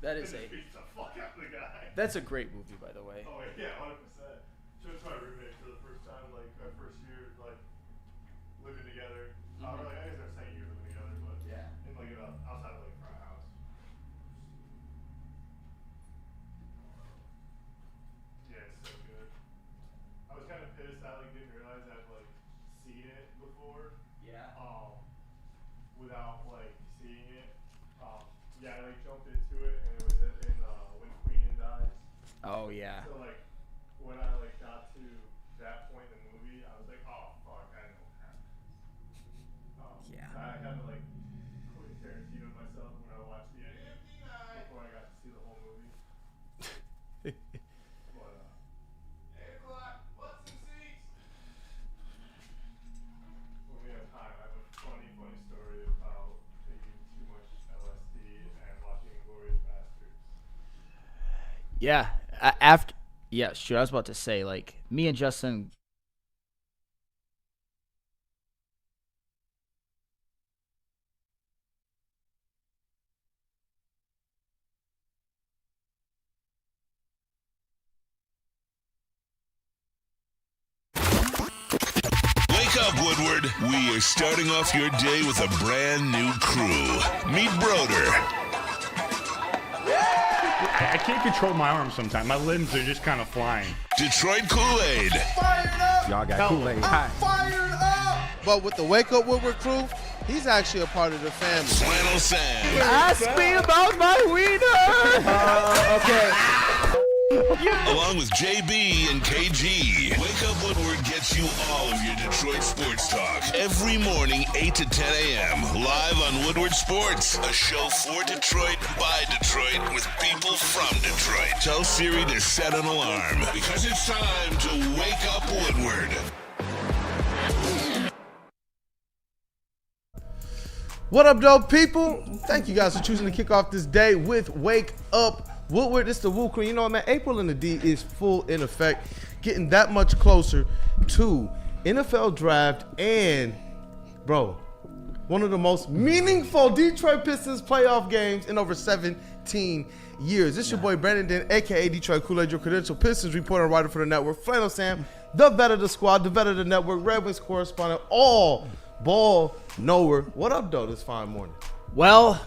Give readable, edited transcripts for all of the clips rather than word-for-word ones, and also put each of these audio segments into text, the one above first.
That is a. Beats the fuck out of the guy. That's a great movie, by the way. Oh yeah, 100%. Showed to my roommate for the first time, like our first year, like living together. I was like, I guess our second year living together, but Yeah. in like outside of like our house. Yeah, it's so good. I was kind of pissed. I like didn't realize I'd like seen it before. Yeah. Without like seeing it. Yeah, I like jumped into it and it was in when Queen dies. Oh yeah. So like when I like got to that point in the movie, I was like, oh fuck, I know what happened. Yeah. I kind of like Quentin Tarantino myself when I watched the end before I got to see the whole movie. But 8 o'clock, butts and seats. When we have time, I have a funny story about taking too much LSD and watching Glorious Bastards. Yeah. Yeah, shoot, I was about to say, like, me and Justin. Wake up, Woodward. We are starting off your day with a brand new crew. Meet Broder. I can't control my arms sometimes. My limbs are just kind of flying. Detroit Kool-Aid. Fired up! Y'all got Kool-Aid. I'm fired up! But with the Wake Up Woodward crew, he's actually a part of the family. Flannel Sam. Ask me about my wiener! Okay. Along with JB and KG. Wake Up Woodward gets you all of your Detroit sports talk. Every morning, 8 to 10 a.m. Live on Woodward Sports. A show for Detroit, by Detroit, with people from Detroit. Tell Siri to set an alarm, because it's time to Wake Up Woodward. What up, dope people? Thank you guys for choosing to kick off this day with Wake Up Woodward. It's the Woo Crew. You know what, man? April in the D is full in effect, getting that much closer to NFL draft and, bro, one of the most meaningful Detroit Pistons playoff games in over 17 years. This your boy Brandon Den, a.k.a. Detroit Kool-Aid, your credential Pistons reporter and writer for the network. Flannel Sam, the vet of the squad, the vet of the network, Red Wings correspondent, all ball knower. What up, though, this fine morning? Well,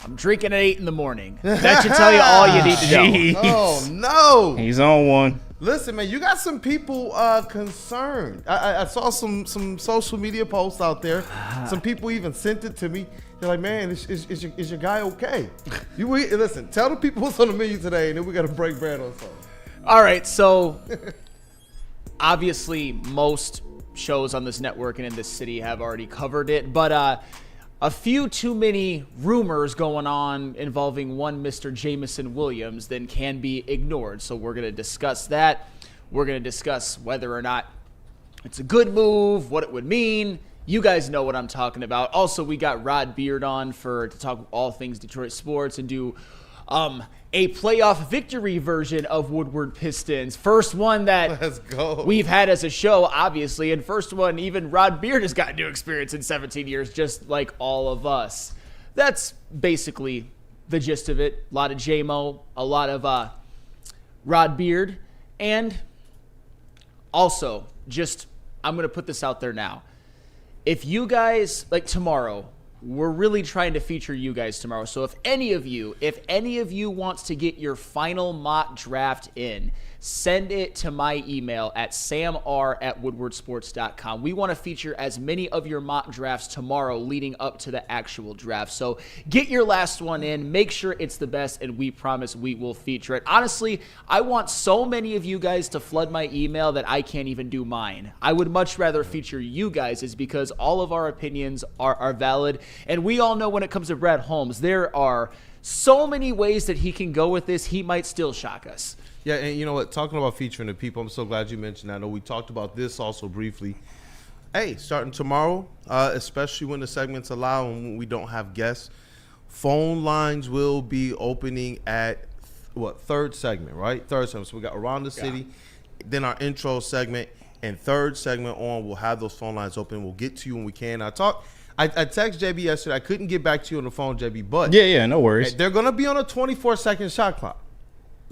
I'm drinking at 8 in the morning. That should tell you all you need to know. Oh, no. He's on one. Listen, man, you got some people concerned. I saw some social media posts out there. Some people even sent it to me. They're like, man, is your guy okay? Listen, tell the people what's on the menu today, and then we got to break bread on something. All right, so obviously most shows on this network and in this city have already covered it, but a few too many rumors going on involving one Mr. Jameson Williams then can be ignored. So we're going to discuss that. We're going to discuss whether or not it's a good move, what it would mean. You guys know what I'm talking about. Also, we got Rod Beard on to talk all things Detroit sports and do a playoff victory version of Woodward Pistons. First one that Let's go. We've had as a show, obviously, and first one even Rod Beard has gotten to experience in 17 years, just like all of us. That's basically the gist of it. A lot of J-Mo, a lot of Rod Beard, and also, I'm going to put this out there now. If you guys, like tomorrow, we're really trying to feature you guys tomorrow. So if any of you wants to get your final mock draft in, send it to my email at samr@woodwardsports.com. We want to feature as many of your mock drafts tomorrow leading up to the actual draft. So get your last one in, make sure it's the best, and we promise we will feature it. Honestly, I want so many of you guys to flood my email that I can't even do mine. I would much rather feature you guys, is because all of our opinions are valid. And we all know when it comes to Brad Holmes, there are so many ways that he can go with this. He might still shock us. Yeah, and you know what? Talking about featuring the people, I'm so glad you mentioned that. I know we talked about this also briefly. Hey, starting tomorrow, especially when the segments allow and when we don't have guests, phone lines will be opening at, third segment, right? Third segment. So we got Around the City, then our intro segment, and third segment on, we'll have those phone lines open. We'll get to you when we can. I texted JB yesterday. I couldn't get back to you on the phone, JB, but Yeah, no worries. they're going to be on a 24-second shot clock.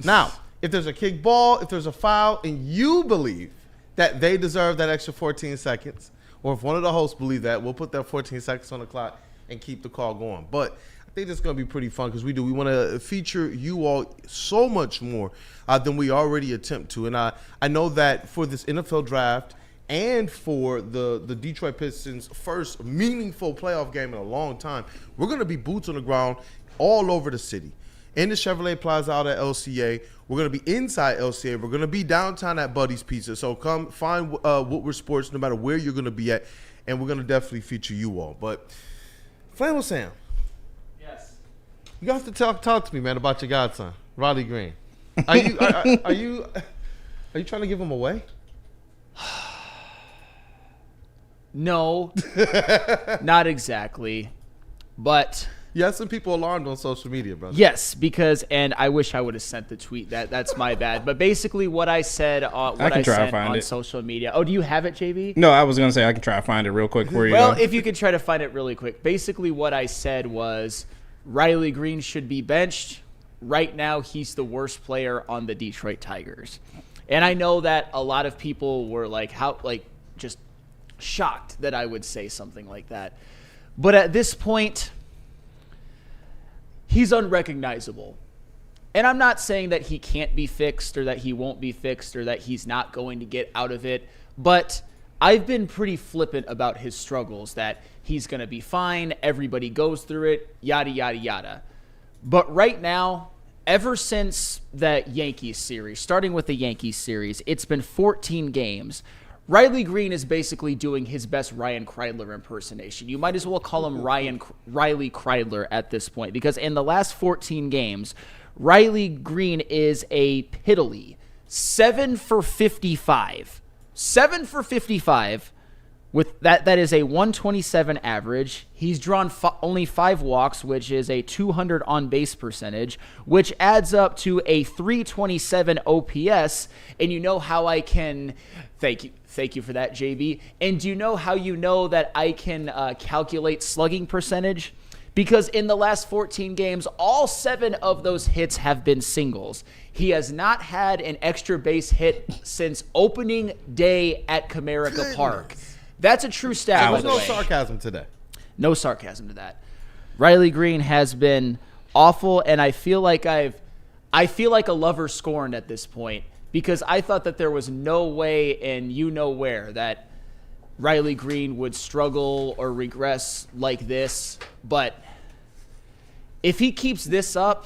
Now, if there's a kick ball, if there's a foul, and you believe that they deserve that extra 14 seconds, or if one of the hosts believe that, we'll put that 14 seconds on the clock and keep the call going. But I think it's going to be pretty fun because we want to feature you all so much more than we already attempt to. And I know that for this NFL draft and for the Detroit Pistons' first meaningful playoff game in a long time, we're going to be boots on the ground all over the city. In the Chevrolet Plaza out at LCA. We're going to be inside LCA. We're going to be downtown at Buddy's Pizza. So come find Woodward Sports no matter where you're going to be at, and we're going to definitely feature you all. But Flannel Sam. Yes. You have to talk to me, man, about your godson, Riley Green. Are you trying to give him away? No, not exactly. But you had some people alarmed on social media, brother. yes, because and I wish I would have sent the tweet. That's my bad. But basically, what I said, sent on social media. Oh, do you have it, JB? No, I was gonna say I can try to find it real quick for you. Well, if you could try to find it really quick. Basically, what I said was Riley Green should be benched. Right now, he's the worst player on the Detroit Tigers. And I know that a lot of people were just shocked that I would say something like that. But at this point, he's unrecognizable. And I'm not saying that he can't be fixed or that he won't be fixed or that he's not going to get out of it. But I've been pretty flippant about his struggles, that he's going to be fine, everybody goes through it, yada, yada, yada. But right now, ever since that Yankees series, starting with the Yankees series, it's been 14 games. Riley Green is basically doing his best Ryan Kreidler impersonation. You might as well call him Riley Kreidler at this point, because in the last 14 games, Riley Green is a piddly 7 for 55. 7 for 55. With that is a 127 average. He's drawn only 5 walks, which is a 200 on-base percentage, which adds up to a 327 OPS. And you know how I can thank you for that, JB. And do you know how you know that I can calculate slugging percentage? Because in the last 14 games, all 7 of those hits have been singles. He has not had an extra base hit since opening day at Comerica Park. That's a true stat. There was no sarcasm today. No sarcasm to that. Riley Green has been awful, and I feel like a lover scorned at this point, because I thought that there was no way and you know where that Riley Green would struggle or regress like this. But if he keeps this up,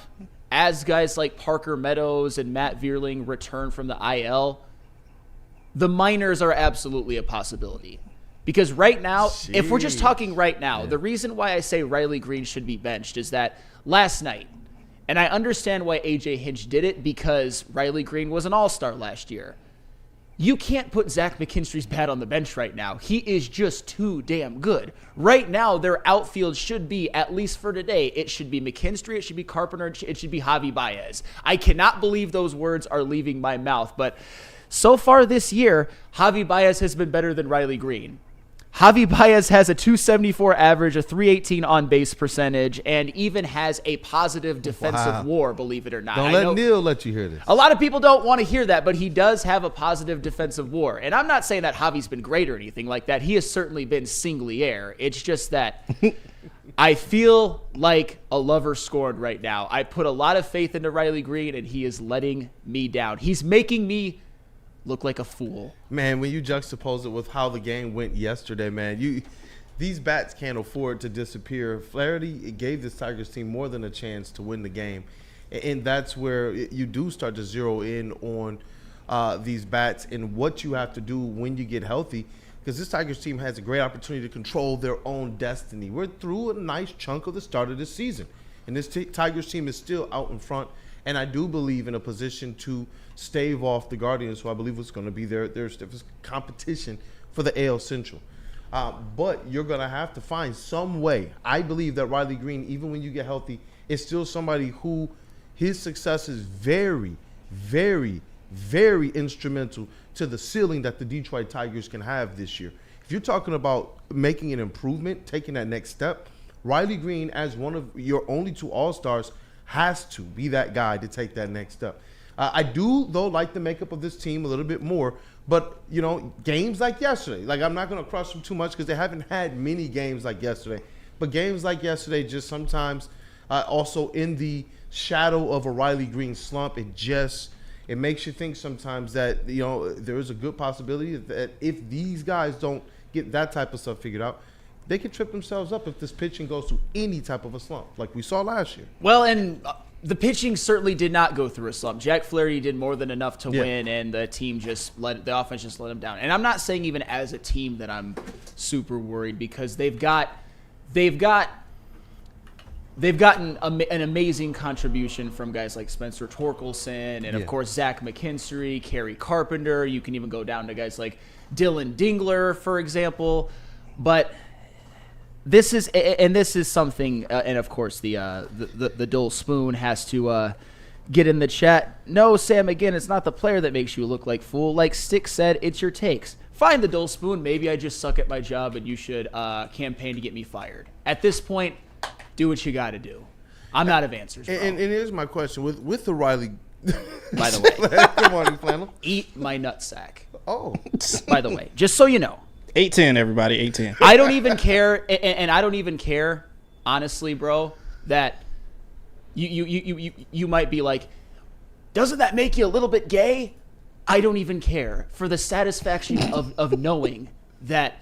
as guys like Parker Meadows and Matt Vierling return from the IL, the minors are absolutely a possibility. Because right now, if we're just talking right now, the reason why I say Riley Green should be benched is that last night, and I understand why A.J. Hinch did it, because Riley Green was an all-star last year. You can't put Zach McKinstry's bat on the bench right now. He is just too damn good. Right now, their outfield should be, at least for today, it should be McKinstry, it should be Carpenter, it should be Javi Baez. I cannot believe those words are leaving my mouth, but so far this year, Javi Baez has been better than Riley Green. Javi Baez has a 274 average, a 318 on-base percentage, and even has a positive defensive WAR, believe it or not. Don't let Neil let you hear this. A lot of people don't want to hear that, but he does have a positive defensive WAR. And I'm not saying that Javi's been great or anything like that. He has certainly been singly air. It's just that I feel like a lover scorned right now. I put a lot of faith into Riley Green, and he is letting me down. He's making me look like a fool. Man, when you juxtapose it with how the game went yesterday, man, these bats can't afford to disappear. Flaherty gave this Tigers team more than a chance to win the game, and that's where you do start to zero in on these bats and what you have to do when you get healthy, because this Tigers team has a great opportunity to control their own destiny. We're through a nice chunk of the start of this season, and this Tigers team is still out in front, and I do believe in a position to stave off the Guardians, who I believe was going to be their stiffest competition for the AL Central. But you're going to have to find some way. I believe that Riley Green, even when you get healthy, is still somebody who his success is very, very, very instrumental to the ceiling that the Detroit Tigers can have this year. if you're talking about making an improvement, taking that next step, Riley Green, as one of your only 2 All-Stars, has to be that guy to take that next step. I do, though, like the makeup of this team a little bit more. But, games like yesterday, like I'm not going to crush them too much because they haven't had many games like yesterday. But games like yesterday just sometimes also in the shadow of a Riley Green slump, it makes you think sometimes that, there is a good possibility that if these guys don't get that type of stuff figured out, they could trip themselves up if this pitching goes through any type of a slump like we saw last year. Well, and the pitching certainly did not go through a slump. Jack Flaherty did more than enough to win, and the offense just let him down. And I'm not saying even as a team that I'm super worried because they've gotten an amazing contribution from guys like Spencer Torkelson and, of course, Zach McKinstry, Kerry Carpenter. You can even go down to guys like Dylan Dingler, for example. But this is something, and of course the Dole Spoon has to get in the chat. No, Sam, again, it's not the player that makes you look like fool. Like Stick said, it's your takes. Find the Dole Spoon. Maybe I just suck at my job, and you should campaign to get me fired. At this point, do what you got to do. I'm out of answers, bro. And here's my question with the Riley. By the way, good morning, Flannel. Eat my nutsack. Oh, by the way, just so you know. 8-10, everybody, 8-10. I don't even care, and I don't even care, honestly, bro, that you might be like, doesn't that make you a little bit gay? I don't even care for the satisfaction of knowing that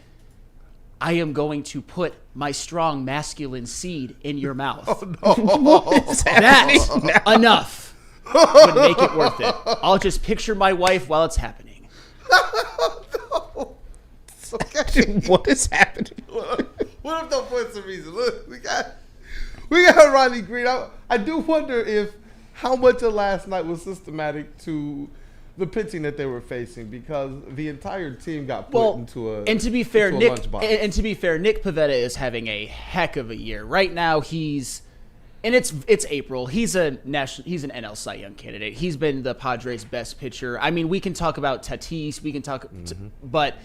I am going to put my strong masculine seed in your mouth. Oh, no. That enough would make it worth it. I'll just picture my wife while it's happening. No. Okay. What is happening? What if don't point some reason? Look, we got Riley Green. I do wonder if how much of last night was systematic to the pitching that they were facing because the entire team got put into a and to be fair, Nick lunchbox. Pivetta is having a heck of a year right now. It's April. He's an NL Cy Young candidate. He's been the Padres' best pitcher. I mean, we can talk about Tatis. We can talk, but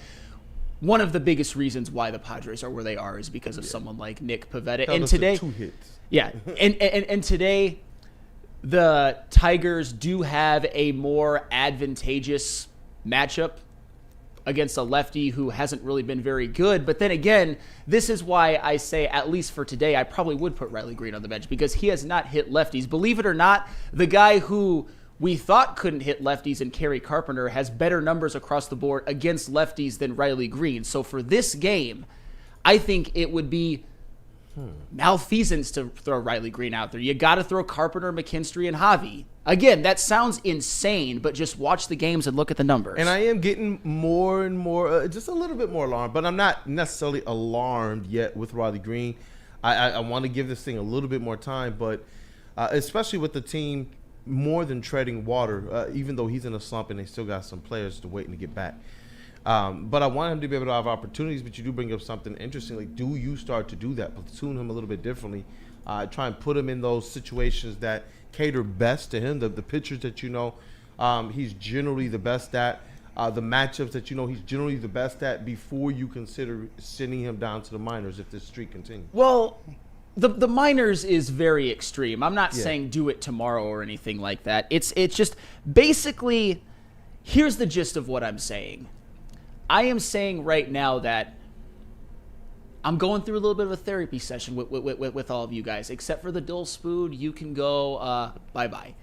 one of the biggest reasons why the Padres are where they are is because of someone like Nick Pivetta. And today, 2 hits. Yeah, and today, the Tigers do have a more advantageous matchup against a lefty who hasn't really been very good. But then again, this is why I say, at least for today, I probably would put Riley Green on the bench because he has not hit lefties. Believe it or not, the guy who we thought couldn't hit lefties in Kerry Carpenter has better numbers across the board against lefties than Riley Green. So for this game, I think it would be malfeasance to throw Riley Green out there. You got to throw Carpenter, McKinstry, and Javi. Again, that sounds insane, but just watch the games and look at the numbers. And I am getting more and more, just a little bit more alarmed, but I'm not necessarily alarmed yet with Riley Green. I want to give this thing a little bit more time, but especially with the team more than treading water, even though he's in a slump and they still got some players to waiting to get back. But I want him to be able to have opportunities, but you do bring up something interesting. Like, do you start to do that? Platoon him a little bit differently. Try and put him in those situations that cater best to him, the pitchers that he's generally the best at, the matchups that he's generally the best at before you consider sending him down to the minors if this streak continues. Well, the minors is very extreme. I'm not saying do it tomorrow or anything like that. It's just basically, here's the gist of what I'm saying. I am saying right now that I'm going through a little bit of a therapy session with all of you guys, except for the Dole Spoon. You can go bye-bye.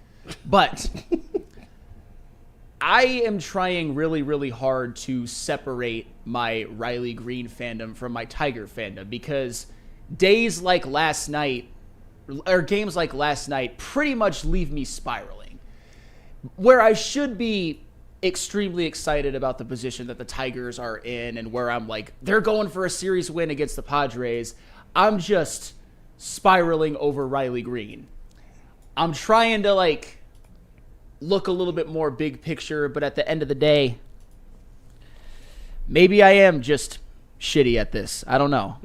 But I am trying really, really hard to separate my Riley Green fandom from my Tiger fandom because games like last night pretty much leave me spiraling. Where I should be extremely excited about the position that the Tigers are in and where I'm like, they're going for a series win against the Padres, I'm just spiraling over Riley Green. I'm trying to look a little bit more big picture, but at the end of the day, maybe I am just shitty at this. I don't know.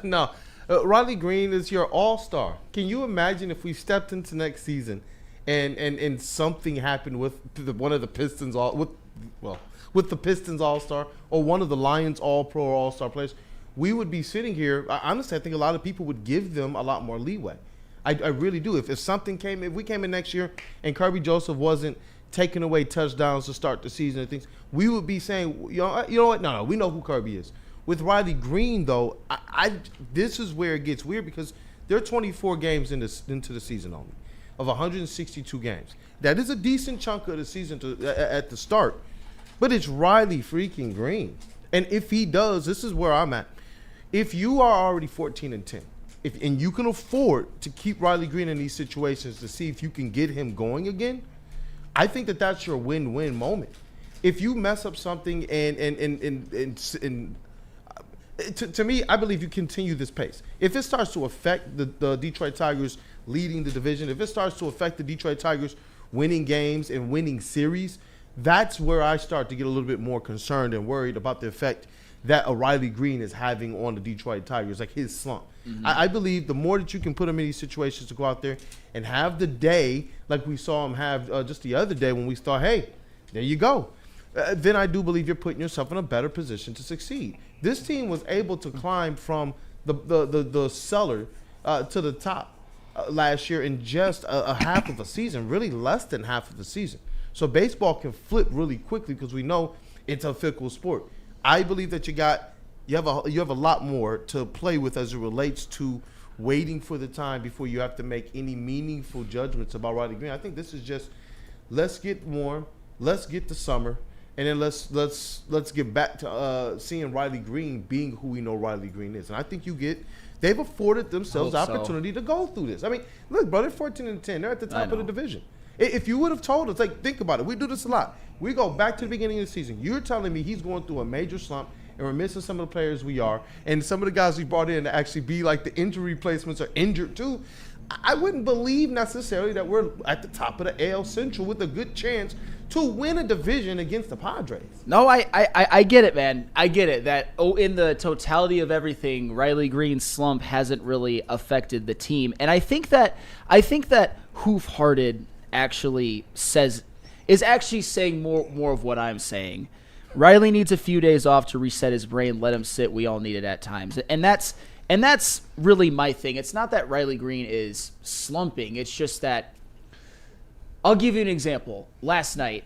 No. Riley Green is your all-star. Can you imagine if we stepped into next season and something happened with one of the Pistons, with with the Pistons All-Star or one of the Lions All-Pro or All-Star players, we would be sitting here. Honestly, I think a lot of people would give them a lot more leeway. I really do. If we came in next year and Kirby Joseph wasn't taking away touchdowns to start the season and things, we would be saying, you know what? No, we know who Kirby is. With Riley Green, though, this is where it gets weird because there are 24 games into the season only of 162 games. That is a decent chunk of the season at the start, but it's Riley freaking Green. And if he does, this is where I'm at. If you are already 14-10, and you can afford to keep Riley Green in these situations to see if you can get him going again, I think that's your win-win moment. If you mess up something to me, I believe you continue this pace. If it starts to affect the Detroit Tigers leading the division, if it starts to affect the Detroit Tigers winning games and winning series, that's where I start to get a little bit more concerned and worried about the effect that a Riley Green is having on the Detroit Tigers, like his slump. Mm-hmm. I believe the more that you can put him in these situations to go out there and have the day like we saw him have just the other day when we thought, hey, there you go. Then I do believe you're putting yourself in a better position to succeed. This team was able to climb from the cellar to the top last year in just a half of a season, really less than half of the season. So baseball can flip really quickly because we know it's a fickle sport. I believe that you have a lot more to play with as it relates to waiting for the time before you have to make any meaningful judgments about Riley Green. I think this is just let's get warm, let's get the summer, and then let's get back to seeing Riley Green being who we know Riley Green is. And I think they've afforded themselves the opportunity to go through this. I mean, look, bro, they're 14-10. They're at the top of the division. If you would have told us, like, think about it. We do this a lot. We go back to the beginning of the season. You're telling me he's going through a major slump, and we're missing some of the players we are, and some of the guys we brought in to actually be like the injury replacements are injured too. I wouldn't believe necessarily that we're at the top of the AL Central with a good chance to win a division against the Padres. No, I get it, man. I get it that in the totality of everything, Riley Green's slump hasn't really affected the team, and I think that Hoof-Hearted actually is actually saying more of what I'm saying. Riley needs a few days off to reset his brain, let him sit. We all need it at times. And that's really my thing. It's not that Riley Green is slumping. It's just that I'll give you an example. Last night,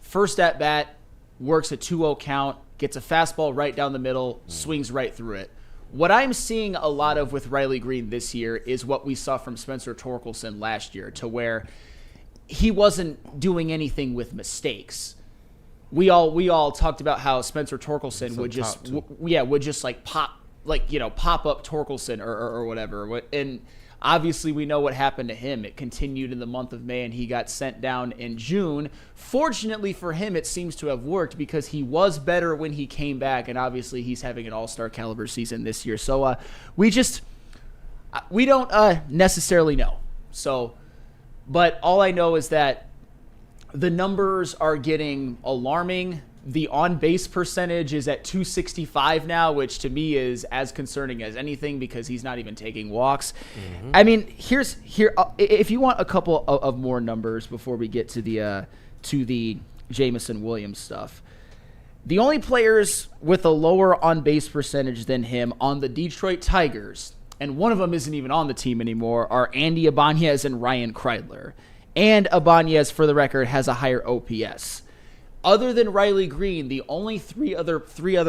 first at bat, works a 2-0 count, gets a fastball right down the middle, swings right through it. What I'm seeing a lot of with Riley Green this year is what we saw from Spencer Torkelson last year, to where he wasn't doing anything with mistakes. We all talked about how Spencer Torkelson would just like pop up Torkelson or whatever. And obviously we know what happened to him. It continued in the month of May and he got sent down in June. Fortunately for him, it seems to have worked because he was better when he came back, and obviously he's having an all-star caliber season this year. So we don't necessarily know. So, but all I know is that the numbers are getting alarming. The on-base percentage is at 265 now, which to me is as concerning as anything because he's not even taking walks. Mm-hmm. I mean, here. If you want a couple of more numbers before we get to the Jameson Williams stuff, the only players with a lower on-base percentage than him on the Detroit Tigers, and one of them isn't even on the team anymore, are Andy Ibanez and Ryan Kreidler. And Ibanez, for the record, has a higher OPS. Other than Riley Green, the only three other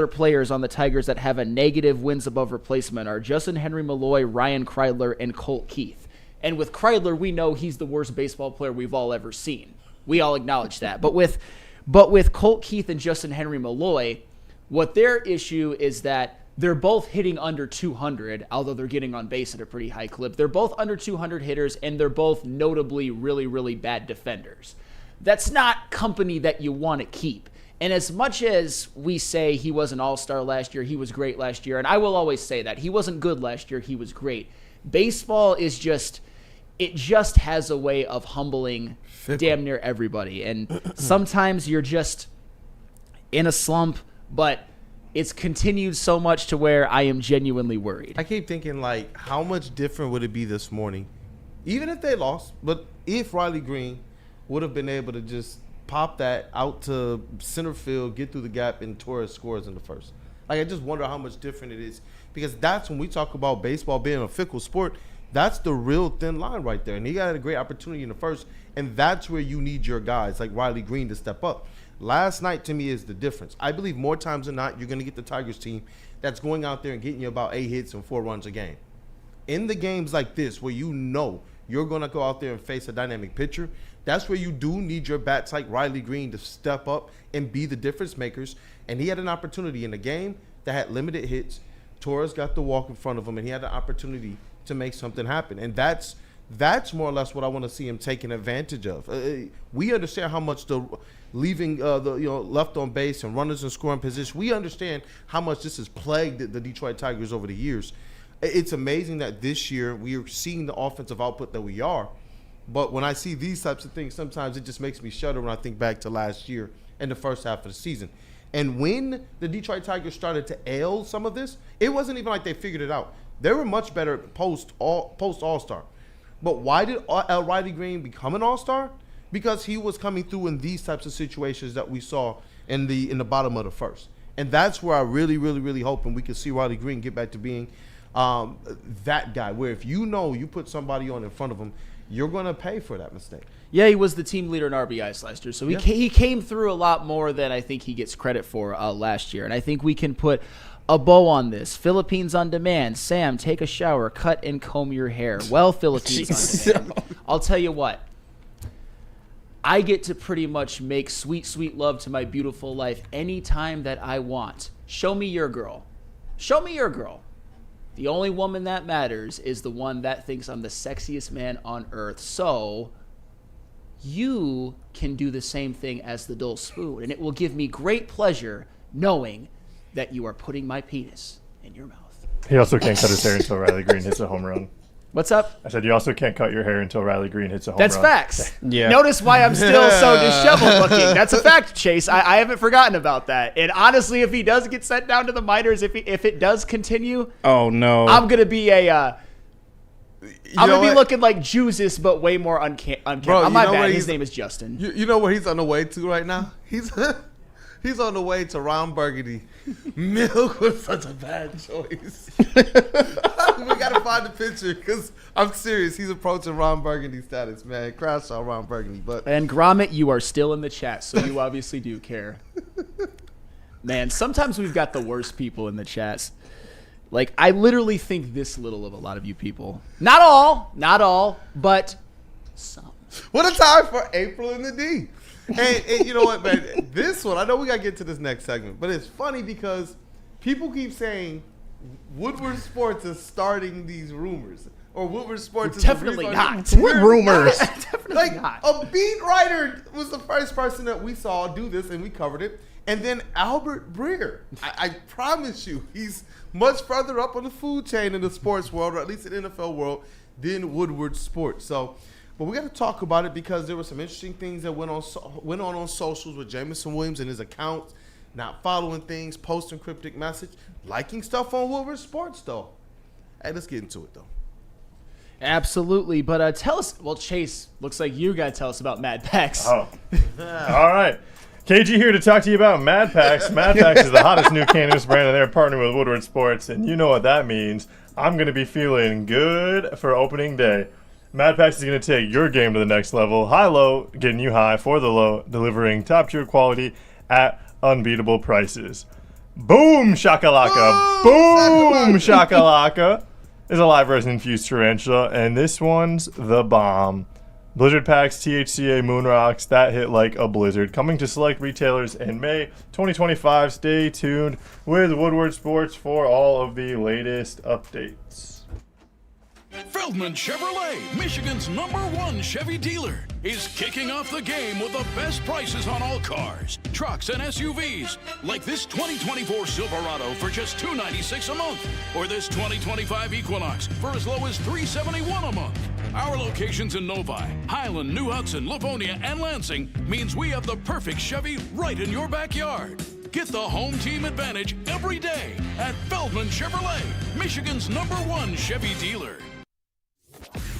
players on the Tigers that have a negative wins above replacement are Justin Henry Malloy, Ryan Kreidler, and Colt Keith. And with Kreidler, we know he's the worst baseball player we've all ever seen. We all acknowledge that. But with Colt Keith and Justin Henry Malloy, what their issue is that they're both hitting under 200, although they're getting on base at a pretty high clip. They're both under 200 hitters, and they're both notably really, really bad defenders. That's not company that you want to keep. And as much as we say he was an all-star last year, he was great last year, and I will always say that. He wasn't good last year, he was great. Baseball is just has a way of humbling damn near everybody. And sometimes you're just in a slump, but it's continued so much to where I am genuinely worried. I keep thinking, like, how much different would it be this morning? Even if they lost, but if Riley Green would have been able to just pop that out to center field, get through the gap, and Torres scores in the first. Like, I just wonder how much different it is, because that's when we talk about baseball being a fickle sport. That's the real thin line right there. And he got a great opportunity in the first, and that's where you need your guys like Riley Green to step up. Last night, to me, is the difference. I believe more times than not, you're going to get the Tigers team that's going out there and getting you about 8 hits and 4 runs a game. In the games like this, where you know you're going to go out there and face a dynamic pitcher, that's where you do need your bats like Riley Green to step up and be the difference makers. And he had an opportunity in the game that had limited hits. Torres got the walk in front of him, and he had the opportunity to make something happen. And that's more or less what I want to see him taking advantage of. We understand how much the leaving left on base and runners in scoring position, we understand how much this has plagued the Detroit Tigers over the years. It's amazing that this year we are seeing the offensive output that we are. But when I see these types of things, sometimes it just makes me shudder when I think back to last year and the first half of the season. And when the Detroit Tigers started to ail some of this, it wasn't even like they figured it out. They were much better post All-Star. But why did Riley Green become an All-Star? Because he was coming through in these types of situations that we saw in the bottom of the first. And that's where I really, really, really hope and we can see Riley Green get back to being that guy, where if you know you put somebody on in front of him, you're going to pay for that mistake. Yeah, he was the team leader in RBIs last year, so he came through a lot more than I think he gets credit for last year. And I think we can put a bow on this. Philippines on Demand. Sam, take a shower, cut and comb your hair. Well, Philippines on Demand. I'll tell you what. I get to pretty much make sweet, sweet love to my beautiful life anytime that I want. Show me your girl. Show me your girl. The only woman that matters is the one that thinks I'm the sexiest man on earth. So you can do the same thing as the dull spoon, and it will give me great pleasure knowing that you are putting my penis in your mouth. He also can't cut his hair until Riley Green hits a home run. What's up? I said you also can't cut your hair until Riley Green hits a home That's run. facts. Yeah. Notice why I'm still so disheveled looking. That's a fact, Chase. I haven't forgotten about that. And honestly, if he does get sent down to the minors, if it does continue, oh no, I'm gonna be I'm gonna be looking like Jesus, but way more uncanny. Bro, My bad. His name is Justin. You know where he's on the way to right now? He's on the way to Ron Burgundy. Milk was such a bad choice. We gotta find the picture because I'm serious. He's approaching Ron Burgundy status, man. Crash out Ron Burgundy, but And Gromit, you are still in the chat, so you obviously do care. Man, sometimes we've got the worst people in the chats. Like, I literally think this little of a lot of you people. Not all, but some. what a time for April in the D. And you know what, man? This one, I know we got to get to this next segment, but it's funny because people keep saying Woodward Sports is starting these rumors. Or Woodward Sports is Definitely the not. what rumors? Definitely Like, not. a beat writer was the first person that we saw do this, and we covered it. And then Albert Breer. I promise you, he's much further up on the food chain in the sports world, or at least in the NFL world, than Woodward Sports. So, but we got to talk about it because there were some interesting things that went on socials with Jameson Williams and his account, not following things, posting cryptic message, liking stuff on Woodward Sports, though. Hey, let's get into it, though. Absolutely. But tell us, well, Chase, looks like you got to tell us about Mad Packs. Oh. All right. KG here to talk to you about Mad Packs. Mad Packs is the hottest new cannabis brand, and they're partnering with Woodward Sports, and you know what that means. I'm going to be feeling good for opening day. Mad Packs is going to take your game to the next level. High-low, getting you high for the low, delivering top-tier quality at unbeatable prices. Boom shakalaka. Boom shakalaka is a live resin infused tarantula, and this one's the bomb. Blizzard Packs, THCA Moon Rocks, that hit like a blizzard. Coming to select retailers in May 2025. Stay tuned with Woodward Sports for all of the latest updates. Feldman Chevrolet, Michigan's #1 Chevy dealer, is kicking off the game with the best prices on all cars, trucks, and SUVs, like this 2024 Silverado for just $296 a month, or this 2025 Equinox for as low as $371 a month. Our locations in Novi, Highland, New Hudson, Livonia, and Lansing means we have the perfect Chevy right in your backyard. Get the home team advantage every day at Feldman Chevrolet, Michigan's #1 Chevy dealer.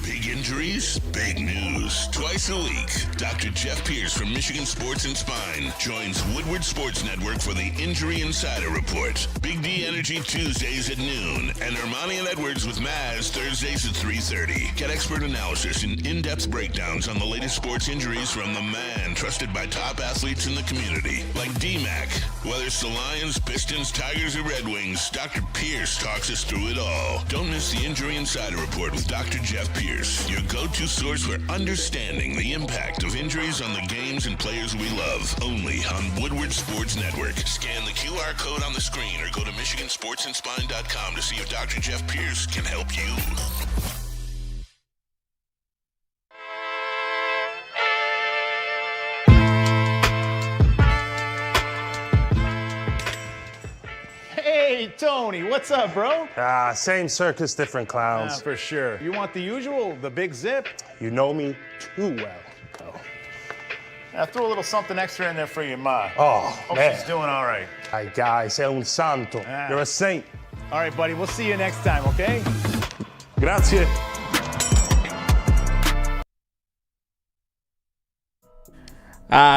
Big injuries? Big news. Twice a week, Dr. Jeff Pierce from Michigan Sports and Spine joins Woodward Sports Network for the Injury Insider Report. Big D Energy Tuesdays at noon, and Ermanni and Edwards with Maz Thursdays at 3:30. Get expert analysis and in-depth breakdowns on the latest sports injuries from the man trusted by top athletes in the community, like D-Mac. Whether it's the Lions, Pistons, Tigers, or Red Wings, Dr. Pierce talks us through it all. Don't miss the Injury Insider Report with Dr. Jeff Pierce, your go-to source for understanding the impact of injuries on the games and players we love. Only on Woodward Sports Network. Scan the QR code on the screen or go to MichiganSportsandSpine.com to see if Dr. Jeff Pierce can help you. Hey, Tony, what's up, bro? Same circus, different clowns. For sure. You want the usual, the big zip? You know me too well. Oh, I threw a little something extra in there for your ma. Hope man. she's doing all right. Ay, guy, sei un santo. Ah. You're a saint. All right, buddy, we'll see you next time, okay? Grazie.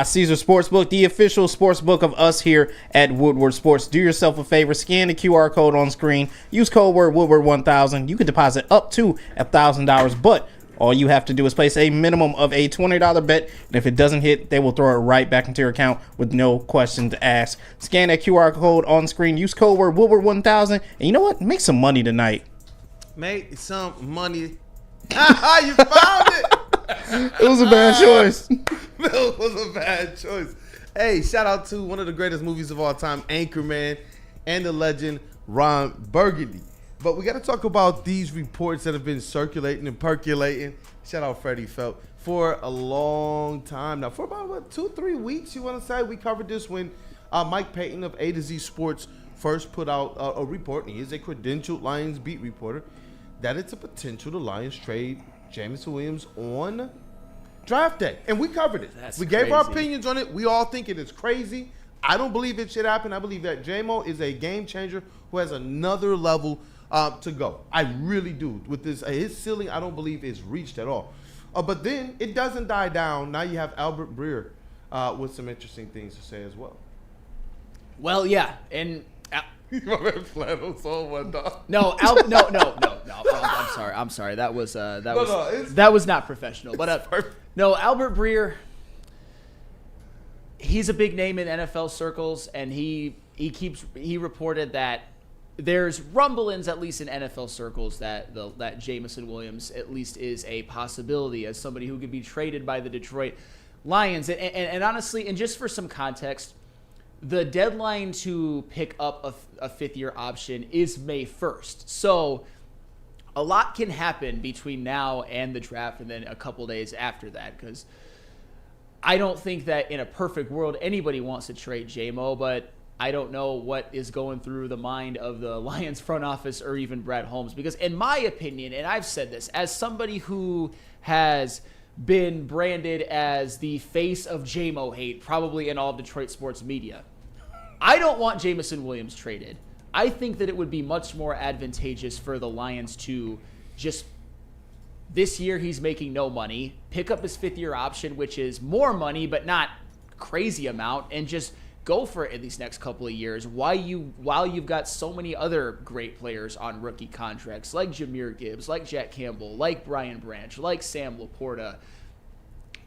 Caesar Sportsbook, the official sportsbook of us here at Woodward Sports. Do yourself a favor, scan the QR code on screen, use code word Woodward1000. You can deposit up to $1,000, but all you have to do is place a minimum of a $20 bet, and if it doesn't hit, they will throw it right back into your account with no questions asked. Scan that QR code on screen, use code word Woodward1000, and you know what? Make some money tonight. Make some money. You found it. It was a bad choice. It was a bad choice. Hey, shout out to one of the greatest movies of all time, Anchorman, and the legend Ron Burgundy. But we got to talk about these reports that have been circulating and percolating. Shout out Freddie Felt for a long time now. For about, 2-3 weeks, you want to say? We covered this when Mike Payton of A to Z Sports first put out a report, and he is a credentialed Lions beat reporter, that it's a potential the Lions trade Jameson Williams on draft day. And we covered it. We gave our opinions on it. We all think it is crazy. I don't believe it should happen. I believe that J-Mo is a game changer who has another level to go. I really do. With this, his ceiling, I don't believe is reached at all. But then it doesn't die down. Now you have Albert Breer with some interesting things to say as well. Well, yeah, and My man flannels on one dog. no. I'm sorry. That was not professional. But no, Albert Breer. He's a big name in NFL circles, and he reported that there's rumblings, at least in NFL circles, that Jameson Williams at least is a possibility as somebody who could be traded by the Detroit Lions. And honestly, and just for some context, the deadline to pick up a fifth-year option is May 1st. So a lot can happen between now and the draft and then a couple days after that, because I don't think that in a perfect world anybody wants to trade J-Mo, but I don't know what is going through the mind of the Lions front office or even Brad Holmes, because in my opinion, and I've said this, as somebody who has been branded as the face of J-Mo hate, probably in all of Detroit sports media, I don't want Jameson Williams traded. I think that it would be much more advantageous for the Lions to just, this year he's making no money, pick up his fifth-year option, which is more money but not crazy amount, and just go for it in these next couple of years while you've got so many other great players on rookie contracts like Jahmyr Gibbs, like Jack Campbell, like Brian Branch, like Sam Laporta.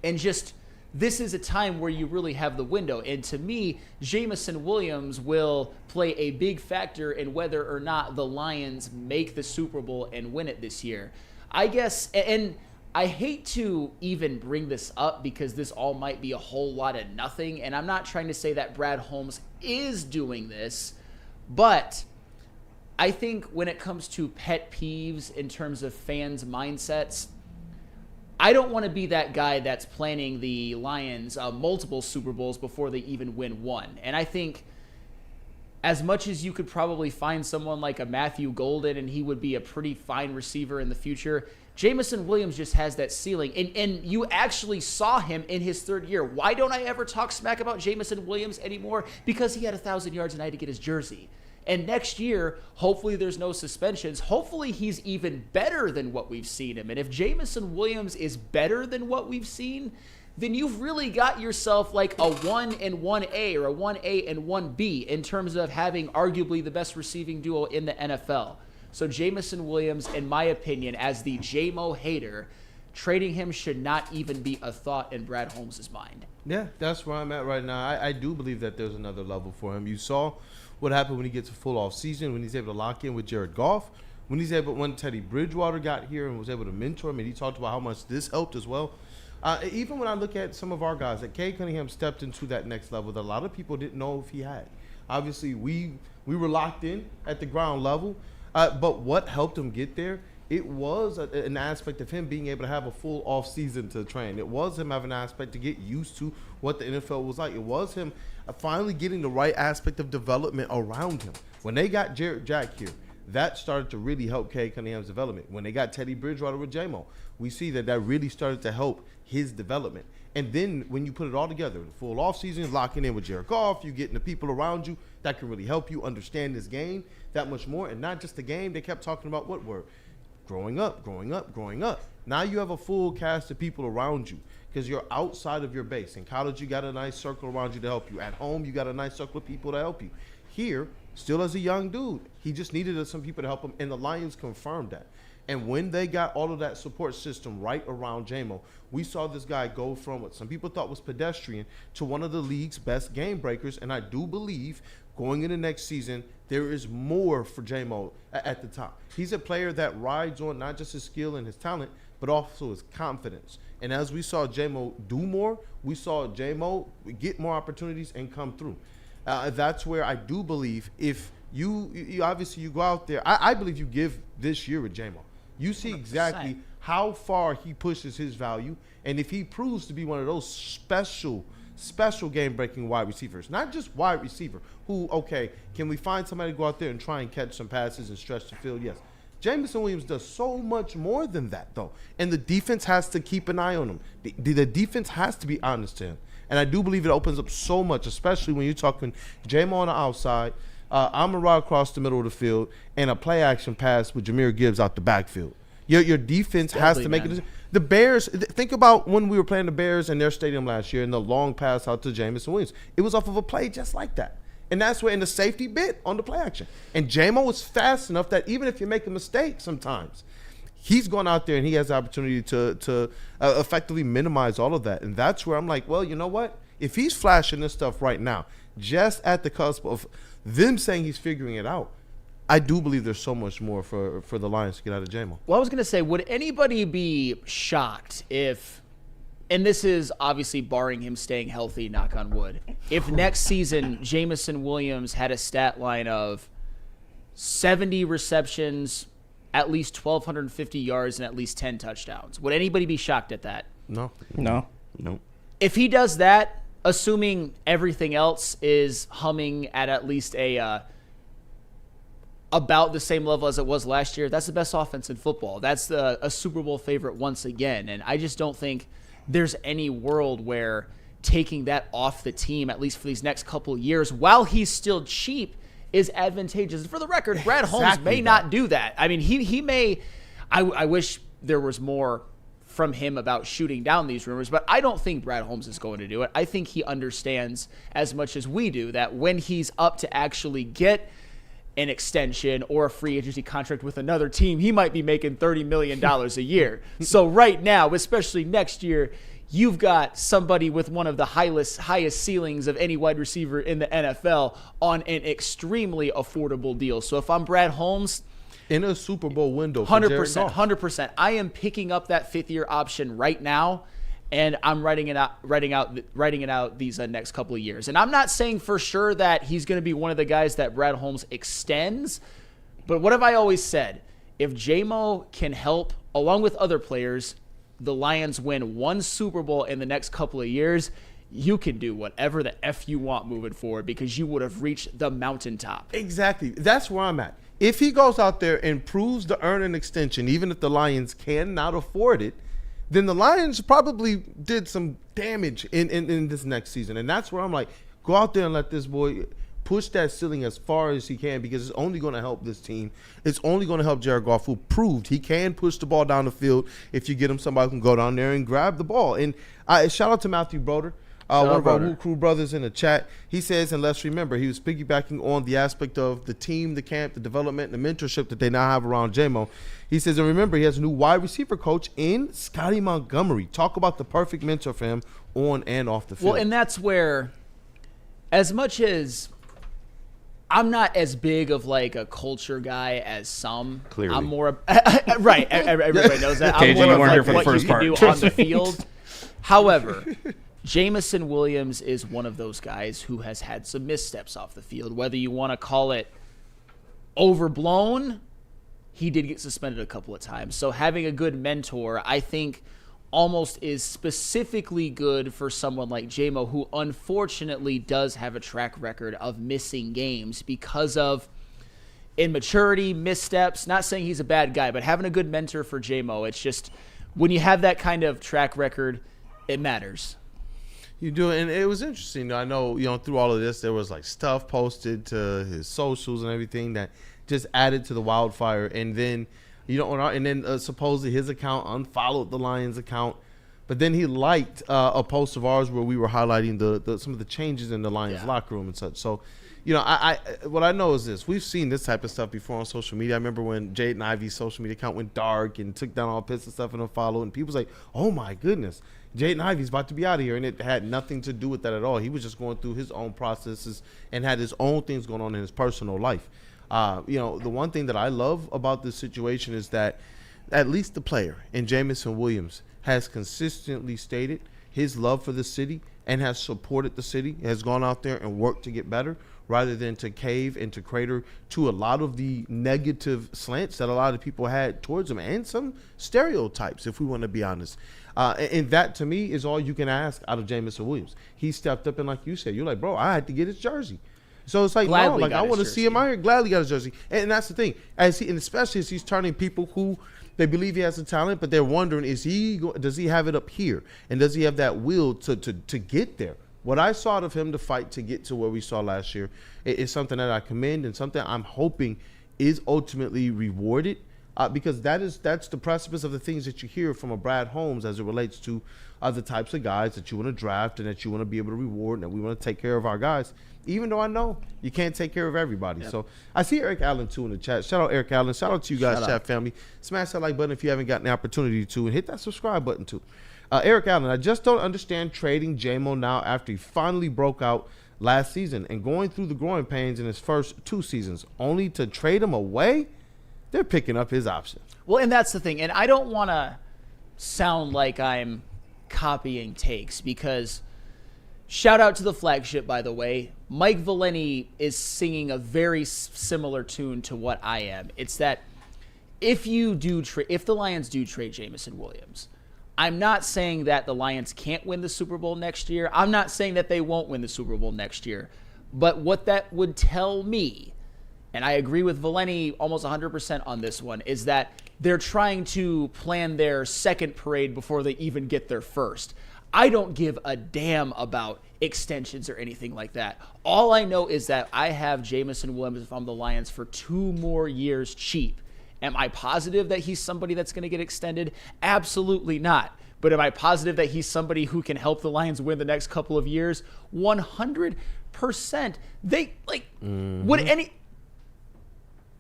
And just, this is a time where you really have the window. And to me, Jameson Williams will play a big factor in whether or not the Lions make the Super Bowl and win it this year. I guess, and I hate to even bring this up because this all might be a whole lot of nothing, and I'm not trying to say that Brad Holmes is doing this, but I think when it comes to pet peeves in terms of fans' mindsets, I don't want to be that guy that's planning the Lions multiple Super Bowls before they even win one. And I think as much as you could probably find someone like a Matthew Golden and he would be a pretty fine receiver in the future, Jameson Williams just has that ceiling. And you actually saw him in his third year. Why don't I ever talk smack about Jameson Williams anymore? Because he had 1,000 yards a night to get his jersey. And next year, hopefully there's no suspensions. Hopefully he's even better than what we've seen him. And if Jameson Williams is better than what we've seen, then you've really got yourself like a 1 and 1A or a 1A and 1B in terms of having arguably the best receiving duo in the NFL. So Jameson Williams, in my opinion, as the J-Mo hater, trading him should not even be a thought in Brad Holmes' mind. Yeah, that's where I'm at right now. I do believe that there's another level for him. You saw what happened when he gets a full off season, when he's able to lock in with Jared Goff, when Teddy Bridgewater got here and was able to mentor him, and he talked about how much this helped as well. Even when I look at some of our guys, that Cade Cunningham stepped into that next level that a lot of people didn't know if he had. Obviously, we were locked in at the ground level, but what helped him get there? It was an aspect of him being able to have a full off season to train. It was him having an aspect to get used to what the NFL was like. It was him finally getting the right aspect of development around him. When they got Jared Jack here, that started to really help Cade Cunningham's development. When they got Teddy Bridgewater with J-Mo, we see that really started to help his development. And then when you put it all together, the full offseason, locking in with Jared Goff, you getting the people around you that can really help you understand this game that much more. And not just the game, they kept talking about Woodward. Growing up. Now you have a full cast of people around you because you're outside of your base. In college, you got a nice circle around you to help you. At home, you got a nice circle of people to help you. Here, still as a young dude, he just needed some people to help him, and the Lions confirmed that. And when they got all of that support system right around J-Mo, we saw this guy go from what some people thought was pedestrian to one of the league's best game breakers, and I do believe going into next season, there is more for J-Mo at the top. He's a player that rides on not just his skill and his talent, but also his confidence. And as we saw J-Mo do more, we saw J-Mo get more opportunities and come through. That's where I do believe if you obviously you go out there, I believe you give this year with J-Mo. You see exactly 100%. how far he pushes his value, and if he proves to be one of those special game-breaking wide receivers, not just wide receiver, who, okay, can we find somebody to go out there and try and catch some passes and stretch the field? Yes. Jameson Williams does so much more than that, though, and the defense has to keep an eye on him. The defense has to be honest to him, and I do believe it opens up so much, especially when you're talking J-Mo on the outside, Amon-Ra across the middle of the field, and a play-action pass with Jahmyr Gibbs out the backfield. Your defense has to make it. The Bears, think about when we were playing the Bears in their stadium last year and the long pass out to Jameson Williams. It was off of a play just like that. And that's where in the safety bit on the play action. And J-Mo was fast enough that even if you make a mistake sometimes, he's going out there and he has the opportunity to effectively minimize all of that. And that's where I'm like, well, you know what? If he's flashing this stuff right now, just at the cusp of them saying he's figuring it out, I do believe there's so much more for the Lions to get out of J-Mo. Well, I was going to say, would anybody be shocked if, and this is obviously barring him staying healthy, knock on wood, if next season Jameson Williams had a stat line of 70 receptions, at least 1,250 yards, and at least 10 touchdowns? Would anybody be shocked at that? No. If he does that, assuming everything else is humming at least about the same level as it was last year, that's the best offense in football. That's a Super Bowl favorite once again. And I just don't think there's any world where taking that off the team, at least for these next couple of years, while he's still cheap, is advantageous. And for the record, Brad Holmes may not do that. I mean, he may – I wish there was more from him about shooting down these rumors, but I don't think Brad Holmes is going to do it. I think he understands as much as we do that when he's up to actually get – an extension or a free agency contract with another team, he might be making $30 million a year. So right now, especially next year, you've got somebody with one of the highest ceilings of any wide receiver in the NFL on an extremely affordable deal. So if I'm Brad Holmes, in a Super Bowl window, 100%. I am picking up that fifth-year option right now, and I'm writing it out these next couple of years. And I'm not saying for sure that he's going to be one of the guys that Brad Holmes extends, but what have I always said? If J-Mo can help, along with other players, the Lions win one Super Bowl in the next couple of years, you can do whatever the F you want moving forward because you would have reached the mountaintop. Exactly. That's where I'm at. If he goes out there and proves to earn an extension, even if the Lions cannot afford it, then the Lions probably did some damage in this next season. And that's where I'm like, go out there and let this boy push that ceiling as far as he can because it's only going to help this team. It's only going to help Jared Goff, who proved he can push the ball down the field if you get him somebody who can go down there and grab the ball. And shout out to Matthew Broder. One of our Woo Crew brothers in the chat, he says, and let's remember, he was piggybacking on the aspect of the team, the camp, the development, and the mentorship that they now have around J-Mo. He says, and remember, he has a new wide receiver coach in Scotty Montgomery. Talk about the perfect mentor for him on and off the field. Well, and that's where, as much as I'm not as big of like a culture guy as some. Clearly. I'm more right. Everybody knows that. I'm KG, more you of weren't like here for the what first you can part. do on the field. However, Jameson Williams is one of those guys who has had some missteps off the field. Whether you want to call it overblown, he did get suspended a couple of times. So having a good mentor, I think, almost is specifically good for someone like J-Mo, who unfortunately does have a track record of missing games because of immaturity, missteps. Not saying he's a bad guy, but having a good mentor for J-Mo, it's just when you have that kind of track record, it matters. You do, and it was interesting. I know, through all of this, there was like stuff posted to his socials and everything that just added to the wildfire. And then, supposedly his account unfollowed the Lions account, but then he liked a post of ours where we were highlighting the some of the changes in the Lions locker room and such. So, what I know is this: we've seen this type of stuff before on social media. I remember when Jaden Ivey's social media account went dark and took down all piss and stuff and unfollowed, and people was like, "Oh my goodness, Jaden Ivey's about to be out of here," and it had nothing to do with that at all. He was just going through his own processes and had his own things going on in his personal life. The one thing that I love about this situation is that at least the player in Jameson Williams has consistently stated his love for the city and has supported the city, has gone out there and worked to get better rather than to cave and to crater to a lot of the negative slants that a lot of people had towards him and some stereotypes, if we want to be honest. And that, to me, is all you can ask out of Jameson Williams. He stepped up, and like you said, you're like, bro, I had to get his jersey. So it's like, I want to see him out here. Gladly got his jersey. And that's the thing. And especially as he's turning people who they believe he has the talent, but they're wondering, does he have it up here? And does he have that will to get there? What I saw of him to fight to get to where we saw last year is something that I commend and something I'm hoping is ultimately rewarded. Because that's the precipice of the things that you hear from a Brad Holmes as it relates to other types of guys that you want to draft and that you want to be able to reward and that we want to take care of our guys, even though I know you can't take care of everybody. Yep. So I see Eric Allen, too, in the chat. Shout out Eric Allen. Shout out to you guys, chat family. Smash that like button if you haven't gotten the opportunity to, and hit that subscribe button, too. Eric Allen, I just don't understand trading J-Mo now after he finally broke out last season and going through the growing pains in his first 2 seasons, only to trade him away. They're picking up his option. Well, and that's the thing. And I don't want to sound like I'm copying takes because shout out to the flagship, by the way. Mike Valeni is singing a very similar tune to what I am. It's that if the Lions do trade Jameson Williams, I'm not saying that the Lions can't win the Super Bowl next year. I'm not saying that they won't win the Super Bowl next year. But what that would tell me, and I agree with Valeni almost 100% on this one, is that they're trying to plan their second parade before they even get their first. I don't give a damn about extensions or anything like that. All I know is that I have Jameson Williams if I'm the Lions for 2 more years cheap. Am I positive that he's somebody that's going to get extended? Absolutely not. But am I positive that he's somebody who can help the Lions win the next couple of years? 100%.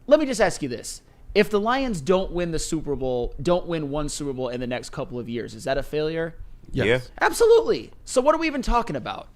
Let me just ask you this. If the Lions don't win one Super Bowl in the next couple of years, is that a failure? Yes. Yeah. Absolutely. So what are we even talking about?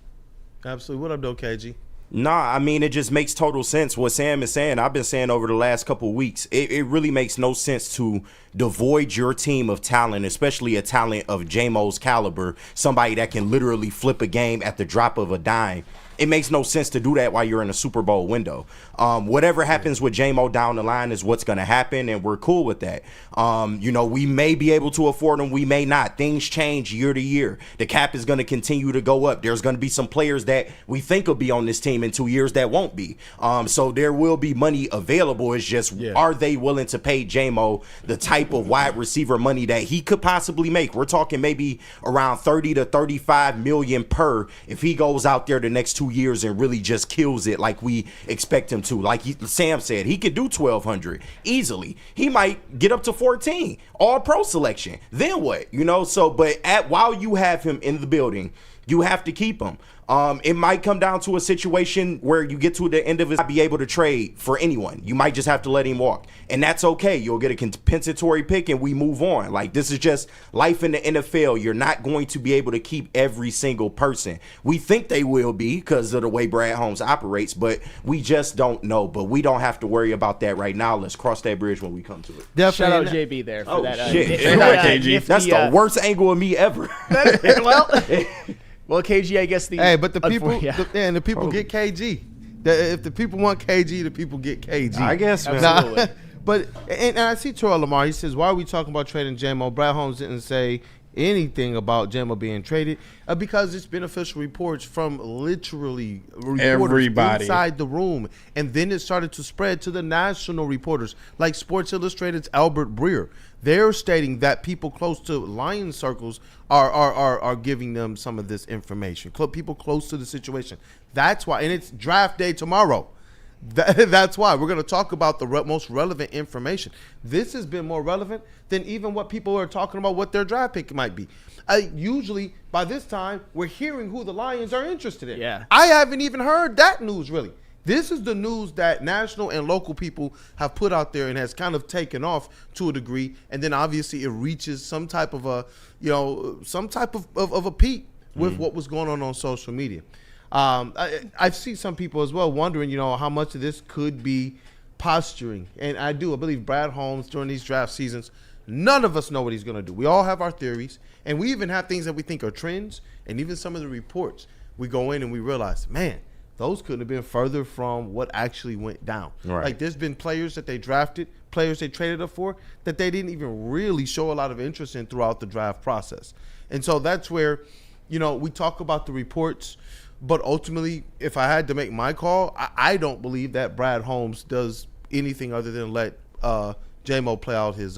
Absolutely. What up, though, KG? Nah, I mean, it just makes total sense. What Sam is saying, I've been saying over the last couple of weeks, it really makes no sense to devoid your team of talent, especially a talent of J-Mo's caliber, somebody that can literally flip a game at the drop of a dime. It makes no sense to do that while you're in a Super Bowl window. Whatever happens with J-Mo down the line is what's going to happen, and we're cool with that. We may be able to afford them. We may not. Things change year to year. The cap is going to continue to go up. There's going to be some players that we think will be on this team in 2 years that won't be. So there will be money available. It's just, are they willing to pay J-Mo the type of wide receiver money that he could possibly make? We're talking maybe around $30 to $35 million per if he goes out there the next 2 years and really just kills it like we expect him to. Like Sam said, he could do 1,200 easily. He might get up to 14, all pro selection. Then what? You know, so but while you have him in the building, you have to keep him. It might come down to a situation where you get to the end of it, not be able to trade for anyone. You might just have to let him walk, and that's okay. You'll get a compensatory pick, and we move on. Like, this is just life in the NFL. You're not going to be able to keep every single person. We think they will be because of the way Brad Holmes operates, but we just don't know. But we don't have to worry about that right now. Let's cross that bridge when we come to it. Definitely. Shout out JB there for that. Shit. That's the worst angle of me ever. Well, KG, I guess but the people get KG. If the people want KG, the people get KG. I guess, man. Nah, but I see Terrell Lamar. He says, "Why are we talking about trading J-Mo?" Brad Holmes didn't say anything about J-Mo being traded because it's been official reports from literally reporters everybody inside the room, and then it started to spread to the national reporters like Sports Illustrated's Albert Breer. They're stating that people close to Lions circles are giving them some of this information. People close to the situation. That's why, and it's draft day tomorrow. That's why we're going to talk about the most relevant information. This has been more relevant than even what people are talking about what their draft pick might be. Usually, by this time, we're hearing who the Lions are interested in. Yeah. I haven't even heard that news, really. This is the news that national and local people have put out there and has kind of taken off to a degree. And then obviously it reaches some type of a, some type of a peak with what was going on social media. I see some people as well wondering, how much of this could be posturing. And I believe Brad Holmes during these draft seasons, none of us know what he's going to do. We all have our theories, and we even have things that we think are trends. And even some of the reports, we go in and we realize, man, those couldn't have been further from what actually went down. Right. Like, there's been players that they drafted, players they traded up for, that they didn't even really show a lot of interest in throughout the draft process. And so that's where, we talk about the reports, but ultimately, if I had to make my call, I don't believe that Brad Holmes does anything other than let J-Mo play out his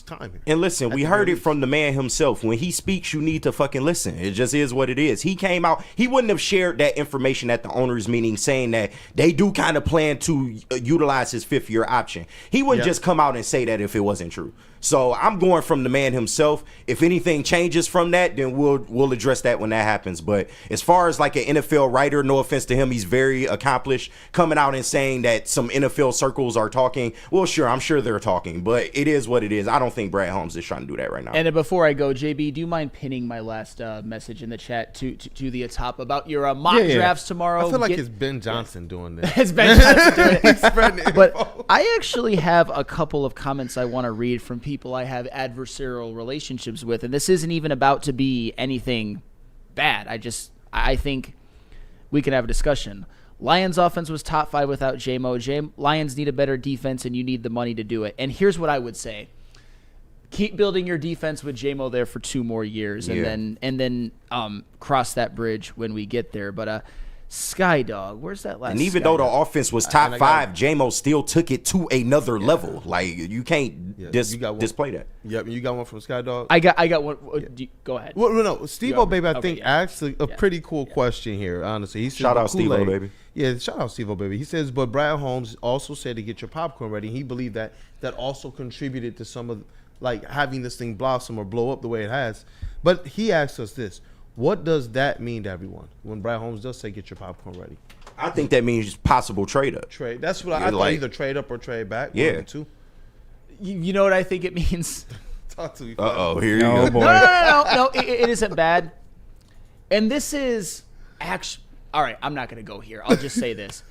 time here. And listen, we heard it from the man himself. When he speaks, you need to fucking listen. It just is what it is. He came out. He wouldn't have shared that information at the owners' meeting saying that they do kind of plan to utilize his fifth-year option. He wouldn't just come out and say that if it wasn't true. So I'm going from the man himself. If anything changes from that, then we'll address that when that happens. But as far as like an NFL writer, no offense to him, he's very accomplished, coming out and saying that some NFL circles are talking. Well, sure, I'm sure they're talking, but it is what it is. I don't think Brad Holmes is trying to do that right now. And before I go, JB, do you mind pinning my last message in the chat to the top about your mock drafts tomorrow? I feel like it's Ben Johnson doing this. It's Ben Johnson doing it. Spreading But info. I actually have a couple of comments I want to read from people I have adversarial relationships with, and this isn't even about to be anything bad. I think we can have a discussion. Lions offense was top 5 without J-Mo. Lions need a better defense, and you need the money to do it. And here's what I would say. Keep building your defense with J-Mo there for 2 more years, and then cross that bridge when we get there. But Skydog, where's that last? And even though the offense was top 5, J-Mo still took it to another level. Like, you can't display that. Yep, you got one from Skydog. I got one. Go ahead. Well, no, Steve-O Baby, I think asked a pretty cool question here. Honestly, he said, shout out Steve-O Baby. Yeah, shout out Steve-O Baby. He says, but Brad Holmes also said to get your popcorn ready. He believed that also contributed to some of like having this thing blossom or blow up the way it has. But he asked us this. What does that mean to everyone when Brad Holmes does say get your popcorn ready? I think that means possible trade up. Trade. That's what I thought, either trade up or trade back. Yeah. Two. You know what I think it means? Talk to me. Uh-oh, here you go. Boy. No, it isn't bad. And this is actually, all right, I'm not going to go here. I'll just say this.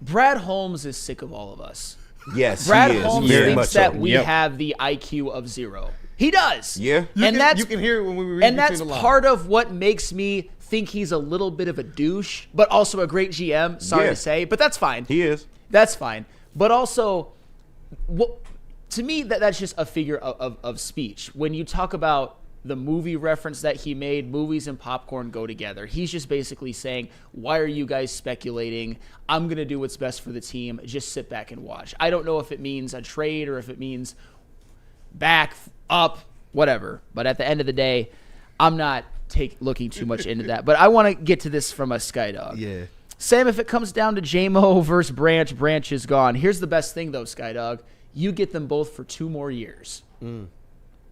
Brad Holmes is sick of all of us. Yes, Brad he is. Holmes Very thinks much that so. we have the IQ of 0. He does. Yeah. You can hear it when we read and between that's the lines. part of what makes me think he's a little bit of a douche, but also a great GM. Sorry to say, but that's fine. He is. That's fine. But also, to me, that's just a figure of speech. When you talk about the movie reference that he made, movies and popcorn go together. He's just basically saying, why are you guys speculating? I'm going to do what's best for the team. Just sit back and watch. I don't know if it means a trade or if it means back, up, whatever. But at the end of the day, I'm not looking too much into that. But I want to get to this from a Skydog. Yeah. Sam, if it comes down to J-Mo versus Branch, Branch is gone. Here's the best thing, though, Skydog. You get them both for 2 more years.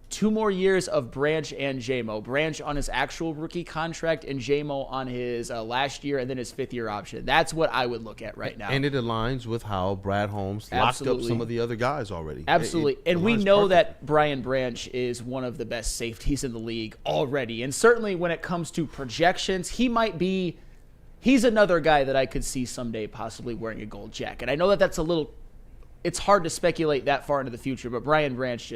2 more years of Branch and J-Mo. Branch on his actual rookie contract and J-Mo on his last year and then his 5th-year option. That's what I would look at right now. And it aligns with how Brad Holmes locked up some of the other guys already. Absolutely. And we know that Brian Branch is one of the best safeties in the league already. And certainly when it comes to projections, he's another guy that I could see someday possibly wearing a gold jacket. I know that it's hard to speculate that far into the future, but Brian Branch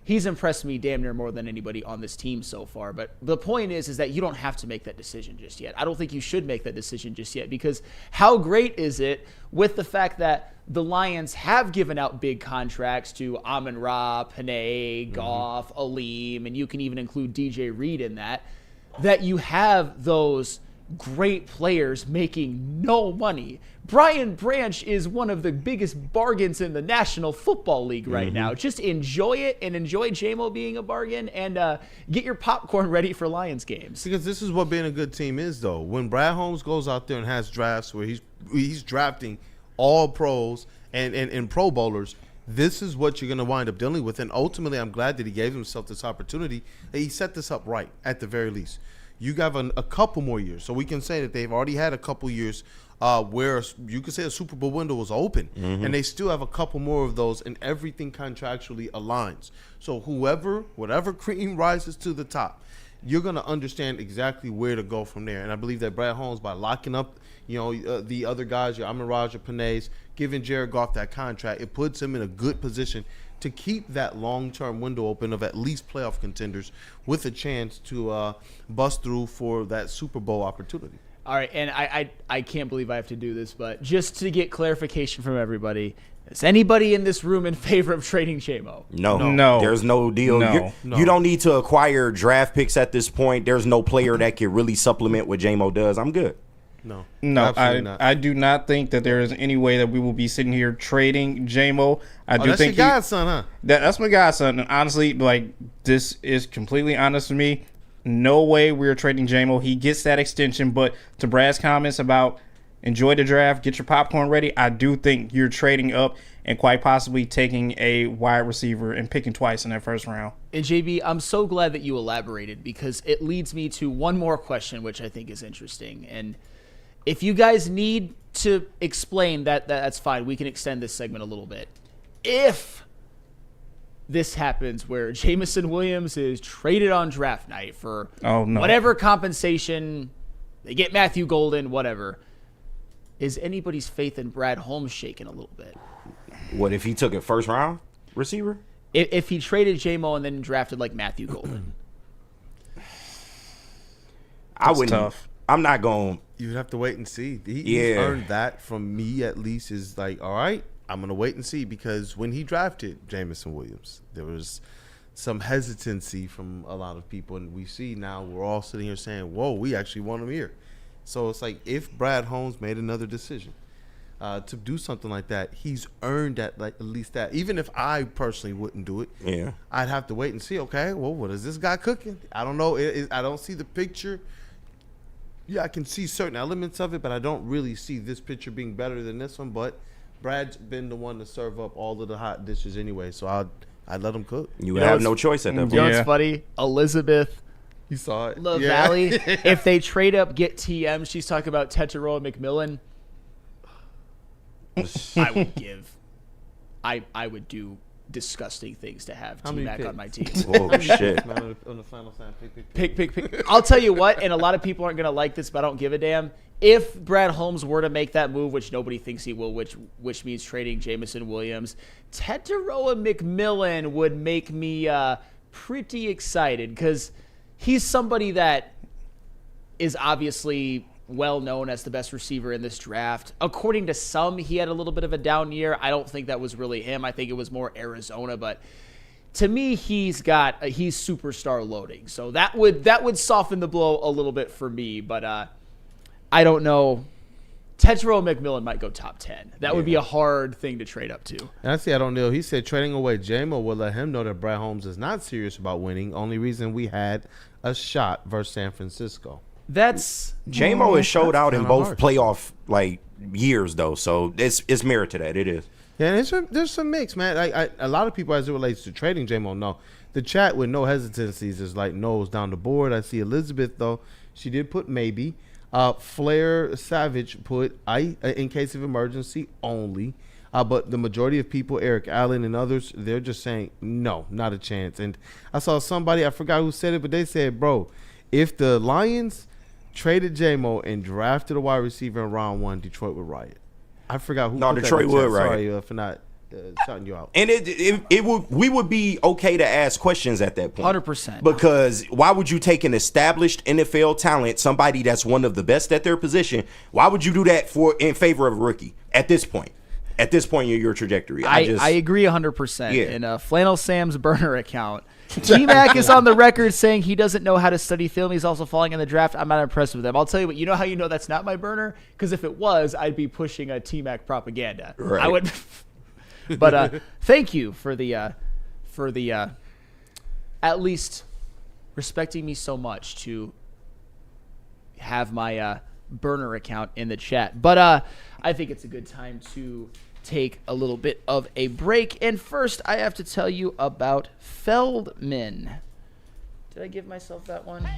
he's impressed me damn near more than anybody on this team so far. But the point is that you don't have to make that decision just yet. I don't think you should make that decision just yet, because how great is it with the fact that the Lions have given out big contracts to Amon-Ra, Panay, Goff, Aleem, and you can even include DJ Reed in that you have those great players making no money. Brian Branch is one of the biggest bargains in the National Football League right now. Just enjoy it and enjoy J-Mo being a bargain, and get your popcorn ready for Lions games. Because this is what being a good team is, though. When Brad Holmes goes out there and has drafts where he's drafting all pros and pro bowlers, this is what you're going to wind up dealing with. And ultimately, I'm glad that he gave himself this opportunity. He set this up right, at the very least. You got a couple more years. So we can say that they've already had a couple years where you could say a Super Bowl window was open. And they still have a couple more of those, and everything contractually aligns. So whatever cream rises to the top, you're going to understand exactly where to go from there. And I believe that Brad Holmes, by locking up the other guys, your Amon-Ra, your Panays, giving Jared Goff that contract, it puts him in a good position to keep that long-term window open of at least playoff contenders with a chance to bust through for that Super Bowl opportunity. All right, and I can't believe I have to do this, but just to get clarification from everybody, is anybody in this room in favor of trading J-Mo? No. There's no deal. No. You don't need to acquire draft picks at this point. There's no player that can really supplement what J-Mo does. I'm good. No, absolutely not. I do not think that there is any way that we will be sitting here trading J-Mo. That's your godson, huh? That's my godson. And honestly, this is completely honest with me. No way we're trading J-Mo. He gets that extension. But to Brad's comments about enjoy the draft, get your popcorn ready, I do think you're trading up and quite possibly taking a wide receiver and picking twice in that first round. And JB, I'm so glad that you elaborated, because it leads me to one more question, which I think is interesting. And if you guys need to explain that's fine. We can extend this segment a little bit. If this happens where Jameson Williams is traded on draft night for whatever compensation, they get Matthew Golden, whatever, is anybody's faith in Brad Holmes shaken a little bit? What if he took a first round receiver? If he traded J-Mo and then drafted Matthew Golden. I wouldn't. Tough. I'm not going. You'd have to wait and see. He's earned that from me, at least, is all right, I'm going to wait and see, because when he drafted Jameson Williams, there was some hesitancy from a lot of people, and we see now we're all sitting here saying, whoa, we actually want him here. So it's if Brad Holmes made another decision to do something like that, he's earned that, at least that. Even if I personally wouldn't do it, I'd have to wait and see, okay, well, what is this guy cooking? I don't know. I don't see the picture. Yeah, I can see certain elements of it, but I don't really see this picture being better than this one. But Brad's been the one to serve up all of the hot dishes anyway, so I'd let him cook. You have no choice at that point. You know what's funny? Elizabeth, you saw it. LaValle, if they trade up, get TM, she's talking about Tetairoa McMillan. I would do disgusting things to have T-Mac on my team. Oh, shit. On the final sign, pick. I'll tell you what, and a lot of people aren't going to like this, but I don't give a damn. If Brad Holmes were to make that move, which nobody thinks he will, which means trading Jameson Williams, Tetairoa McMillan would make me pretty excited, because he's somebody that is obviously well known as the best receiver in this draft. According to some, he had a little bit of a down year. I don't think that was really him. I think it was more Arizona, but to me, he's superstar loading. So that would soften the blow a little bit for me, but I don't know. Tetairoa McMillan might go top 10. That would be a hard thing to trade up to. And I see, I don't know. He said trading away J-Mo will let him know that Brad Holmes is not serious about winning. Only reason we had a shot versus San Francisco. That's J-Mo has showed out in kinda both harsh. playoff years though, so it's merit to that. It is. Yeah, and there's some mix, man. A lot of people, as it relates to trading J-Mo, know. The chat with no hesitancies is like no's down the board. I see Elizabeth, though. She did put maybe. Flair Savage put in case of emergency only. But the majority of people, Eric Allen and others, they're just saying, no, not a chance. And I saw somebody, I forgot who said it, but they said, bro, if the Lions traded J-Mo and drafted a wide receiver in round 1, Detroit would riot. I forgot who. No, put that Detroit in the chat. would riot. Sorry for not shouting you out. And we would be okay to ask questions at that point. 100%. Because why would you take an established NFL talent, somebody that's one of the best at their position? Why would you do that in favor of a rookie at this point? At this point in your trajectory, I agree 100%. Yeah. In Flannel Sam's burner account, T-Mac is on the record saying he doesn't know how to study film. He's also falling in the draft. I'm not impressed with him. I'll tell you what. You know how you know that's not my burner? Because if it was, I'd be pushing a T-Mac propaganda. Right. I would. But thank you for the at least respecting me so much to have my burner account in the chat. But I think it's a good time to take a little bit of a break. And first, I have to tell you about Feldman. Did I give myself that one?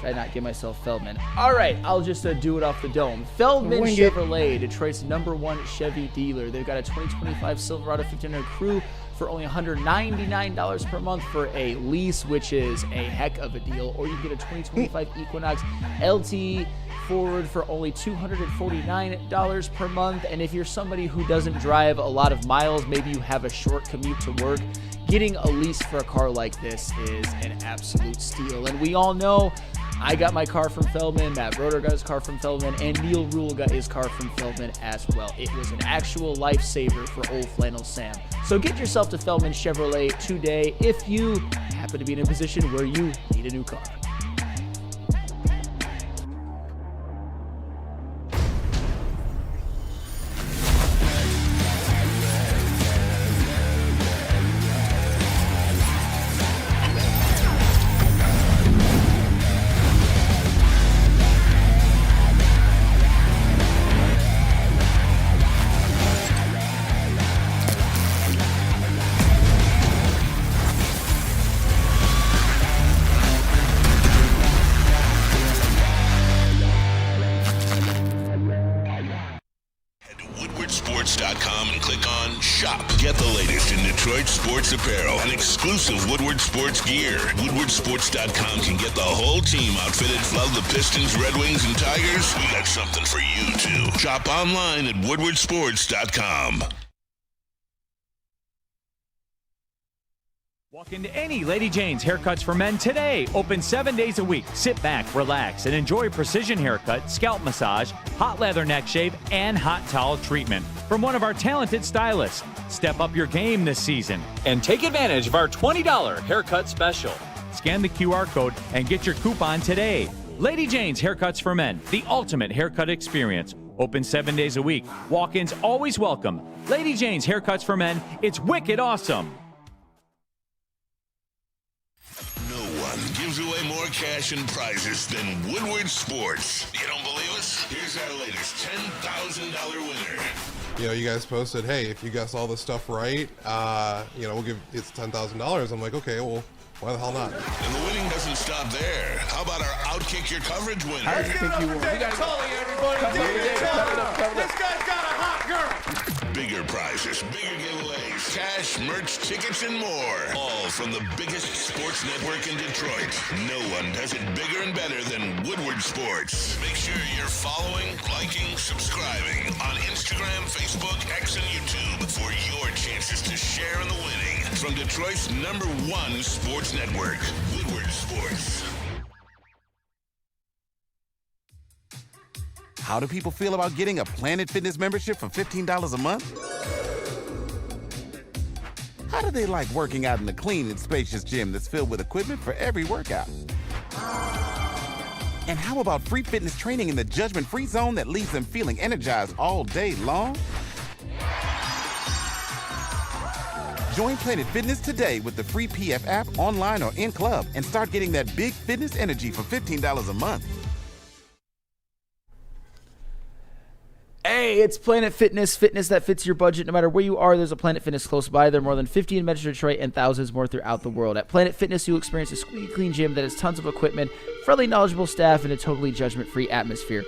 Did I not give myself Feldman? All right, I'll just do it off the dome. Feldman Chevrolet, Detroit's #1 Chevy dealer. They've got a 2025 Silverado 1500 Crew for only $199 per month for a lease, which is a heck of a deal. Or you can get a 2025 Equinox LT Forward for only $249 per month. And if you're somebody who doesn't drive a lot of miles, maybe you have a short commute to work, getting a lease for a car like this is an absolute steal. And we all know I got my car from Feldman, Matt Broder got his car from Feldman, and Neil Rule got his car from Feldman as well. It was an actual lifesaver for old Flannel Sam. So get yourself to Feldman Chevrolet today if you happen to be in a position where you need a new car. Woodwardsports.com and click on Shop. Get the latest in Detroit sports apparel and exclusive Woodward Sports gear. Woodwardsports.com can get the whole team outfitted. Love the Pistons, Red Wings, and Tigers? We got something for you, too. Shop online at woodwardsports.com. Walk into any Lady Jane's Haircuts for Men today. Open 7 days a week. Sit back, relax, and enjoy precision haircut, scalp massage, hot leather neck shave, and hot towel treatment from one of our talented stylists. Step up your game this season and take advantage of our $20 haircut special. Scan the QR code and get your coupon today. Lady Jane's Haircuts for Men, the ultimate haircut experience. Open 7 days a week. Walk-ins always welcome. Lady Jane's Haircuts for Men. It's wicked awesome. Gives away more cash and prizes than Woodward Sports. You don't believe us? Here's our latest $10,000 winner. You know, you guys posted, hey, if you guess all this stuff right, we'll give it's $10,000. I'm like, okay, well, why the hell not? And the winning doesn't stop there. How about our Outkick Your Coverage winner? I think you won. We got Tully, everybody. This guy's got a hot girl. Bigger prizes, bigger giveaways, cash, merch, tickets, and more. All from the biggest sports network in Detroit. No one does it bigger and better than Woodward Sports. Make sure you're following, liking, subscribing on Instagram, Facebook, X, and YouTube for your chances to share in the winning. From Detroit's #1 sports network, Woodward Sports. How do people feel about getting a Planet Fitness membership for $15 a month? How do they like working out in a clean and spacious gym that's filled with equipment for every workout? And how about free fitness training in the judgment-free zone that leaves them feeling energized all day long? Join Planet Fitness today with the free PF app, online or in club, and start getting that big fitness energy for $15 a month. Hey, it's Planet Fitness. Fitness that fits your budget. No matter where you are, there's a Planet Fitness close by. There are more than 50 in Metro Detroit and thousands more throughout the world. At Planet Fitness, you'll experience a squeaky clean gym that has tons of equipment, friendly, knowledgeable staff, and a totally judgment-free atmosphere.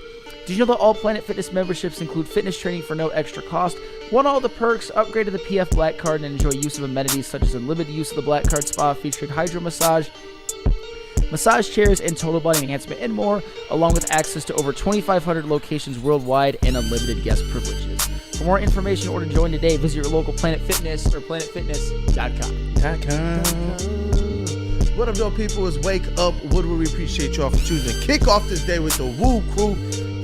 Did you know that all Planet Fitness memberships include fitness training for no extra cost? Want all the perks? Upgrade to the PF Black Card and enjoy use of amenities such as unlimited use of the Black Card Spa featuring hydro massage, massage chairs, and total body enhancement, and more, along with access to over 2,500 locations worldwide and unlimited guest privileges. For more information or to join today, visit your local Planet Fitness or planetfitness.com. What up, though, people? Is Wake Up Woodward. We appreciate y'all for choosing to kick off this day with the Woo Crew.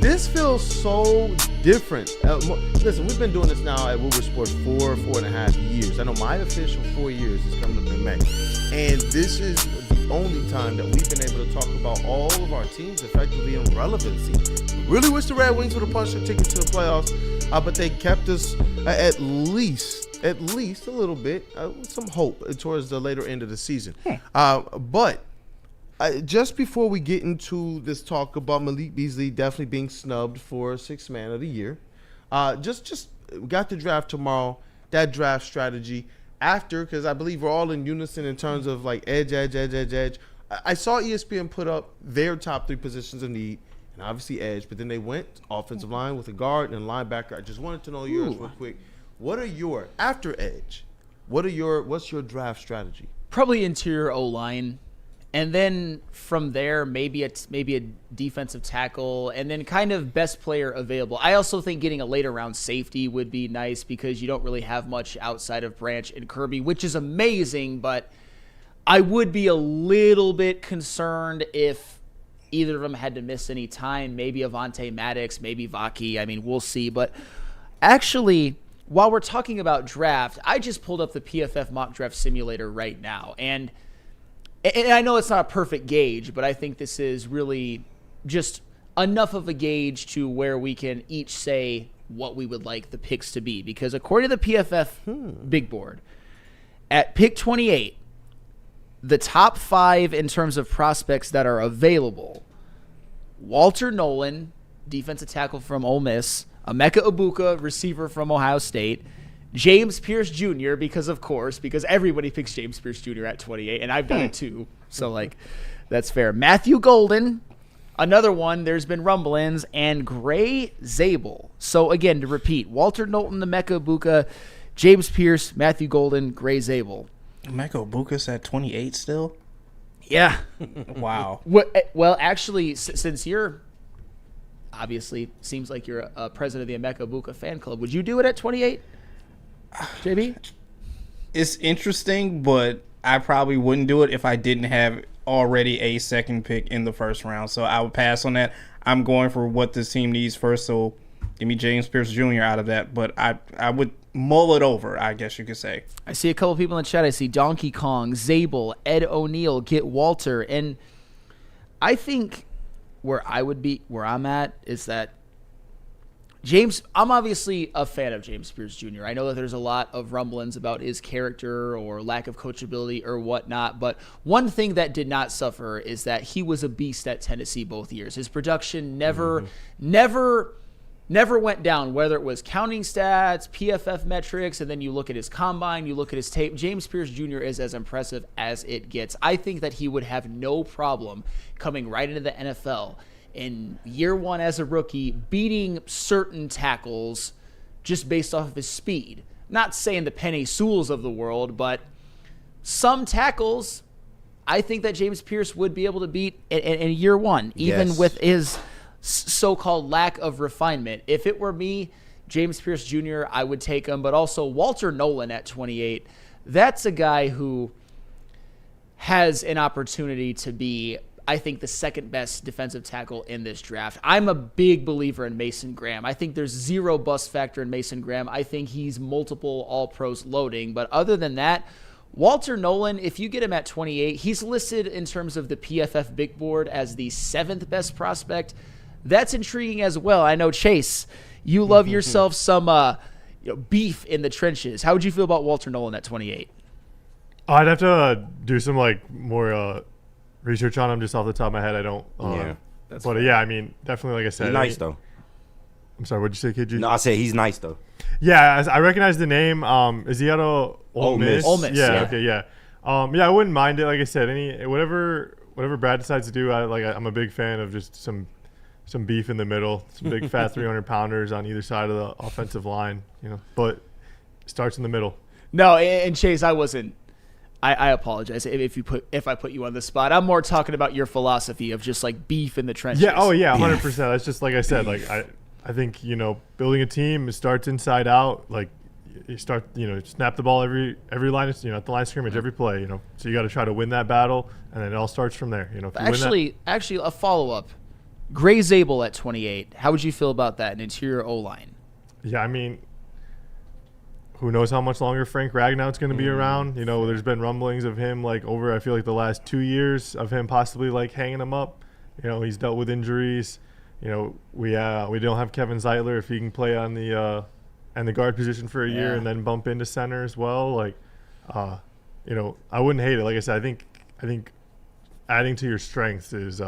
This feels so different. Listen, we've been doing this now at Woodward Sports 4.5 years. I know my official 4 years is coming up in May. And this is the only time that we've been able to talk about all of our teams effectively in relevancy. I really wish the Red Wings would have punched their ticket to the playoffs, but they kept us at least a little bit, with some hope towards the later end of the season. But just before we get into this talk about Malik Beasley definitely being snubbed for Sixth Man of the Year, just we got the draft tomorrow, that draft strategy. After, because I believe we're all in unison in terms of like edge. I saw ESPN put up their top 3 positions of need, and obviously edge, but then they went offensive line with a guard and a linebacker. I just wanted to know yours real quick. What are your, after edge, what's your draft strategy? Probably interior O-line. And then from there, maybe a defensive tackle, and then kind of best player available. I also think getting a later round safety would be nice because you don't really have much outside of Branch and Kirby, which is amazing, but I would be a little bit concerned if either of them had to miss any time. Maybe Avonte Maddox, maybe Vaki. I mean, we'll see. But actually, while we're talking about draft, I just pulled up the PFF mock draft simulator right now, and I know it's not a perfect gauge, but I think this is really just enough of a gauge to where we can each say what we would like the picks to be. Because according to the PFF big board, at pick 28, the top 5 in terms of prospects that are available: Walter Nolan, defensive tackle from Ole Miss; Emeka Egbuka, receiver from Ohio State; James Pierce Jr., because everybody picks James Pierce Jr. at 28, and I've done it too. So, that's fair. Matthew Golden, another one, there's been rumblings, and Gray Zabel. So, again, to repeat, Walter Knowlton, Emeka Egbuka, James Pierce, Matthew Golden, Gray Zabel. Emeka Egbuka's at 28 still? Yeah. Wow. Well, actually, since you're obviously seems like you're a president of the Emeka Egbuka fan club, would you do it at 28? JB? It's interesting, but I probably wouldn't do it if I didn't have already a second pick in the first round. So I would pass on that. I'm going for what this team needs first, so give me James Pierce Jr. out of that. But I would mull it over, I guess you could say. I see a couple people in the chat. I see Donkey Kong, Zabel, Ed O'Neill, Get Walter. And I think where I'm at is that I'm obviously a fan of James Pierce Jr. I know that there's a lot of rumblings about his character or lack of coachability or whatnot, but one thing that did not suffer is that he was a beast at Tennessee both years. His production never went down, whether it was counting stats, PFF metrics, and then you look at his combine, you look at his tape. James Pierce Jr. is as impressive as it gets. I think that he would have no problem coming right into the NFL in year one as a rookie, beating certain tackles just based off of his speed. Not saying the Penei Sewells of the world, but some tackles I think that James Pierce would be able to beat in year one, even with his so-called lack of refinement. If it were me, James Pierce Jr., I would take him, but also Walter Nolan at 28. That's a guy who has an opportunity to be, I think, the second best defensive tackle in this draft. I'm a big believer in Mason Graham. I think there's zero bust factor in Mason Graham. I think he's multiple all-pros loading. But other than that, Walter Nolan, if you get him at 28, he's listed in terms of the PFF big board as the 7th best prospect. That's intriguing as well. I know, Chase, you love yourself some beef in the trenches. How would you feel about Walter Nolan at 28? I'd have to do some more research on him just off the top of my head. I don't. Yeah. But yeah, I mean, definitely, like I said. He's nice though. I'm sorry, what'd you say, KG? No, I said he's nice though. Yeah, I recognize the name. Is he out of Ole Miss? Ole Miss, Yeah, yeah. okay, yeah. Yeah, I wouldn't mind it. Like I said, whatever Brad decides to do, I'm a big fan of just some beef in the middle, some big fat 300-pounders on either side of the offensive line, but starts in the middle. No, and Chase, I wasn't. I apologize if I put you on the spot. I'm more talking about your philosophy of just like beef in the trenches. Yeah. Oh yeah. 100%. That's just like I said. Like I think building a team, it starts inside out. Like you start snap the ball every line at the line of scrimmage, every play. So you got to try to win that battle, and then it all starts from there. If you Actually, a follow up. Gray Zabel at 28. How would you feel about that? An interior O line. Yeah, I mean, who knows how much longer Frank Ragnow is going to be around? There's been rumblings of him over, I feel like the last 2 years of him possibly hanging him up. He's dealt with injuries. We don't have Kevin Zeitler if he can play on the guard position for a year and then bump into center as well. I wouldn't hate it. Like I said, I think adding to your strengths is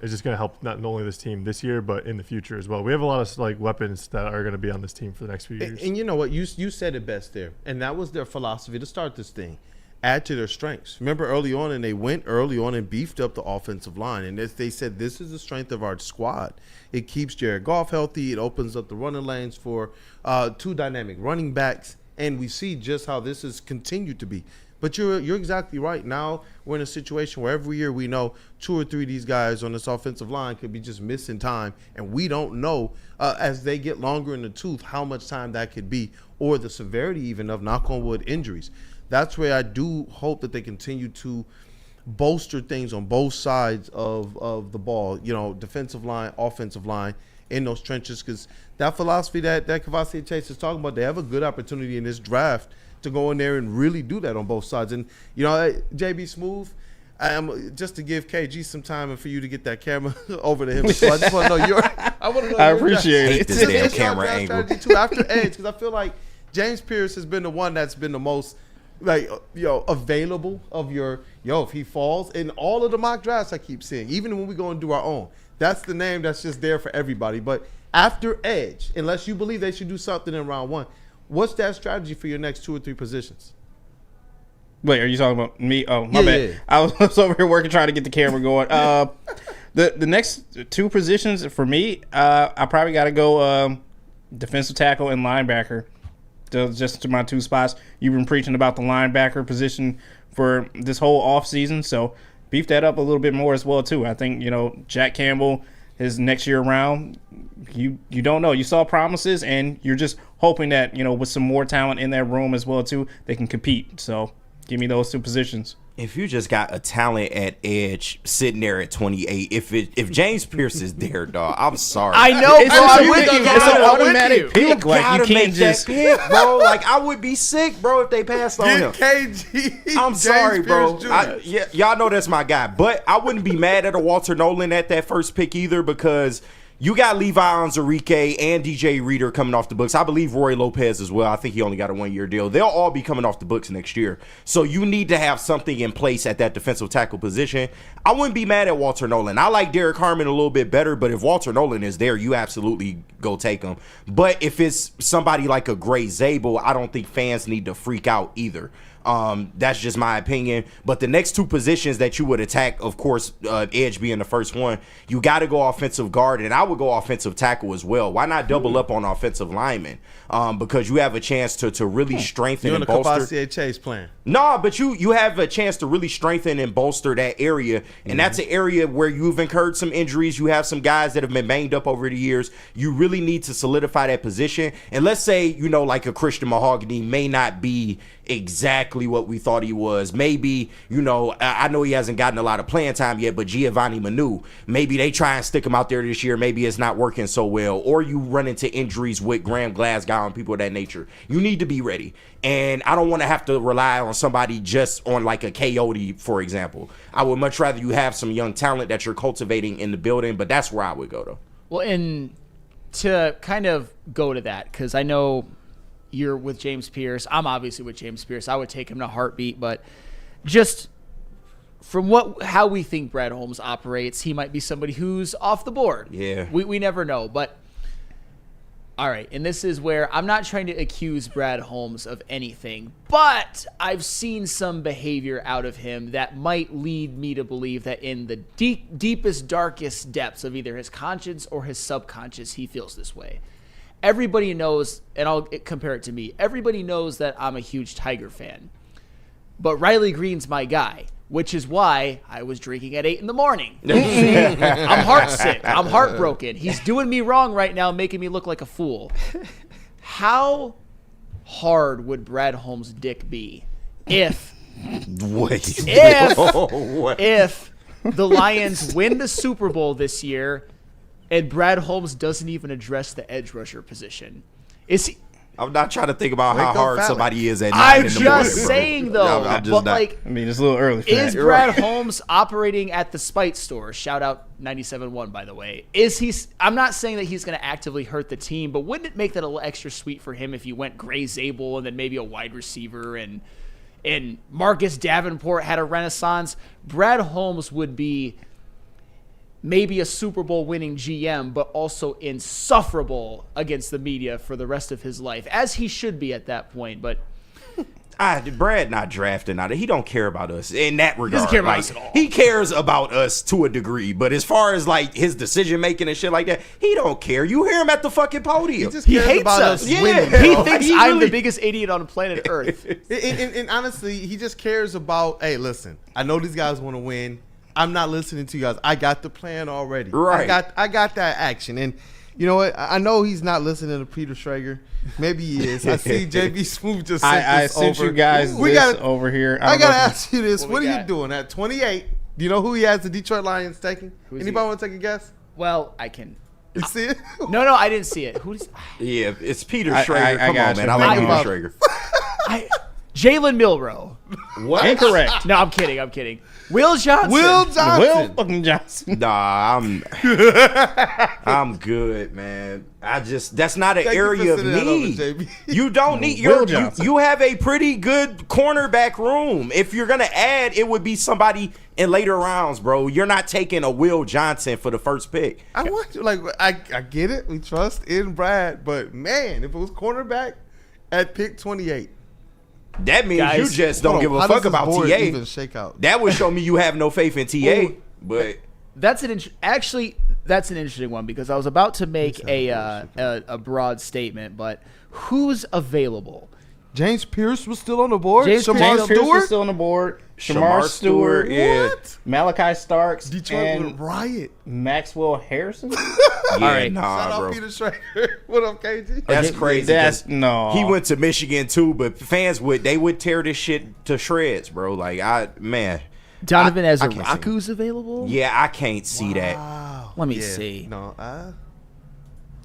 just going to help not only this team this year, but in the future as well. We have a lot of weapons that are going to be on this team for the next few years. And you know what? You said it best there. And that was their philosophy to start this thing. Add to their strengths. Remember early on, and they went early on and beefed up the offensive line. And as they said, this is the strength of our squad. It keeps Jared Goff healthy. It opens up the running lanes for two dynamic running backs. And we see just how this has continued to be. But you're exactly right. Now we're in a situation where every year we know 2 or 3 of these guys on this offensive line could be just missing time, and we don't know as they get longer in the tooth how much time that could be, or the severity even of, knock on wood, injuries. That's where I do hope that they continue to bolster things on both sides of the ball, defensive line, offensive line, in those trenches, because that philosophy that Kavasi Chase is talking about, they have a good opportunity in this draft to go in there and really do that on both sides. And, JB Smooth, just to give KG some time and for you to get that camera over to him. So I just want to know I appreciate it. This damn camera angle. Too, after Edge, because I feel like James Pierce has been the one that's been the most available of if he falls in all of the mock drafts I keep seeing, even when we go and do our own. That's the name that's just there for everybody. But after Edge, unless you believe they should do something in round 1, what's that strategy for your next 2 or 3 positions? Wait, are you talking about me? Oh, my bad. Yeah. I was over here working, trying to get the camera going. The next 2 positions for me, I probably got to go defensive tackle and linebacker. Just to my 2 spots. You've been preaching about the linebacker position for this whole offseason, so beef that up a little bit more as well, too. I think, Jack Campbell, his next year around, you don't know. You saw promises, and you're just hoping that, with some more talent in that room as well, too, they can compete. So give me those 2 positions. If you just got a talent at edge sitting there at 28, if James Pierce is there, dog, I'm sorry. I know, bro. It's an automatic pick. You gotta make that pick, bro. I would be sick, bro, if they passed on him. KG. I'm sorry, bro. Y'all know that's my guy, but I wouldn't be mad at a Walter Nolan at that first pick either, because you got Levi Onwuzurike and DJ Reader coming off the books. I believe Roy Lopez as well. I think he only got a 1-year deal. They'll all be coming off the books next year. So you need to have something in place at that defensive tackle position. I wouldn't be mad at Walter Nolan. I like Derek Harmon a little bit better, but if Walter Nolan is there, you absolutely go take him. But if it's somebody like a Gray Zabel, I don't think fans need to freak out either. That's just my opinion. But the next 2 positions that you would attack, of course, edge being the first one, you got to go offensive guard, and I would go offensive tackle as well. Why not double up on offensive linemen? Because you have a chance to really strengthen and bolster. You're on the Kavasi Chase plan. No, but you have a chance to really strengthen and bolster that area, and that's an area where you've incurred some injuries. You have some guys that have been banged up over the years. You really need to solidify that position. And let's say, like a Christian Mahogany may not be exactly what we thought he was. Maybe, I know he hasn't gotten a lot of playing time yet, but Giovanni Manu, maybe they try and stick him out there this year. Maybe it's not working so well. Or you run into injuries with Graham Glasgow and people of that nature. You need to be ready. And I don't want to have to rely on somebody just on like a Coyote, for example. I would much rather you have some young talent that you're cultivating in the building, but that's where I would go, though. Well, and to kind of go to that, because I know you're with James Pierce. I'm obviously with James Pierce. I would take him in a heartbeat, but just from how we think Brad Holmes operates, he might be somebody who's off the board. Yeah. We never know. But All right, and this is where I'm not trying to accuse Brad Holmes of anything, but I've seen some behavior out of him that might lead me to believe that in the deepest, darkest depths of either his conscience or his subconscious, he feels this way. Everybody knows, and I'll compare it to me, everybody knows that I'm a huge Tiger fan, but Riley Green's my guy, which is why I was drinking at 8 in the morning. I'm heartsick. I'm heartbroken. He's doing me wrong right now, making me look like a fool. How hard would Brad Holmes' dick be if the Lions win the Super Bowl this year and Brad Holmes doesn't even address the edge rusher position? Is he... I'm not trying to think about how hard somebody is at 9 I'm in the morning, just bro. saying, though. I'm just but, not. like, I mean, it's a little early for is that. Brad Holmes operating at the Spite store? Shout out 97.1, by the way. Is he? I'm not saying that he's going to actively hurt the team, but wouldn't it make that a little extra sweet for him if you went Gray Zabel and then maybe a wide receiver and Marcus Davenport had a renaissance? Brad Holmes would be maybe a Super Bowl winning GM, but also insufferable against the media for the rest of his life, as he should be at that point. But Brad not drafting out. He don't care about us in that regard. He doesn't care about like, us at all. He cares about us to a degree, but as far as like his decision making and shit like that, he don't care. You hear him at the fucking podium. just he cares hates about us. us winning, He bro. thinks He I'm really- the biggest idiot on planet Earth. And honestly, he just cares about, hey, listen, I know these guys want to win. I'm not listening to you guys. I got the plan already. Right. I got that action. And you know what? I know he's not listening to Peter Schrager. Maybe he is. I see JB Smooth just sent I this sent over. you guys this over here. I don't know got to if- ask you this. What are you doing at 28? Do you know who he has the Detroit Lions taking? Who's Anybody he? want to take a guess? Well, I can. You see it? No, I didn't see it. Who's Yeah, it's Peter I Schrager. Come got on, man. you. I like Think Peter about Schrager. Jalen Milroe? What? Incorrect. No, I'm kidding. Will Johnson. Will Johnson. Will fucking Johnson. Nah, I'm good, man. That's not an Thank you for area of sending that over, need. JB. You don't need Will you Johnson. have a pretty good cornerback room. If you're gonna add, it would be somebody in later rounds, bro. You're not taking a Will Johnson for the first pick. I want you, like, I get it. We trust in Brad. But, man, if it was cornerback at pick 28. That means Guys, you just don't Hold give on, a how fuck does this about board TA. even shake out? That would show me you have no faith in TA. Well, But That's an interesting one because I was about to make a broad statement, but who's available? James Pierce was still on the board. James James Pierce was Stewart. still on the board. Shamar Shamar Stewart. yeah. What? Malachi Starks. Detroit and would riot. Maxwell Harrison. Yeah, right. nah, Shout bro. out Peter Schrager. What up, KG? That's crazy. That's 'cause no. He went to Michigan too, but fans would tear this shit to shreds, bro. Like Donovan I can't see Azaraku's available? yeah, I can't see that. Let me Yeah. see. No,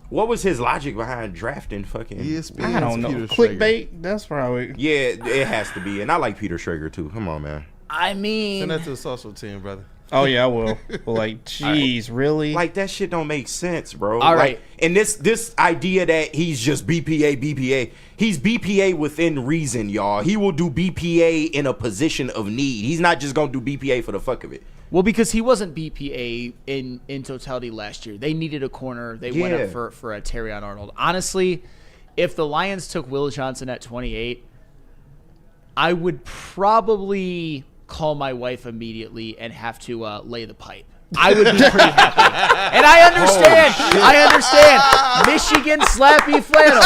What was his logic behind drafting fucking? ESPN. I don't know. Peter Schrager. Clickbait. That's probably. Yeah, it has to be, and I like Peter Schrager too. Come on, man. I Send mean, that to the social team, brother. Oh yeah, I will. Well, like, jeez, really? Like that shit don't make sense, bro. All Like, right. and this idea that he's just BPA, he's BPA within reason, y'all. He will do BPA in a position of need. He's not just gonna do BPA for the fuck of it. well, because he wasn't BPA in totality last year. They needed a corner. They went Yeah. up for a Terrion Arnold. Honestly, if the Lions took Will Johnson at 28, I would probably call my wife immediately and have to lay the pipe. I would be pretty happy. And I understand. Michigan slappy flannel.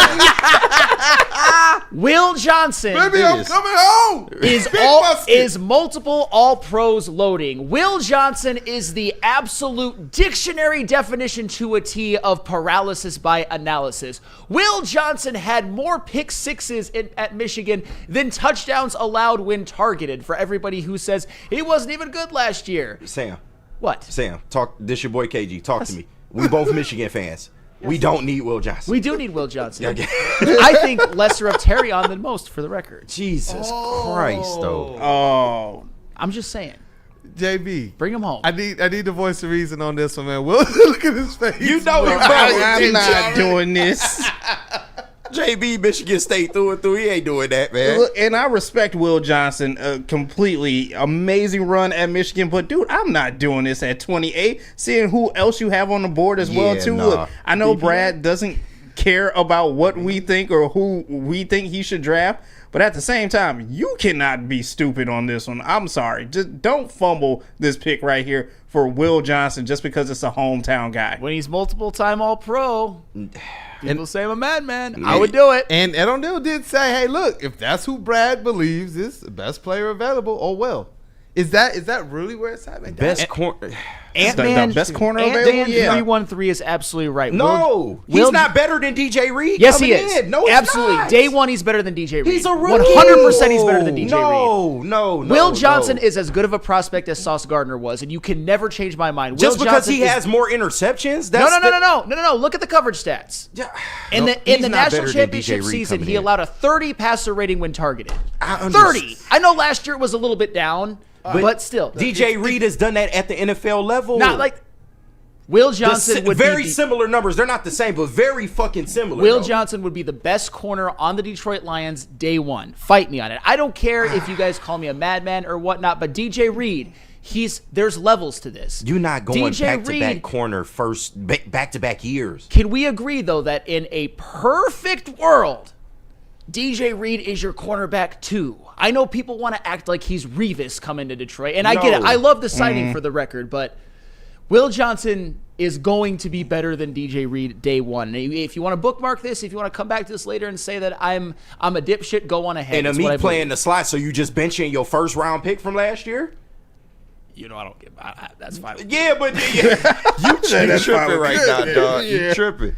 Will Johnson Baby, I'm coming home. is multiple all pros loading. Will Johnson is the absolute dictionary definition to a T of paralysis by analysis. Will Johnson had more pick sixes at Michigan than touchdowns allowed when targeted, for everybody who says he wasn't even good last year. Sam, What? talk. This your boy KG. Talk to me. We both Michigan fans. We don't need Will Johnson. We do need Will Johnson. Okay. I think lesser of Terrion than most, for the record. Jesus Christ, though. Oh, I'm just saying. JB, Bring him home. I need the voice of reason on this one, man. Will, look at his face. You know it, bro. I'm not doing this. JB, Michigan State through and through. He ain't doing that, man. Look, and I respect Will Johnson, completely amazing run at Michigan, but dude, I'm not doing this at 28. Seeing who else you have on the board as well Yeah, too. nah. Look, I know Brad doesn't care about what we think or who we think he should draft. But at the same time, you cannot be stupid on this one. I'm sorry. Just don't fumble this pick right here for Will Johnson just because it's a hometown guy. When he's multiple-time All-Pro, people say I'm a madman. I would do it. And Ed O'Neill did say, hey, look, if that's who Brad believes is the best player available, oh, well. Is that really where it's at? Man? Best corner. Ant-Man, the best corner available? Yeah. 313 is absolutely right. No, he's not better than DJ Reed. Yes, he is. No, he's absolutely. not. Day one, he's better than DJ Reed. He's a rookie. 100% he's better than DJ Reed. No. Will Johnson is as good of a prospect as Sauce Gardner was, and you can never change my mind. Just Will because Johnson he has more interceptions? No. Look at the coverage stats. Yeah. In the national championship season, he allowed a 30 passer rating when targeted. 30. I know last year it was a little bit down, but still. DJ Reed has done that at the NFL level. Not like Will Johnson would very be similar numbers. They're not the same, but very fucking similar. Will Johnson would be the best corner on the Detroit Lions day one. Fight me on it. I don't care if you guys call me a madman or whatnot, but DJ Reed, there's levels to this. You're not going DJ back-to-back corner first back-to-back years. Can we agree, though, that in a perfect world, DJ Reed is your cornerback too? I know people want to act like he's Revis coming to Detroit, and I get it. I love the signing for the record, but Will Johnson is going to be better than DJ Reed day one. If you want to bookmark this, if you want to come back to this later and say that I'm a dipshit, go on ahead. And me playing the slot, so you just benching your first round pick from last year? I don't give. That's fine. Yeah, but you tripping right now, dog. You tripping.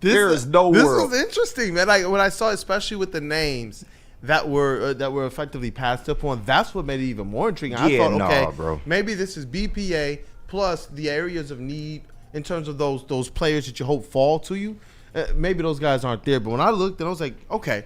There is no world. This is interesting, man. Like when I saw, especially with the names that were effectively passed up on, that's what made it even more intriguing. I thought, okay, bro. Maybe this is BPA plus the areas of need in terms of those players that you hope fall to you. Maybe those guys aren't there. But when I looked, and I was like, okay,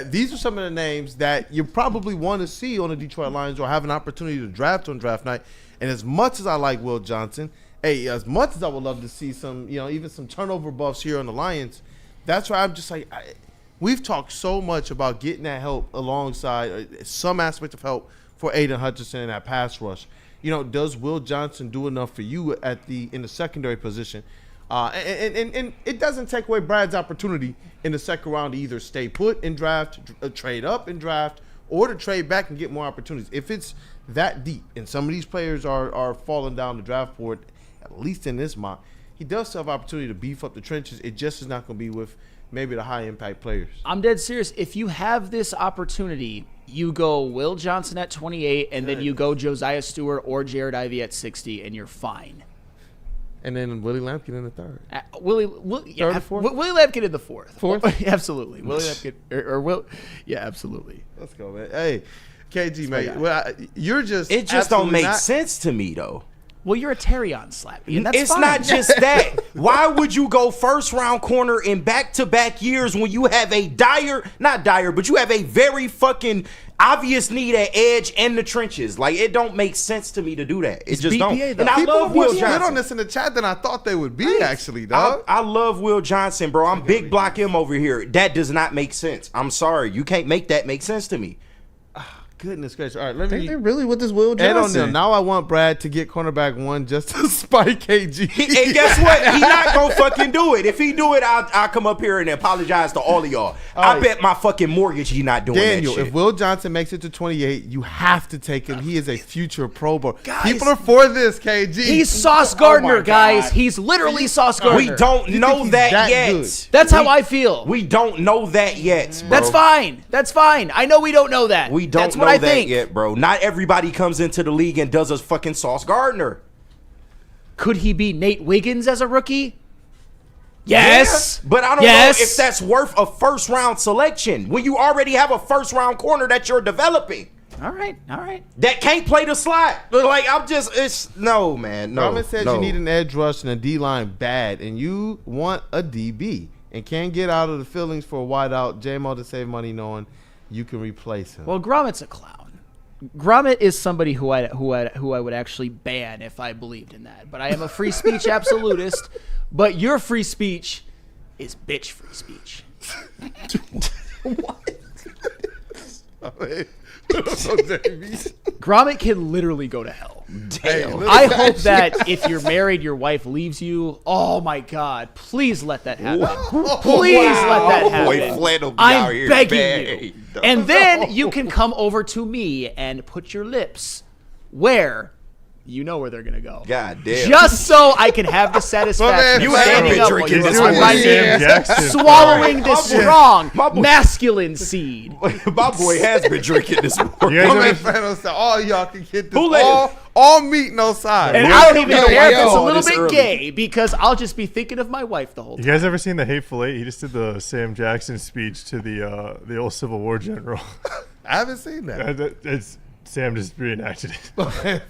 these are some of the names that you probably want to see on the Detroit Lions or have an opportunity to draft on draft night. And as much as I like Will Johnson, as much as I would love to see some, even some turnover buffs here on the Lions, that's why I'm just like, we've talked so much about getting that help alongside some aspect of help for Aiden Hutchinson in that pass rush. Does Will Johnson do enough for you in the secondary position? And it doesn't take away Brad's opportunity in the second round to either stay put and draft, trade up and draft, or to trade back and get more opportunities. If it's that deep and some of these players are falling down the draft board, at least in this mock, he does still have opportunity to beef up the trenches. It just is not going to be with maybe the high-impact players. I'm dead serious. If you have this opportunity, you go Will Johnson at 28, and then you go Josiah Stewart or Jared Ivey at 60, and you're fine. And then Willie Lampkin in the third. Willie Lampkin in the fourth. Absolutely. Willie Lampkin absolutely. Let's go, man. Hey, KG, man, you're just it just don't make sense to me though. Well, you're a Terrion slappy, and that's it's fine. not just that. Why would you go first round corner in back-to-back years when you have a but you have a very fucking obvious need at edge and the trenches? Like, it don't make sense to me to do that. It just don't. And I love Will Johnson. On this in the chat than I thought they would be, actually, dog. I love Will Johnson, bro. I'm big block him over here. That does not make sense. I'm sorry. You can't make that make sense to me. Goodness gracious. All right, let me. They're really with this Will Johnson. Now I want Brad to get cornerback one just to spike KG. And guess what? He not going to fucking do it. If he do it, I'll come up here and apologize to all of y'all. I bet my fucking mortgage he not doing Daniel, that shit. If Will Johnson makes it to 28, you have to take him. He is a future Pro Bowl. People are for this, KG. He's Sauce Gardner, guys. He's literally Sauce Gardner. We don't know that yet. Good? That's how I feel. We don't know that yet, bro. That's fine. That's fine. I know we don't know that. We don't That's know what I that think. yet, bro. Not everybody comes into the league and does a fucking Sauce Gardner. Could he be Nate Wiggins as a rookie? Yes. Yeah, but I don't know if that's worth a first-round selection when you already have a first-round corner that you're developing. All right. That can't play the slot. Like, no, man. No. Roman says you need an edge rush and a D-line bad, and you want a DB and can't get out of the feelings for a wideout. J-Mo to save money knowing you can replace him. Well, Grommet's a clown. Grommet is somebody who I would actually ban if I believed in that. But I am a free speech absolutist. But your free speech is bitch free speech. What? Gromit can literally go to hell. Damn. I hope that if you're married, your wife leaves you. Oh my God! Please let that happen. Please let that happen. Boy, Flannel be out I'm here begging bad. you. And then you can come over to me and put your lips where you know where they're gonna go. God damn. Just so I can have the satisfaction. You of have standing been up drinking while this you're morning. Sam Jackson. swallowing this strong masculine seed. My boy has been drinking this morning. You guys My man ever, Flannel said, all y'all can get Who this. let All meat, no side. And I don't even Yo, care if it's a yo, little this bit early. gay because I'll just be thinking of my wife the whole you time. guys ever seen the Hateful Eight? He just did the Sam Jackson speech to the old Civil War general. I haven't seen that. It's Sam just reenacted it.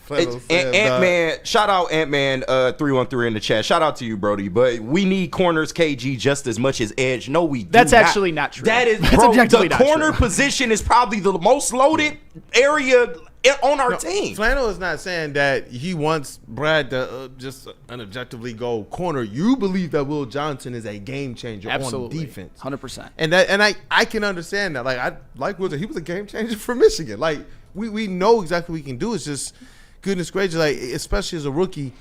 Ant-Man, shout out Ant-Man 313 in the chat. Shout out to you, Brody. But we need corners KG just as much as edge. No, we do That's not. actually not true. That is, That's bro, objectively the not corner true. position is probably the most loaded area on our team. Flannel is not saying that he wants Brad to just unobjectively go corner. You believe that Will Johnson is a game changer Absolutely. on defense. 100%. And I can understand that. Like I like Will. He was a game changer for Michigan. Like we know exactly what he can do. It's just goodness gracious. Like especially as a rookie,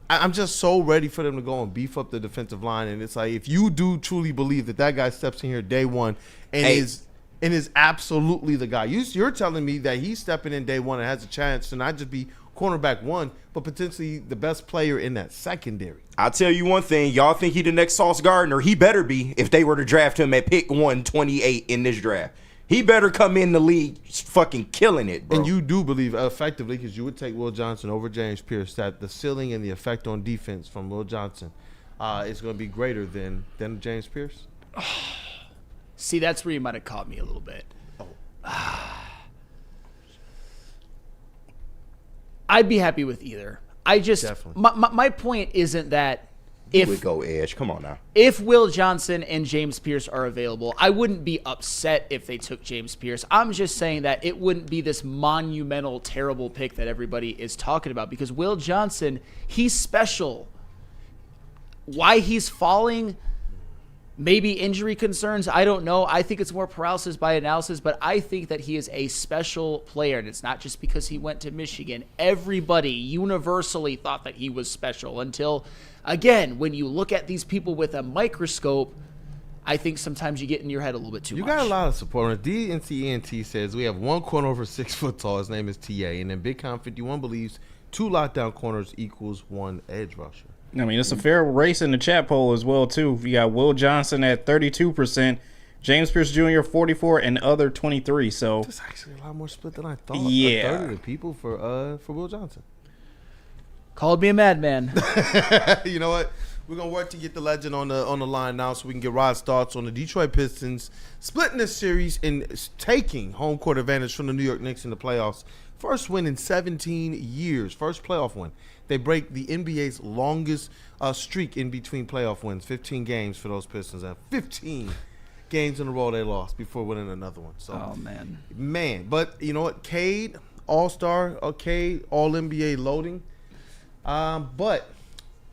I'm just so ready for them to go and beef up the defensive line. And it's like if you do truly believe that guy steps in here day one and is absolutely the guy. You're telling me that he's stepping in day one and has a chance to not just be cornerback one, but potentially the best player in that secondary. I'll tell you one thing. Y'all think he the next Sauce Gardner? He better be if they were to draft him at pick 128 in this draft. He better come in the league fucking killing it, bro. And you do believe effectively, because you would take Will Johnson over James Pierce, that the ceiling and the effect on defense from Will Johnson is going to be greater than James Pierce? See, that's where you might have caught me a little bit. I'd be happy with either. I just my point isn't that if would go edge. Come on now. If Will Johnson and James Pierce are available, I wouldn't be upset if they took James Pierce. I'm just saying that it wouldn't be this monumental, terrible pick that everybody is talking about because Will Johnson, he's special. Why he's falling, maybe injury concerns, I don't know. I think it's more paralysis by analysis, but I think that he is a special player, and it's not just because he went to Michigan. Everybody universally thought that he was special until, again, when you look at these people with a microscope, I think sometimes you get in your head a little bit too much. You got a lot of support. DNCENT says we have one corner over 6 foot tall. His name is TA. And then Big Con 51 believes 2 lockdown corners equals 1 edge rusher. I mean, it's a fair race in the chat poll as well, too. You got Will Johnson at 32%, James Pierce Jr. 44%, and other 23%. So that's actually a lot more split than I thought. Yeah. A third of the people for Will Johnson. Called me a madman. You know what? We're gonna work to get the legend on the line now, so we can get Rod's thoughts on the Detroit Pistons splitting this series and taking home court advantage from the New York Knicks in the playoffs. First win in 17 years. First playoff win. They break the NBA's longest streak in between playoff wins. 15 games for those Pistons. And 15 games in a row they lost before winning another one. So, oh, man. Man. But you know what? Cade, All-Star, Cade, All-NBA loading. But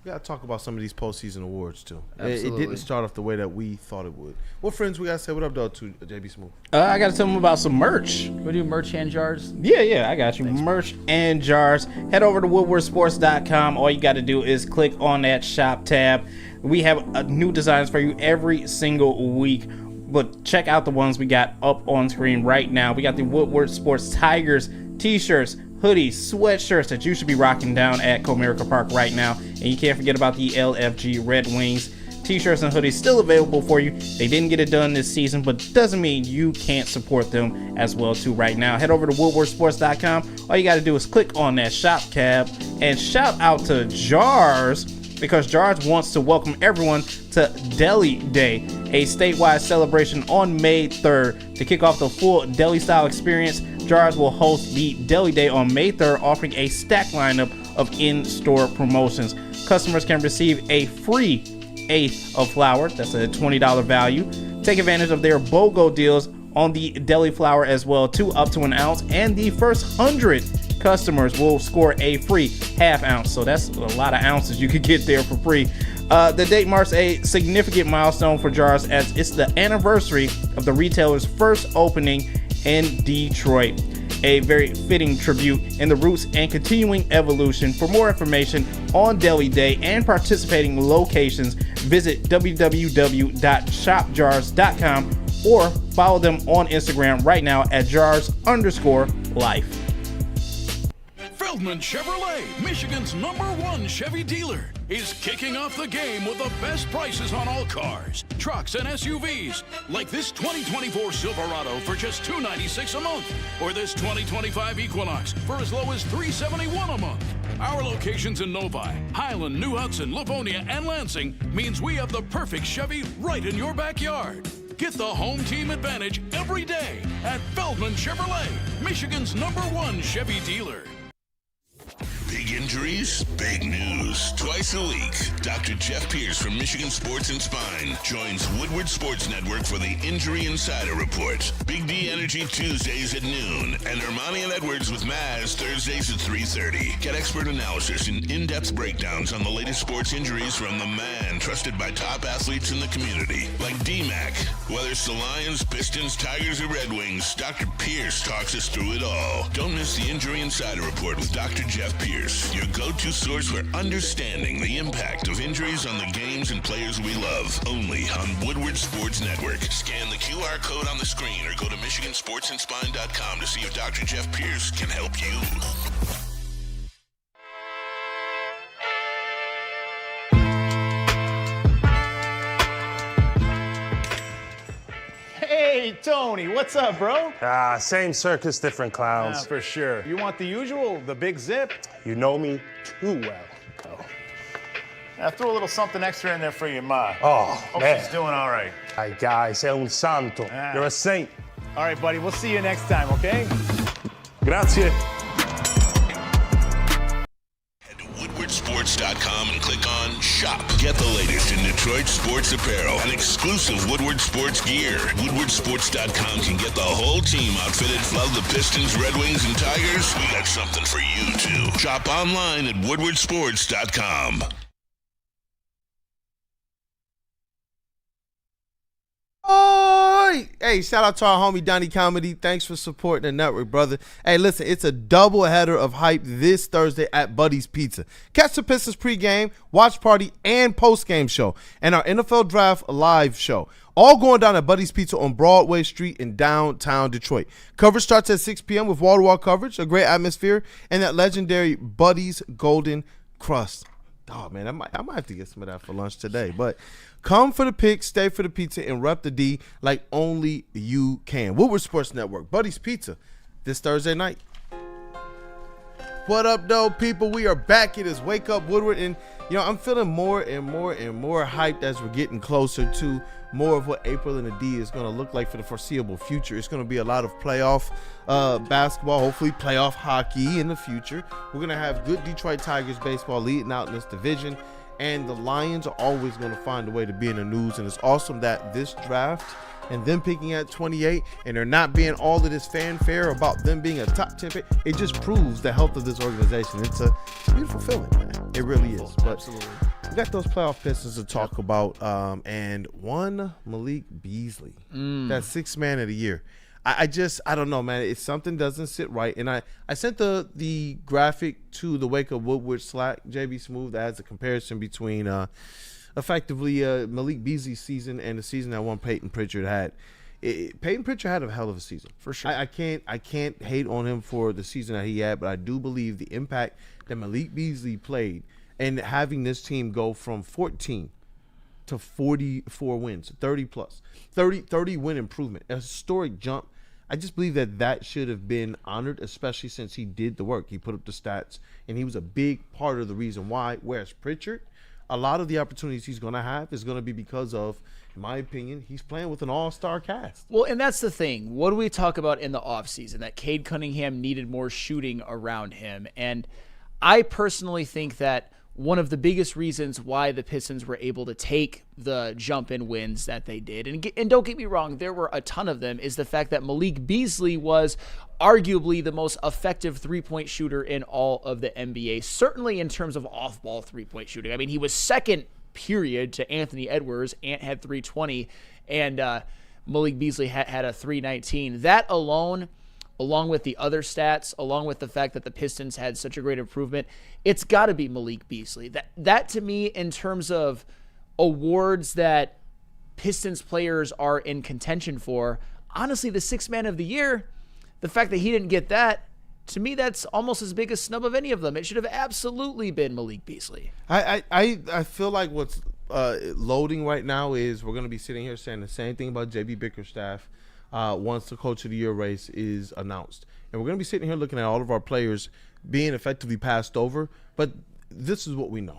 we got to talk about some of these postseason awards, too. It didn't start off the way that we thought it would. What friends we got to say what up, though, to JB Smooth? I got to tell them about some merch. We do merch and jars? Yeah, I got you. Thanks, merch and jars. Head over to woodwardsports.com. All you got to do is click on that shop tab. We have new designs for you every single week. But check out the ones we got up on screen right now. We got the Woodward Sports Tigers t-shirts, hoodies, sweatshirts that you should be rocking down at Comerica Park right now. And you can't forget about the LFG Red Wings t-shirts and hoodies still available for you. They didn't get it done this season, but doesn't mean you can't support them as well too right now. Head over to woodwardsports.com. All you got to do is click on that shop tab and shout out to Jars, because Jars wants to welcome everyone to Deli Day, a statewide celebration on May 3rd. To kick off the full deli-style experience, Jars will host the Deli Day on May 3rd, offering a stacked lineup of in-store promotions. Customers can receive a free eighth of flour, that's a $20 value. Take advantage of their BOGO deals on the deli flour as well, too, up to an ounce. And the first 100 customers will score a free half ounce. So that's a lot of ounces you could get there for free. The date marks a significant milestone for Jars, as it's the anniversary of the retailer's first opening in Detroit. a very fitting tribute in the roots and continuing evolution. For more information on Deli Day and participating locations, visit www.shopjars.com or follow them on Instagram right now at jars_life. Feldman Chevrolet, Michigan's #1 Chevy dealer, is kicking off the game with the best prices on all cars, trucks, and SUVs, like this 2024 Silverado for just $296 a month, or this 2025 Equinox for as low as $371 a month. Our locations in Novi, Highland, New Hudson, Livonia, and Lansing means we have the perfect Chevy right in your backyard. Get the home team advantage every day at Feldman Chevrolet, Michigan's #1 Chevy dealer. Big injuries, big news. Twice a week, Dr. Jeff Pierce from Michigan Sports and Spine joins Woodward Sports Network for the Injury Insider Report. Big D Energy Tuesdays at noon, and Ermanni and Edwards with Maz Thursdays at 3:30. Get expert analysis and in-depth breakdowns on the latest sports injuries from the man trusted by top athletes in the community, like D-Mac. Whether it's the Lions, Pistons, Tigers, or Red Wings, Dr. Pierce talks us through it all. Don't miss the Injury Insider Report with Dr. Jeff Pierce, your go-to source for understanding the impact of injuries on the games and players we love. Only on Woodward Sports Network. Scan the QR code on the screen or go to MichiganSportsandSpine.com to see if Dr. Jeff Pierce can help you. Hey, Tony, what's up, bro? Same circus, different clowns. Yeah, for sure. You want the usual, the big zip? You know me too well. I threw a little something extra in there for your ma. Oh, Hope man. she's doing all right. Ay, guy, sei un santo. You're a saint. All right, buddy, we'll see you next time, okay? Grazie. WoodwardSports.com and click on Shop. Get the latest in Detroit sports apparel and exclusive Woodward Sports gear. WoodwardSports.com can get the whole team outfitted. Love the Pistons, Red Wings, and Tigers? We got something for you, too. Shop online at WoodwardSports.com. Oh, hey, shout out to our homie Donnie Comedy. Thanks for supporting the network, brother. Hey, listen, it's a double header of hype this Thursday at Buddy's Pizza. Catch the Pistons pregame, watch party, and postgame show, and our NFL Draft live show. All going down at Buddy's Pizza on Broadway Street in downtown Detroit. Coverage starts at 6 p.m. with wall-to-wall coverage, a great atmosphere, and that legendary Buddy's Golden Crust. Oh, man, I might have to get some of that for lunch today. But come for the pick, stay for the pizza, and rep the D like only you can. Woodward Sports Network, Buddy's Pizza, this Thursday night. What up, though, people? We are back. It is Wake Up Woodward, and I'm feeling more and more hyped as we're getting closer to more of what April in the D is going to look like for the foreseeable future. It's going to be a lot of playoff basketball, hopefully playoff hockey in the future. We're going to have good Detroit Tigers baseball leading out in this division, and the Lions are always going to find a way to be in the news, and it's awesome that this draft and them picking at 28 and there not being all of this fanfare about them being a top 10 pick, it just proves the health of this organization. It's a beautiful feeling, man. It really is. But absolutely. We got those playoff Pistons to talk about, and one Malik Beasley, that sixth man of the year. I don't know, man. It's something doesn't sit right. And I sent the graphic to the Wake Up Woodward Slack, JB Smooth, that has a comparison between effectively Malik Beasley's season and the season that one Peyton Pritchard had. Peyton Pritchard had a hell of a season. For sure. I can't hate on him for the season that he had, but I do believe the impact that Malik Beasley played and having this team go from 14 to 44 wins, 30 win improvement, a historic jump. I just believe that should have been honored, especially since he did the work. He put up the stats, and he was a big part of the reason why. Whereas Pritchard, a lot of the opportunities he's going to have is going to be because of, in my opinion, he's playing with an all-star cast. Well, and that's the thing. What do we talk about in the offseason? That Cade Cunningham needed more shooting around him. And I personally think that one of the biggest reasons why the Pistons were able to take the jump in wins that they did, and don't get me wrong, there were a ton of them, is the fact that Malik Beasley was arguably the most effective three-point shooter in all of the NBA, certainly in terms of off-ball three-point shooting. I mean, he was second, period, to Anthony Edwards. Ant had 320, and Malik Beasley had a 319. That alone along with the other stats, along with the fact that the Pistons had such a great improvement, it's got to be Malik Beasley. That to me, in terms of awards that Pistons players are in contention for, honestly, the sixth man of the year, the fact that he didn't get that, to me, that's almost as big a snub of any of them. It should have absolutely been Malik Beasley. I feel like what's loading right now is we're going to be sitting here saying the same thing about JB Bickerstaff once the Coach of the Year race is announced. And we're going to be sitting here looking at all of our players being effectively passed over. But this is what we know.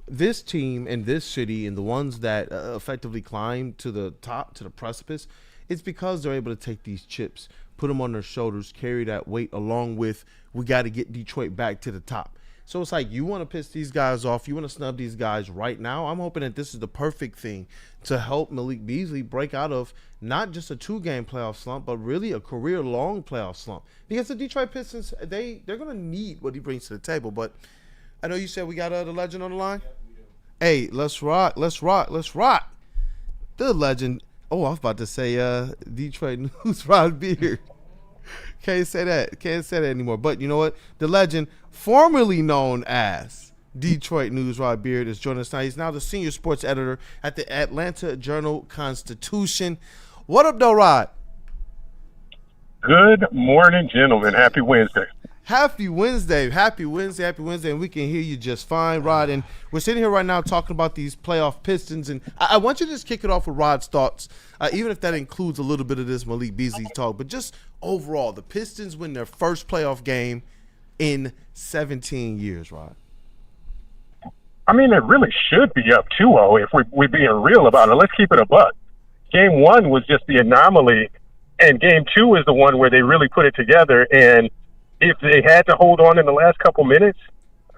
This team and this city and the ones that effectively climb to the top, to the precipice, it's because they're able to take these chips, put them on their shoulders, carry that weight along with, we got to get Detroit back to the top. So it's like, you want to piss these guys off, you want to snub these guys right now. I'm hoping that this is the perfect thing to help Malik Beasley break out of not just a 2-game playoff slump, but really a career-long playoff slump. Because the Detroit Pistons, they're going to need what he brings to the table. But I know you said we got the legend on the line. Yep, we do. Hey, let's rock. The legend. Oh, I was about to say Detroit News Rod Beard. Can't say that anymore. But you know what? The legend, formerly known as Detroit News Rod Beard, is joining us now. He's now the senior sports editor at the Atlanta Journal-Constitution. What up, though, Rod? Good morning, gentlemen. Happy Wednesday. Happy Wednesday, and we can hear you just fine, Rod. And we're sitting here right now talking about these playoff Pistons, and I want you to just kick it off with Rod's thoughts, even if that includes a little bit of this Malik Beasley talk, but just overall, the Pistons win their first playoff game in 17 years, Rod. I mean, it really should be up 2-0 if we're being real about it. Let's keep it a buck. Game 1 was just the anomaly, and Game 2 is the one where they really put it together, and if they had to hold on in the last couple minutes,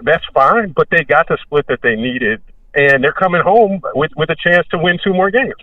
that's fine, but they got the split that they needed, and they're coming home with a chance to win 2 more games.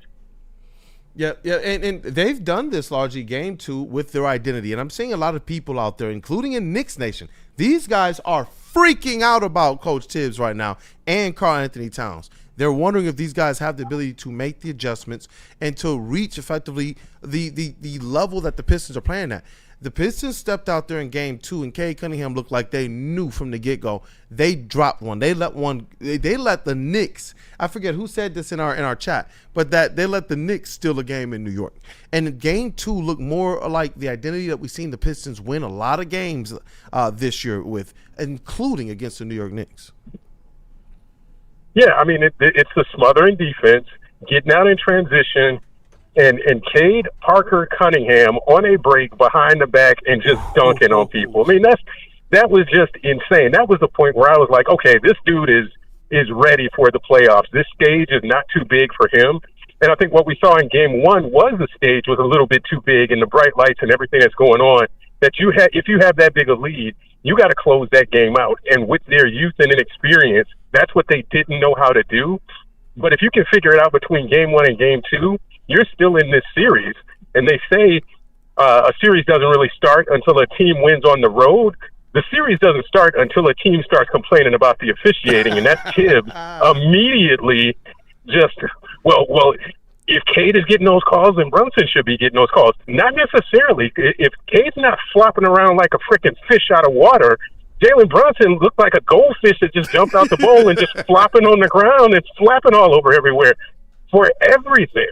Yeah, and they've done this largely Game 2 with their identity, and I'm seeing a lot of people out there, including in Knicks Nation, these guys are freaking out about Coach Tibbs right now and Karl Anthony Towns. They're wondering if these guys have the ability to make the adjustments and to reach effectively the level that the Pistons are playing at. The Pistons stepped out there in Game 2, and Cade Cunningham looked like they knew from the get-go. They dropped one. They let the Knicks. I forget who said this in our chat, but that they let the Knicks steal a game in New York. And Game 2 looked more like the identity that we've seen the Pistons win a lot of games this year with, including against the New York Knicks. Yeah, I mean, it's the smothering defense, getting out in transition, and Cade Parker Cunningham on a break behind the back and just dunking on people. I mean, that was just insane. That was the point where I was like, okay, this dude is ready for the playoffs. This stage is not too big for him. And I think what we saw in Game 1 was the stage was a little bit too big, and the bright lights and everything that's going on, that if you have that big a lead, you got to close that game out. And with their youth and inexperience, that's what they didn't know how to do. But if you can figure it out between Game 1 and Game 2, you're still in this series. And they say a series doesn't really start until a team wins on the road. The series doesn't start until a team starts complaining about the officiating, and that Tibbs immediately just, well, if Cade is getting those calls, then Brunson should be getting those calls. Not necessarily. If Cade's not flopping around like a freaking fish out of water, Jalen Brunson looked like a goldfish that just jumped out the bowl and just flopping on the ground and flapping all over everywhere for everything.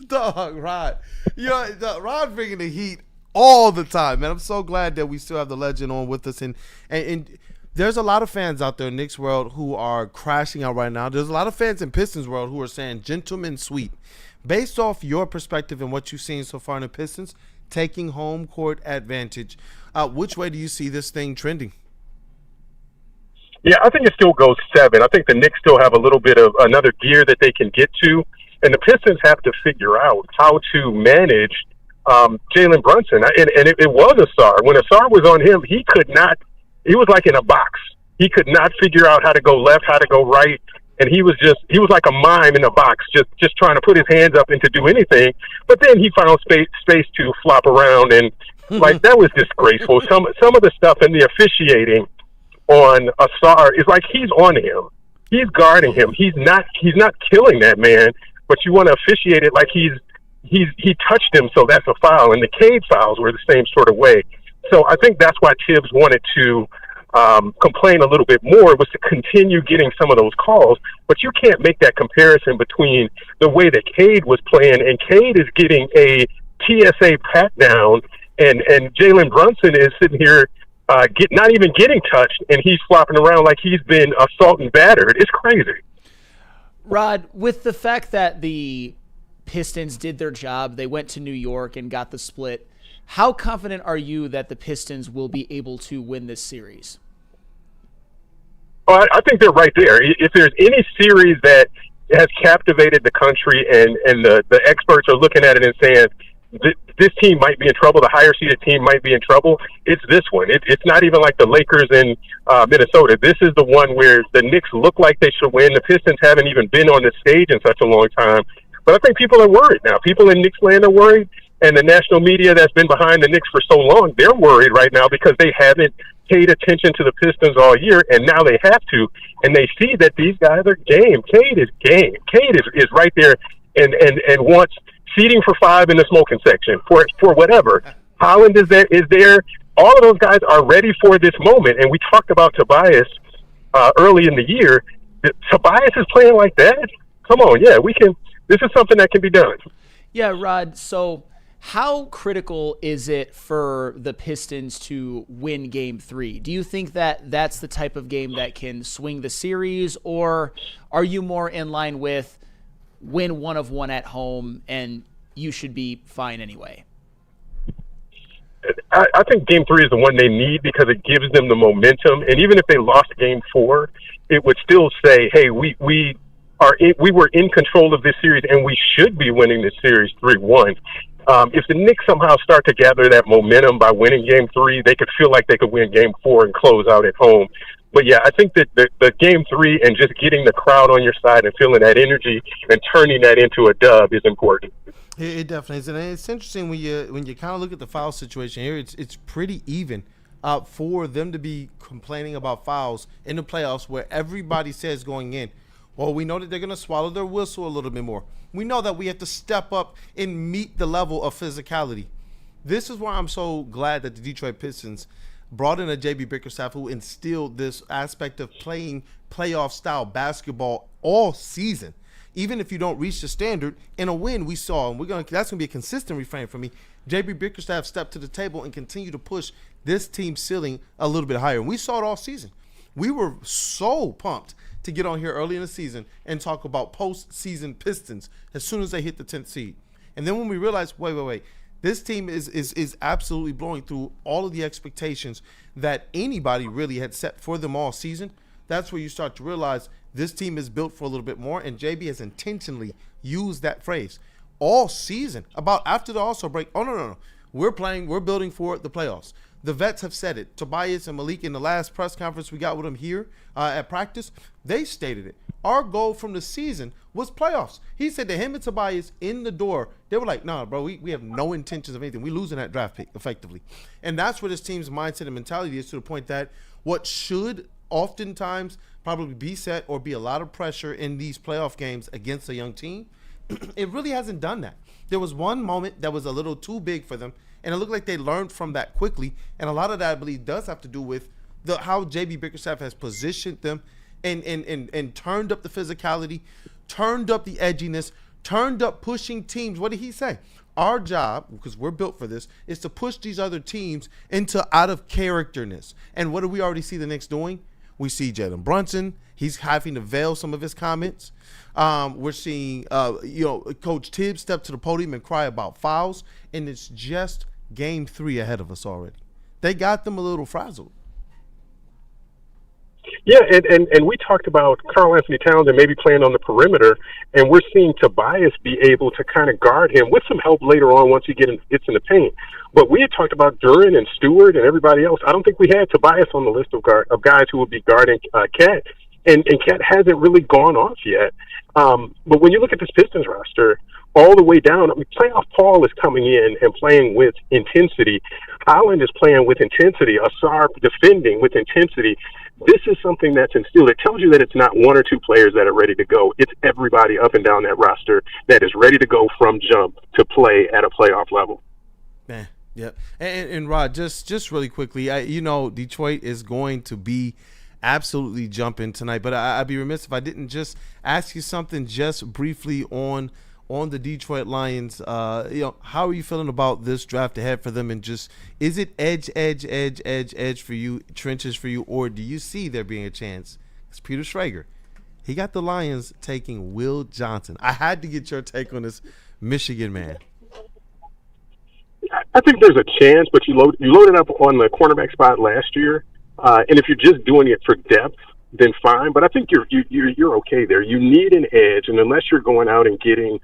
Dog, Rod. Rod bringing the heat all the time, man. I'm so glad that we still have the legend on with us. And there's a lot of fans out there in Knicks world who are crashing out right now. There's a lot of fans in Pistons world who are saying gentleman sweep. Based off your perspective and what you've seen so far in the Pistons, taking home court advantage, which way do you see this thing trending? Yeah, I think it still goes 7. I think the Knicks still have a little bit of another gear that they can get to. And the Pistons have to figure out how to manage Jalen Brunson. And it was Asar. When Asar was on him, he was like in a box. He could not figure out how to go left, how to go right. And he was like a mime in a box, just trying to put his hands up and to do anything. But then he found space to flop around, and like that was disgraceful. Some of the stuff in the officiating on Asar is like he's on him. He's guarding him. He's not killing that man. But you want to officiate it like he's he touched him, so that's a foul. And the Cade fouls were the same sort of way. So I think that's why Tibbs wanted to complain a little bit more, was to continue getting some of those calls. But you can't make that comparison between the way that Cade was playing, and Cade is getting a TSA pat down, and Jalen Brunson is sitting here not even getting touched, and he's flopping around like he's been assaulted and battered. It's crazy. Rod, with the fact that the Pistons did their job, they went to New York and got the split, how confident are you that the Pistons will be able to win this series? Well, I think they're right there. If there's any series that has captivated the country and the experts are looking at it and saying, this team might be in trouble, the higher seeded team might be in trouble, it's this one. It's not even like the Lakers in Minnesota. This is the one where the Knicks look like they should win. The Pistons haven't even been on the stage in such a long time. But I think people are worried now. People in Knicks land are worried, and the national media that's been behind the Knicks for so long, they're worried right now because they haven't paid attention to the Pistons all year, and now they have to. And they see that these guys are game. Cade is game. Cade is right there and wants seating for 5 in the smoking section for whatever. Holland is there. All of those guys are ready for this moment. And we talked about Tobias early in the year. Tobias is playing like that? Come on, yeah, we can. This is something that can be done. Yeah, Rod, so how critical is it for the Pistons to win Game 3? Do you think that that's the type of game that can swing the series, or are you more in line with win 1 of 1 at home and you should be fine anyway? I think Game 3 is the one they need because it gives them the momentum. And even if they lost Game 4, it would still say, hey, we were in control of this series and we should be winning this series 3-1. If the Knicks somehow start to gather that momentum by winning Game 3, they could feel like they could win Game 4 and close out at home. But yeah, I think that the Game 3 and just getting the crowd on your side and feeling that energy and turning that into a dub is important. It definitely is, and it's interesting when you kind of look at the foul situation here. It's pretty even for them to be complaining about fouls in the playoffs, where everybody says going in, well, we know that they're going to swallow their whistle a little bit more. We know that we have to step up and meet the level of physicality. This is why I'm so glad that the Detroit Pistons brought in a J.B. Bickerstaff who instilled this aspect of playing playoff-style basketball all season. Even if you don't reach the standard, in a win we saw, and that's going to be a consistent refrain for me, J.B. Bickerstaff stepped to the table and continued to push this team's ceiling a little bit higher. And we saw it all season. We were so pumped to get on here early in the season and talk about postseason Pistons as soon as they hit the 10th seed. And then when we realized, wait, this team is absolutely blowing through all of the expectations that anybody really had set for them all season, that's where you start to realize this team is built for a little bit more, and JB has intentionally used that phrase all season about after the All-Star break. Oh, no. We're building for the playoffs. The vets have said it. Tobias and Malik, in the last press conference we got with them here at practice, they stated it. Our goal from the season was playoffs. He said to him and Tobias in the door, they were like, nah, bro, we have no intentions of anything. We're losing that draft pick effectively. And that's where this team's mindset and mentality is, to the point that what should oftentimes probably be set or be a lot of pressure in these playoff games against a young team, it really hasn't done that. There was one moment that was a little too big for them, and it looked like they learned from that quickly. And a lot of that, I believe, does have to do with how J.B. Bickerstaff has positioned them and turned up the physicality, turned up the edginess, turned up pushing teams. What did he say? Our job, because we're built for this, is to push these other teams into out of characterness. And what do we already see the Knicks doing? We see Jalen Brunson. He's having to veil some of his comments. We're seeing, Coach Tibbs step to the podium and cry about fouls, and it's just Game 3 ahead of us already. They got them a little frazzled. Yeah, and we talked about Karl Anthony Towns and maybe playing on the perimeter, and we're seeing Tobias be able to kind of guard him with some help later on once he gets in the paint. But we had talked about Duran and Stewart and everybody else. I don't think we had Tobias on the list of guys who would be guarding Cat, and Cat hasn't really gone off yet. But when you look at this Pistons roster, all the way down, playoff Paul is coming in and playing with intensity. Holland is playing with intensity. Asar defending with intensity. This is something that's instilled. It tells you that it's not one or two players that are ready to go. It's everybody up and down that roster that is ready to go from jump to play at a playoff level. Man, yep. And Rod, just really quickly, Detroit is going to be absolutely jumping tonight, but I'd be remiss if I didn't just ask you something just briefly on the Detroit Lions. How are you feeling about this draft ahead for them, and just is it edge for you, trenches for you, or do you see there being a chance? It's Peter Schrager. He got the Lions taking Will Johnson. I had to get your take on this Michigan man. I think there's a chance, but you loaded up on the cornerback spot last year. And if you're just doing it for depth, then fine. But I think you're okay there. You need an edge, and unless you're going out and getting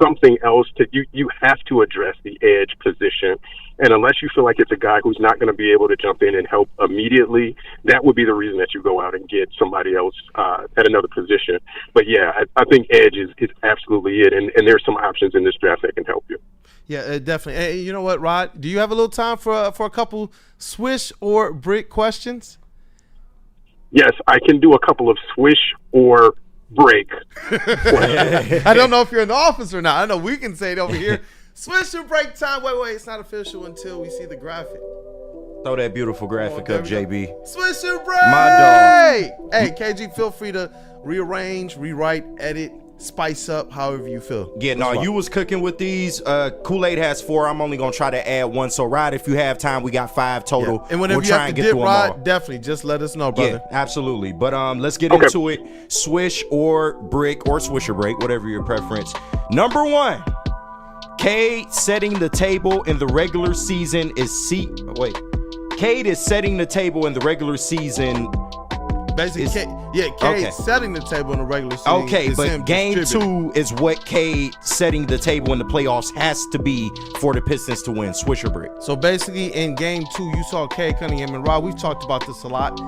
something else, you have to address the edge position. And unless you feel like it's a guy who's not going to be able to jump in and help immediately, that would be the reason that you go out and get somebody else at another position. But yeah, I think edge is absolutely it, and there's some options in this draft that can help you. Yeah, definitely. Hey, you know what, Rod? Do you have a little time for a couple swish or brick questions? Yes, I can do a couple of swish or break. I don't know if you're in the office or not. I know we can say it over here. Swish or break time. Wait, it's not official until we see the graphic. Throw that beautiful graphic up, JB. Swish or break. My dog. Hey, KG, feel free to rearrange, rewrite, edit, spice up however you feel. Yeah, no, you was cooking with these. Kool-Aid has 4. I'm only gonna try to add 1. So, Rod, if you have time, we got 5 total. Yeah. And whenever we'll you try have and to get dip, through Rod, them all. definitely just let us know, brother. Yeah, absolutely. But let's get into it. Swish or brick or swish or break, whatever your preference. Number 1, Cade setting the table in the regular season Cade is setting the table in the regular season. Basically, Cade setting the table in the regular season. Okay, but game 2 is what Cade setting the table in the playoffs has to be for the Pistons to win. Swish or brick. So basically, in game 2, you saw Cade Cunningham and Rod. We've talked about this a lot.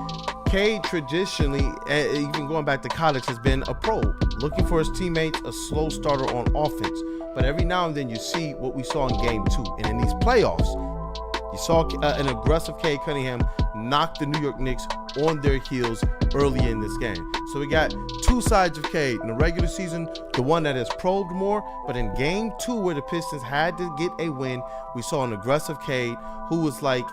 Cade traditionally, even going back to college, has been a probe, looking for his teammates, a slow starter on offense. But every now and then you see what we saw in game 2. And in these playoffs, you saw an aggressive Cade Cunningham knock the New York Knicks on their heels early in this game. So we got two sides of Cade. In the regular season, the one that has probed more, but in game 2 where the Pistons had to get a win, we saw an aggressive Cade who was like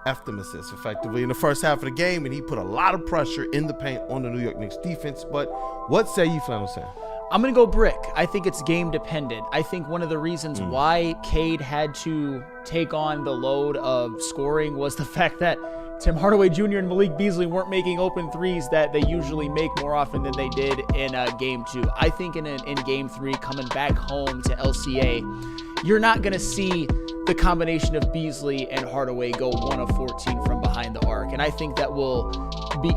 F-them-assist effectively in the first half of the game, and he put a lot of pressure in the paint on the New York Knicks defense. But what say you, Flannel Sam? I'm going to go brick. I think it's game dependent. I think one of the reasons why Cade had to take on the load of scoring was the fact that Tim Hardaway Jr. and Malik Beasley weren't making open threes that they usually make more often than they did in game 2. I think in game 3, coming back home to LCA, you're not going to see the combination of Beasley and Hardaway go 1 of 14 from behind the arc. And I think that will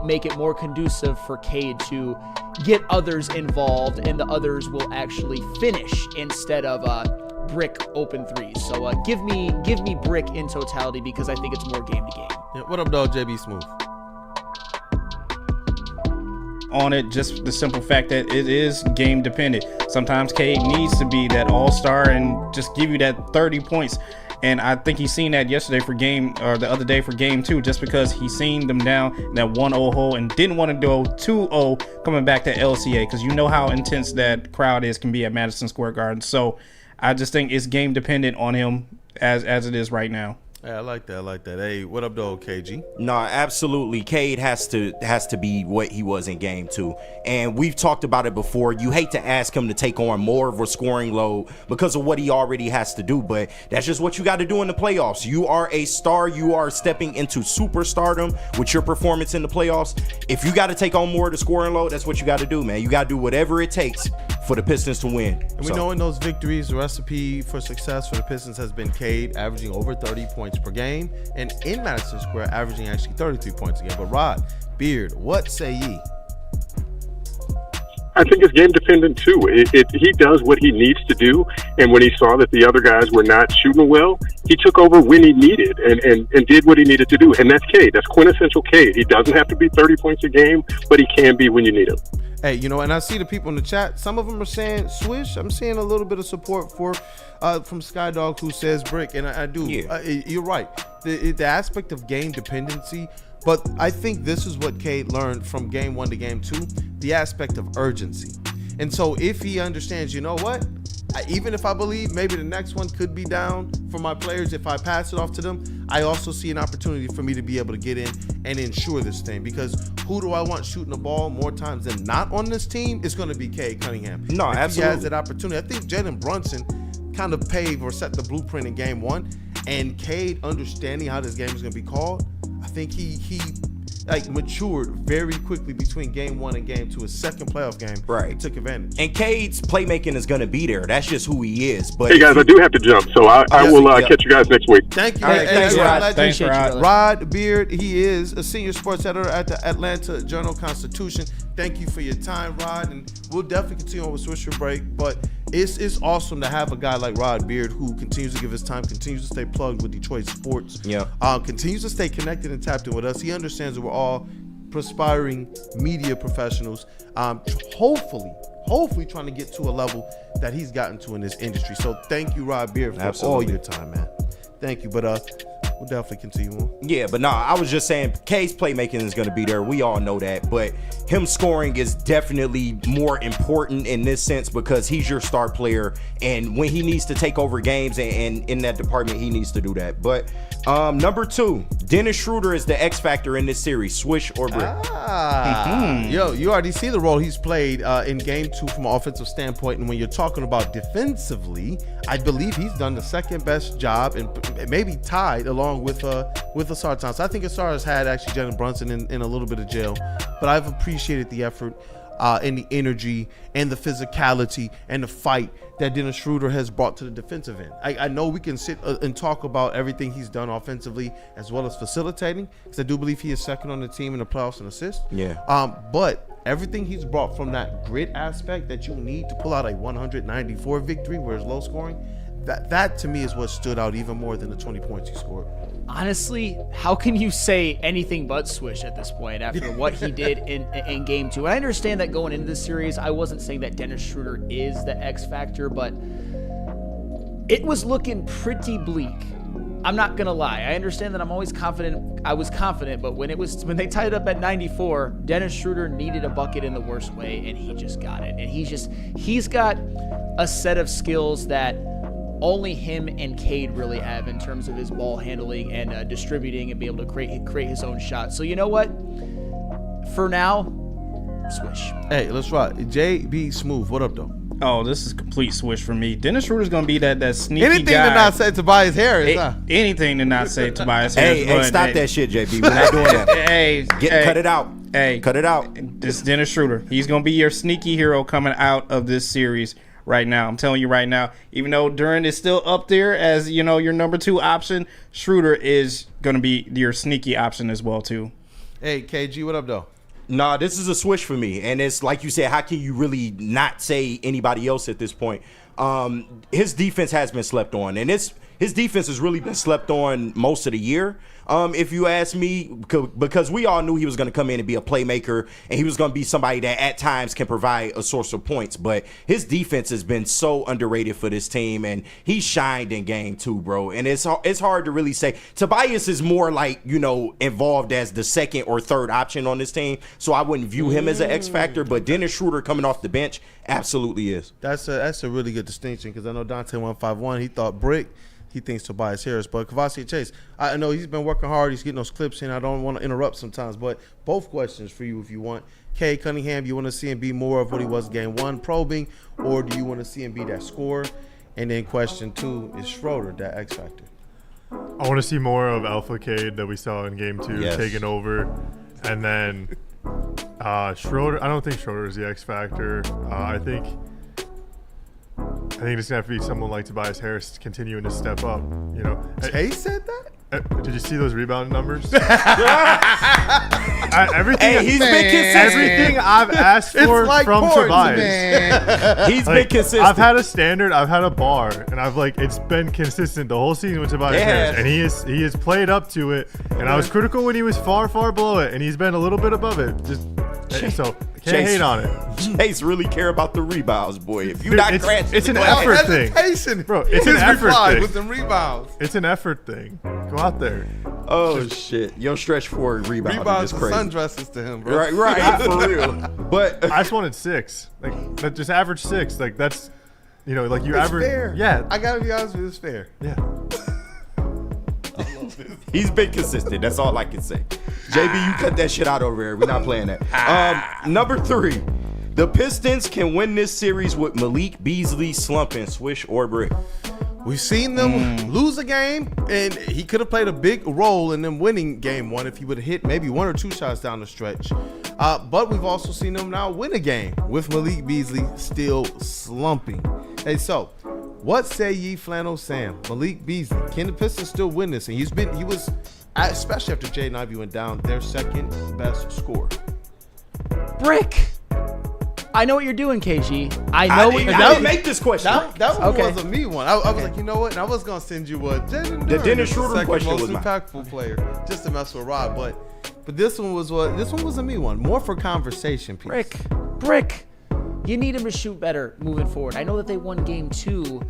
make it more conducive for Cade to get others involved, and the others will actually finish instead of brick open threes. So give me brick in totality because I think it's more game to game. Yeah, what up, dog? JB Smooth. On it, just the simple fact that it is game dependent. Sometimes Cade needs to be that all-star and just give you that 30 points. And I think he's seen that yesterday the other day for game 2, just because he's seen them down in that 1-0 hole and didn't want to go 2-0 coming back to LCA, because you know how intense that crowd can be at Madison Square Garden. So I just think it's game dependent on him as it is right now. Hey, I like that. Hey, what up, dog, KG? No, absolutely. Cade has to be what he was in game 2. And we've talked about it before. You hate to ask him to take on more of a scoring load because of what he already has to do, but that's just what you got to do in the playoffs. You are a star. You are stepping into superstardom with your performance in the playoffs. If you got to take on more of the scoring load, that's what you got to do, man. You got to do whatever it takes for the Pistons to win. And we know in those victories, the recipe for success for the Pistons has been Cade averaging over 30 points per game, and in Madison Square averaging actually 33 points a game. But Rod, Beard, what say ye? I think it's game dependent too. He does what he needs to do, and when he saw that the other guys were not shooting well, he took over when he needed and did what he needed to do. And that's Cade. That's quintessential Cade. He doesn't have to be 30 points a game, but he can be when you need him. Hey, and I see the people in the chat. Some of them are saying swish. I'm seeing a little bit of support from Skydog, who says brick, and I do. Yeah. You're right. The aspect of game dependency But I think this is what Cade learned from game 1 to game 2, the aspect of urgency. And so if he understands, you know what? Even if I believe maybe the next one could be down for my players, if I pass it off to them, I also see an opportunity for me to be able to get in and ensure this thing. Because who do I want shooting the ball more times than not on this team? It's going to be Cade Cunningham. No, if absolutely. he has that opportunity. I think Jalen Brunson kind of paved or set the blueprint in game 1. And Cade understanding how this game is going to be called, I think he matured very quickly between game 1 and game 2. His second playoff game, right? He took advantage. And Cade's playmaking is going to be there. That's just who he is. But hey guys, I do have to jump, so I will catch you guys next week. Thank you. All right, thanks, Rod. Thanks, Rod. Rod Beard, he is a senior sports editor at the Atlanta Journal-Constitution. Thank you for your time, Rod, and we'll definitely continue on with Swisher Break. But it's awesome to have a guy like Rod Beard who continues to give his time, continues to stay plugged with Detroit sports, continues to stay connected and tapped in with us. He understands that we're all perspiring media professionals, hopefully trying to get to a level that he's gotten to in this industry. So thank you, Rod Beard, for all your time, man. Thank you. But we'll definitely continue on. Yeah, but no, I was just saying Cade's playmaking is going to be there. We all know that. But him scoring is definitely more important in this sense because he's your star player. And when he needs to take over games and in that department, he needs to do that. But number 2, Dennis Schroeder is the X factor in this series. Swish or brick? Yo, you already see the role he's played in game 2 from an offensive standpoint. And when you're talking about defensively, I believe he's done the second best job and maybe tied along with Asar Thompson. I think Asar has had actually Jalen Brunson in a little bit of jail, but I've appreciated the effort and the energy and the physicality and the fight that Dennis Schroeder has brought to the defensive end. I know we can sit and talk about everything he's done offensively as well as facilitating, because I do believe he is second on the team in the playoffs in assists. Yeah. But everything he's brought from that grit aspect that you need to pull out a 194 victory where it's low scoring, that to me is what stood out even more than the 20 points he scored. Honestly, how can you say anything but swish at this point after what he did in game 2? And I understand that going into this series, I wasn't saying that Dennis Schroeder is the X factor, but it was looking pretty bleak. I'm not gonna lie. I understand that I'm always confident. I was confident, but when they tied it up at 94, Dennis Schroeder needed a bucket in the worst way, and he just got it. And he's got a set of skills that only him and Cade really have in terms of his ball handling and distributing and be able to create his own shot. So you know what? For now, swish. Hey, let's rock. JB Smooth, what up, though? Oh, this is complete swish for me. Dennis Schroeder's going to be that sneaky anything guy. to not say Tobias Harris, huh? Anything to not say Tobias Harris. Hey, stop that shit, JB. We're not doing that. Cut it out. Hey, cut it out. This Dennis Schroeder. He's going to be your sneaky hero coming out of this series right now. I'm telling you right now, even though Duran is still up there as, your number 2 option, Schroeder is going to be your sneaky option as well, too. Hey, KG, what up, though? Nah, this is a swish for me. And it's like you said, how can you really not say anybody else at this point? His defense has been slept on. And his defense has really been slept on most of the year, if you ask me, because we all knew he was going to come in and be a playmaker, and he was going to be somebody that at times can provide a source of points. But his defense has been so underrated for this team, and he shined in game 2, bro. And it's hard to really say. Tobias is more like, involved as the second or third option on this team, so I wouldn't view him as an X factor. But Dennis Schroeder coming off the bench absolutely is. That's a really good distinction, because I know Dante 151, he thought brick. He thinks Tobias Harris, but Kavasi Chase, I know he's been working hard. He's getting those clips in. I don't want to interrupt sometimes, but both questions for you if you want. Cade Cunningham, you want to see him be more of what he was game 1, probing, or do you want to see him be that scorer? And then question 2 is Schroeder, that X factor. I want to see more of Alpha Cade that we saw in game 2, taking over. And then Schroeder, I don't think Schroeder is the X factor. I think it's going to have to be someone like Tobias Harris continuing to step up. Chase said that? Did you see those rebound numbers? He's been consistent. Everything I've asked for from Tobias. He's been consistent. I've had a standard, I've had a bar, and it's been consistent the whole season with Tobias Harris. And he has played up to it. And I was critical when he was far, far below it, and he's been a little bit above it. So can't hate on it. Chase really care about the rebounds, boy. If you're not crashing, it's an effort thing, bro. It's an effort thing. With them rebounds. It's an effort thing. Go out there. Oh shit! Your stretch forward rebound Rebounds is and crazy. sundresses to him, bro. Right, for real. But I just wanted 6. Like, just average 6. Like that's, like you It's average. fair. Yeah. I gotta be honest with you, it's fair. Yeah. he's been consistent. That's all I can say. JB, you cut that shit out over here. We're not playing that. Number 3. The Pistons can win this series with Malik Beasley slumping, swish or brick. We've seen them lose a game, and he could have played a big role in them winning game 1 if he would have hit maybe 1 or 2 shots down the stretch. But we've also seen them now win a game with Malik Beasley still slumping. Hey, so what say ye, Flannel Sam? Malik Beasley, can the Pistons still win this? And he was, especially after Jaden Ivey went down, their second best scorer. Brick. I know what you're doing, KG. I know what you're doing. I didn't make this question. That one was a me one. I was like, you know what? And I was gonna send you what Jaden The Duren Dennis is Schroeder second question most was mine. impactful player, just to mess with Rod. But this one was what? This one was a me one. More for conversation piece. Brick. You need him to shoot better moving forward. I know that they won game 2,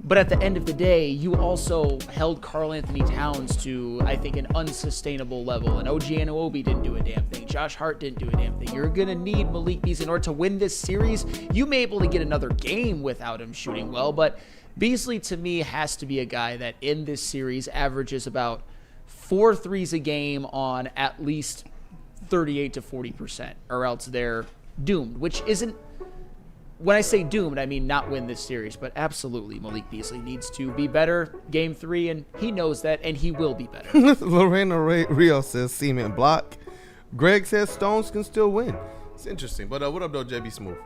but at the end of the day, you also held Karl Anthony Towns to, I think, an unsustainable level. And OG Anunoby didn't do a damn thing. Josh Hart didn't do a damn thing. You're going to need Malik Beasley in order to win this series. You may be able to get another game without him shooting well, but Beasley, to me, has to be a guy that in this series averages about 4 threes a game on at least 38 to 40%, or else they're doomed, which isn't, when I say doomed, I mean not win this series, but absolutely Malik Beasley needs to be better game 3, and he knows that, and he will be better. Lorena Rio says cement block. Greg says Stones can still win. It's interesting. But what up, though, JB Smooth?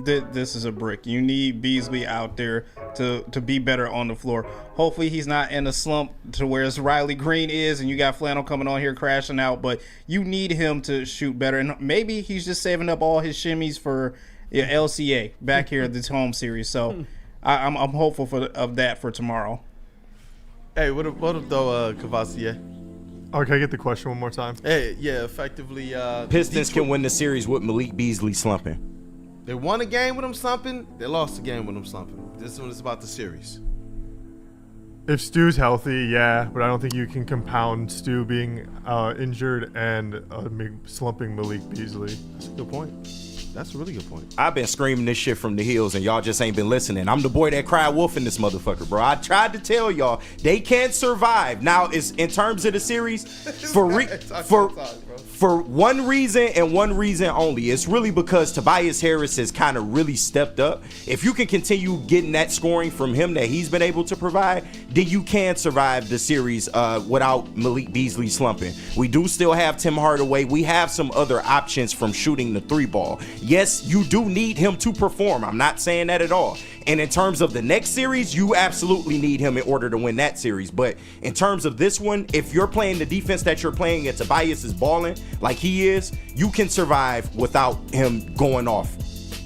This is a brick. You need Beasley out there to be better on the floor. Hopefully he's not in a slump to where Riley Green is and you got Flannel coming on here crashing out, but you need him to shoot better. And maybe he's just saving up all his shimmies for LCA back here at this home series. So I'm hopeful of that for tomorrow. Hey, what up though, Cavassier? Oh, can I get the question one more time? Hey, yeah, effectively. Pistons can win the series with Malik Beasley slumping. They won a game with him slumping. They lost a game with him slumping. This one is about the series. If Stu's healthy, yeah, but I don't think you can compound Stu being injured and slumping Malik Beasley. That's a good point. That's a really good point. I've been screaming this shit from the hills, and y'all just ain't been listening. I'm the boy that cried wolf in this motherfucker, bro. I tried to tell y'all they can't survive. Now, it's in terms of the series, for one reason and one reason only. It's really because Tobias Harris has kind of really stepped up. If you can continue getting that scoring from him that he's been able to provide, then you can survive the series without Malik Beasley slumping. We do still have Tim Hardaway. We have some other options from shooting the 3-ball. Yes, you do need him to perform. I'm not saying that at all. And in terms of the next series, you absolutely need him in order to win that series. But in terms of this one, if you're playing the defense that you're playing and Tobias is balling like he is, you can survive without him going off.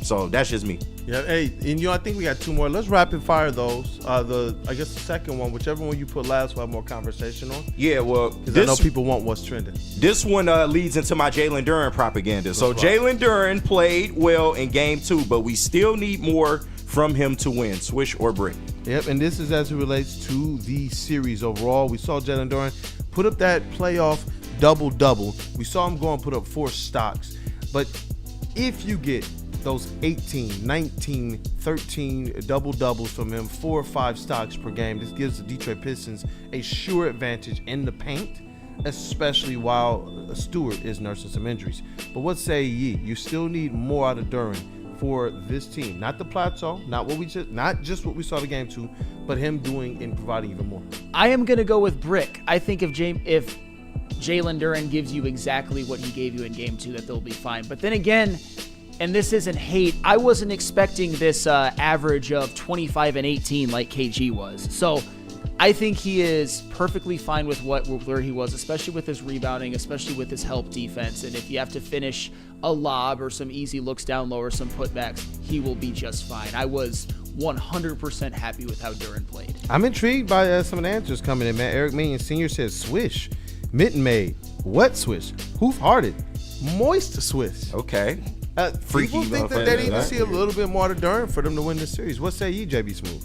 So that's just me. Yeah, hey, and I think we got 2 more. Let's rapid fire those. I guess the second one, whichever one you put last, we'll have more conversation on. Yeah, well, because I know people want what's trending. This one leads into my Jalen Duren propaganda. So Jalen Duren played well in game 2, but we still need more from him to win. Swish or brick. Yep, and this is as it relates to the series overall. We saw Jalen Duren put up that playoff double-double. We saw him go and put up 4 stocks. But if you get those 18, 19, 13 double-doubles from him, 4 or 5 stocks per game, this gives the Detroit Pistons a sure advantage in the paint, especially while Stewart is nursing some injuries. But what say ye? You still need more out of Duren for this team. Not the plateau, not just what we saw the game 2, but him doing and providing even more. I am going to go with brick. I think if Jalen Duren gives you exactly what he gave you in game 2, that they'll be fine. But then again, and this isn't hate, I wasn't expecting this average of 25 and 18 like KG was. So I think he is perfectly fine with where he was, especially with his rebounding, especially with his help defense. And if you have to finish a lob or some easy looks down low or some putbacks, he will be just fine. I was 100% happy with how Duren played. I'm intrigued by some of the answers coming in, man. Eric Minion Sr. says swish, mitten made, wet swish, hoof-hearted, moist swish. Okay. People think that they need to see a little bit more to Duren for them to win this series. What say you, JB Smooth?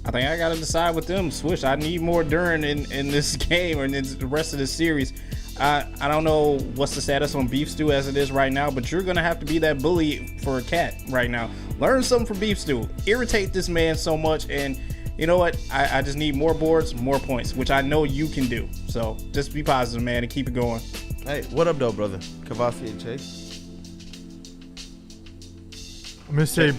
I think I got to decide with them. Swish, I need more Duren in this game or in the rest of this series. I don't know what's the status on Beef Stew as it is right now, but you're going to have to be that bully for a cat right now. Learn something from Beef Stew. Irritate this man so much, and you know what? I just need more boards, more points, which I know you can do. So just be positive, man, and keep it going. Hey, what up, though, brother? Kavasi and Chase. I'm going to say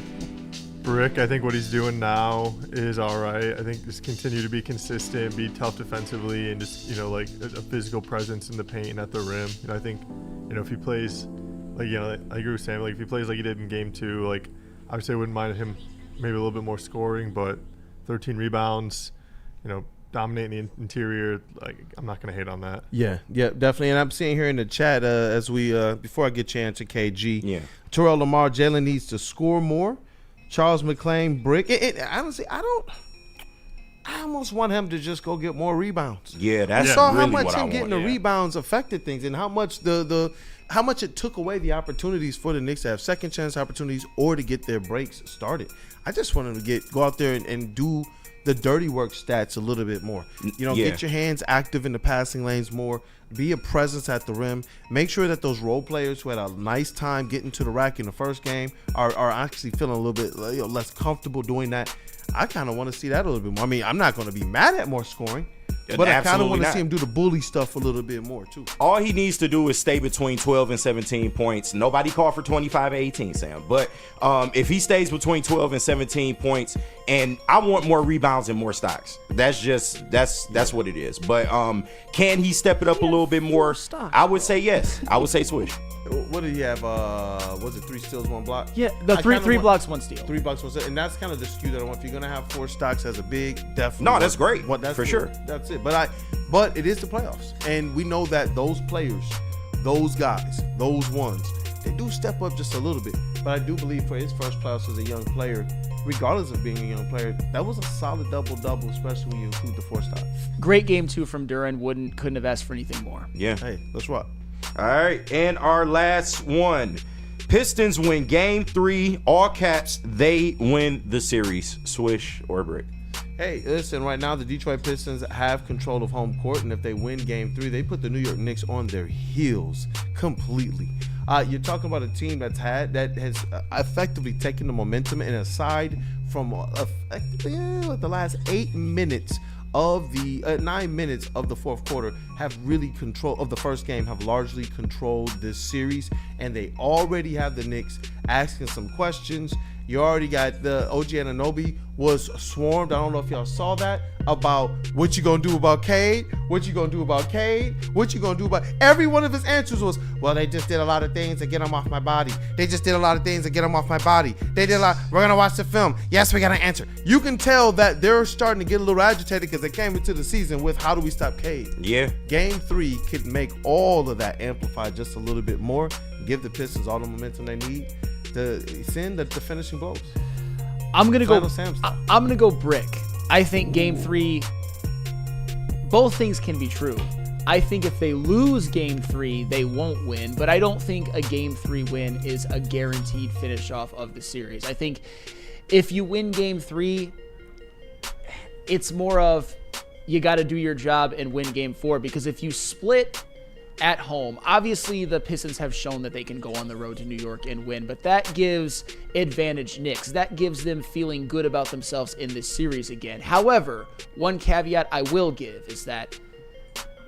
Brick. I think what he's doing now is all right. I think just continue to be consistent, be tough defensively, and just, like a physical presence in the paint and at the rim. I think, if he plays, like I agree with Sam, like if he plays like he did in game 2, like obviously I wouldn't mind him maybe a little bit more scoring, but 13 rebounds, dominating the interior, like I'm not going to hate on that. Yeah, definitely. And I'm seeing here in the chat as we before I get you into KG, Terrell Lamar, Jalen needs to score more. Charles McClain, Brick. Honestly, I almost want him to just go get more rebounds. Yeah, that's I saw really how much what him I getting want, the rebounds affected things, and how much how much it took away the opportunities for the Knicks to have second chance opportunities or to get their breaks started. I just want him to go out there and do the dirty work stats a little bit more. Get your hands active in the passing lanes more. Be a presence at the rim. Make sure that those role players who had a nice time getting to the rack in the first game are actually feeling a little bit less comfortable doing that. I kind of want to see that a little bit more. I mean, I'm not going to be mad at more scoring, but I kind of want to see him do the bully stuff a little bit more too. All he needs to do is stay between 12 and 17 points. Nobody called for 25 and 18, Sam. But if he stays between 12 and 17 points, and I want more rebounds and more stocks. That's what it is. But can he step it up a little bit more? I would say yes. I would say Swish. What did he have? Was it 3 steals, 1 block? Yeah, the three blocks, 1 steal. 3 blocks, 1 steal, and that's kind of the skew that I want. If you're gonna have 4 stocks as a big, definitely. No, that's great. That's for sure. That's it. But it is the playoffs, and we know that those players, those guys, those ones, they do step up just a little bit. But I do believe for his first playoffs as a young player, regardless of being a young player, that was a solid double-double, especially when you include the 4 stocks. Great game 2 from Duren. Couldn't have asked for anything more. Yeah. Hey, let's rock. All right, and our last one. Pistons win game 3, all caps, they win the series. Swish or Brick? Hey, listen, right now the Detroit Pistons have control of home court, and if they win game 3, they put the New York Knicks on their heels completely. You're talking about a team that has effectively taken the momentum, and aside from effectively the last 8 minutes of the 9 minutes of the fourth quarter, have really control of the first game, have largely controlled this series, and they already have the Knicks asking some questions. You already got the OG Anunoby was swarmed. I don't know if y'all saw that, about what you gonna do about Cade, what you gonna do about Cade, what you gonna do about. Every one of his answers was, well, they just did a lot of things to get him off my body. They just did a lot of things to get him off my body. They did a lot. We're gonna watch the film. Yes, we gotta answer. You can tell that they're starting to get a little agitated because they came into the season with, how do we stop Cade? Yeah. Game 3 could make all of that amplified just a little bit more, give the Pistons all the momentum they need to send the finishing blows. I'm gonna go Brick. I think game 3, both things can be true. I think if they lose game 3, they won't win, but I don't think a game 3 win is a guaranteed finish off of the series. I think if you win game 3, it's more of you got to do your job and win game 4, because if you split at home, obviously the Pistons have shown that they can go on the road to New York and win, but that gives advantage Knicks. That gives them feeling good about themselves in this series again. However, one caveat I will give is that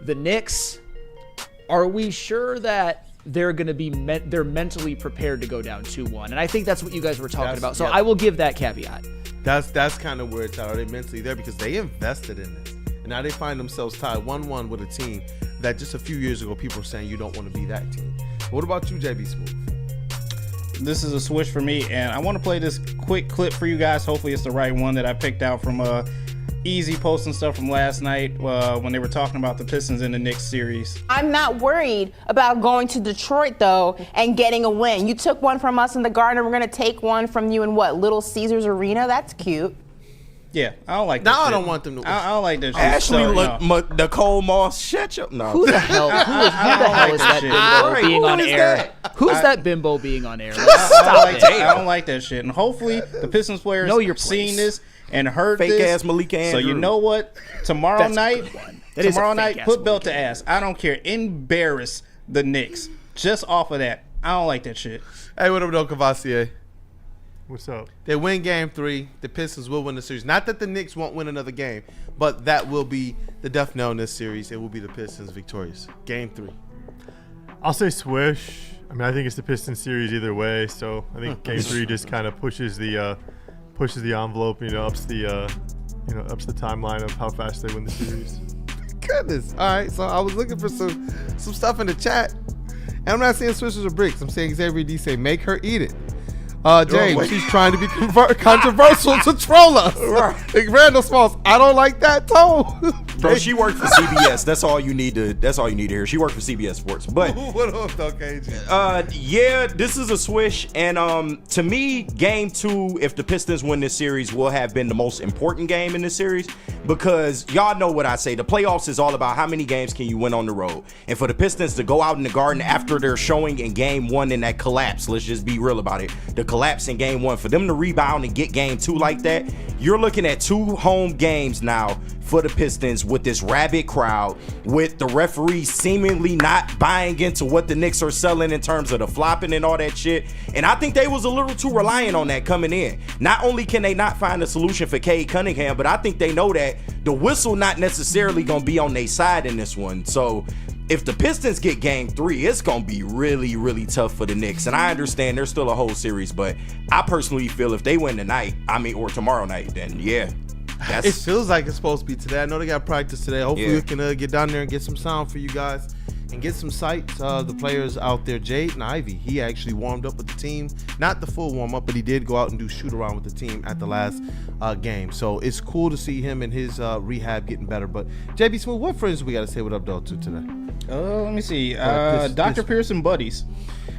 the Knicks, are we sure that they're going to be they're mentally prepared to go down 2-1? And I think that's what you guys were talking about. So I will give that caveat. That's kind of where it's at. Are they mentally there? Because they invested in this. And now they find themselves tied 1-1 with a team that just a few years ago people were saying you don't want to be that team. What about you, JB Smooth? This is a Swish for me, and I want to play this quick clip for you guys. Hopefully it's the right one that I picked out from Easy posting stuff from last night when they were talking about the Pistons in the Knicks series. I'm not worried about going to Detroit, though, and getting a win. You took one from us in the Garden. We're going to take one from you in what, Little Caesars Arena? That's cute. Yeah, I don't like that. Now shit. I don't want them to. I don't like that shit. Ashley Nicole Moss, shut your. No. Who the hell? Who the hell is that bimbo being on air? Who's that bimbo being on air? Stop it. I don't like that shit. And hopefully the Pistons players are seeing this and heard Fake this. ass Malika So Andrews. you know what? Tomorrow That's a night, good one. That is a tomorrow fake night, ass put belt Malika to ass. I don't care. Embarrass the Knicks just off of that. I don't like that shit. Hey, what up, though, Cavassier? What's up? They win game 3. The Pistons will win the series. Not that the Knicks won't win another game, but that will be the death knell in this series. It will be the Pistons victorious. Game 3. I'll say swish. I mean, I think it's the Pistons series either way. So I think Game 3 just kind of pushes the envelope. Ups the timeline of how fast they win the series. Goodness. All right, so I was looking for some stuff in the chat, and I'm not saying swishers or bricks. I'm saying Xavier D say make her eat it. James, she's trying to be controversial to troll us. Like Randall Smalls, I don't like that tone. Bro, she worked for CBS. That's all you need to hear. She worked for CBS Sports. But what up, though, KG? yeah, this is a swish. And to me, game 2, if the Pistons win this series, will have been the most important game in this series. Because y'all know what I say. The playoffs is all about how many games can you win on the road. And for the Pistons to go out in the Garden after their showing in game 1 in that collapse, let's just be real about it. The collapse in game 1, for them to rebound and get game 2 like that, you're looking at 2 home games now for the Pistons with this rabid crowd, with the referees seemingly not buying into what the Knicks are selling in terms of the flopping and all that shit. And I think they was a little too reliant on that coming in. Not only can they not find a solution for Cade Cunningham, but I think they know that the whistle not necessarily gonna be on their side in this one. So if the Pistons get game 3, it's gonna be really, really tough for the Knicks. And I understand there's still a whole series, but I personally feel if they win tonight, or tomorrow night, then yeah. It feels like it's supposed to be today. I know they got practice today. Hopefully we can get down there and get some sound for you guys and get some sights. The players out there, Jade and Ivy, he actually warmed up with the team. Not the full warm-up, but he did go out and do shoot-around with the team at the last game. So it's cool to see him and his rehab getting better. But JB Smooth, what friends we got to say what up, though, to today? Let me see. Dr. Pearson Buddies.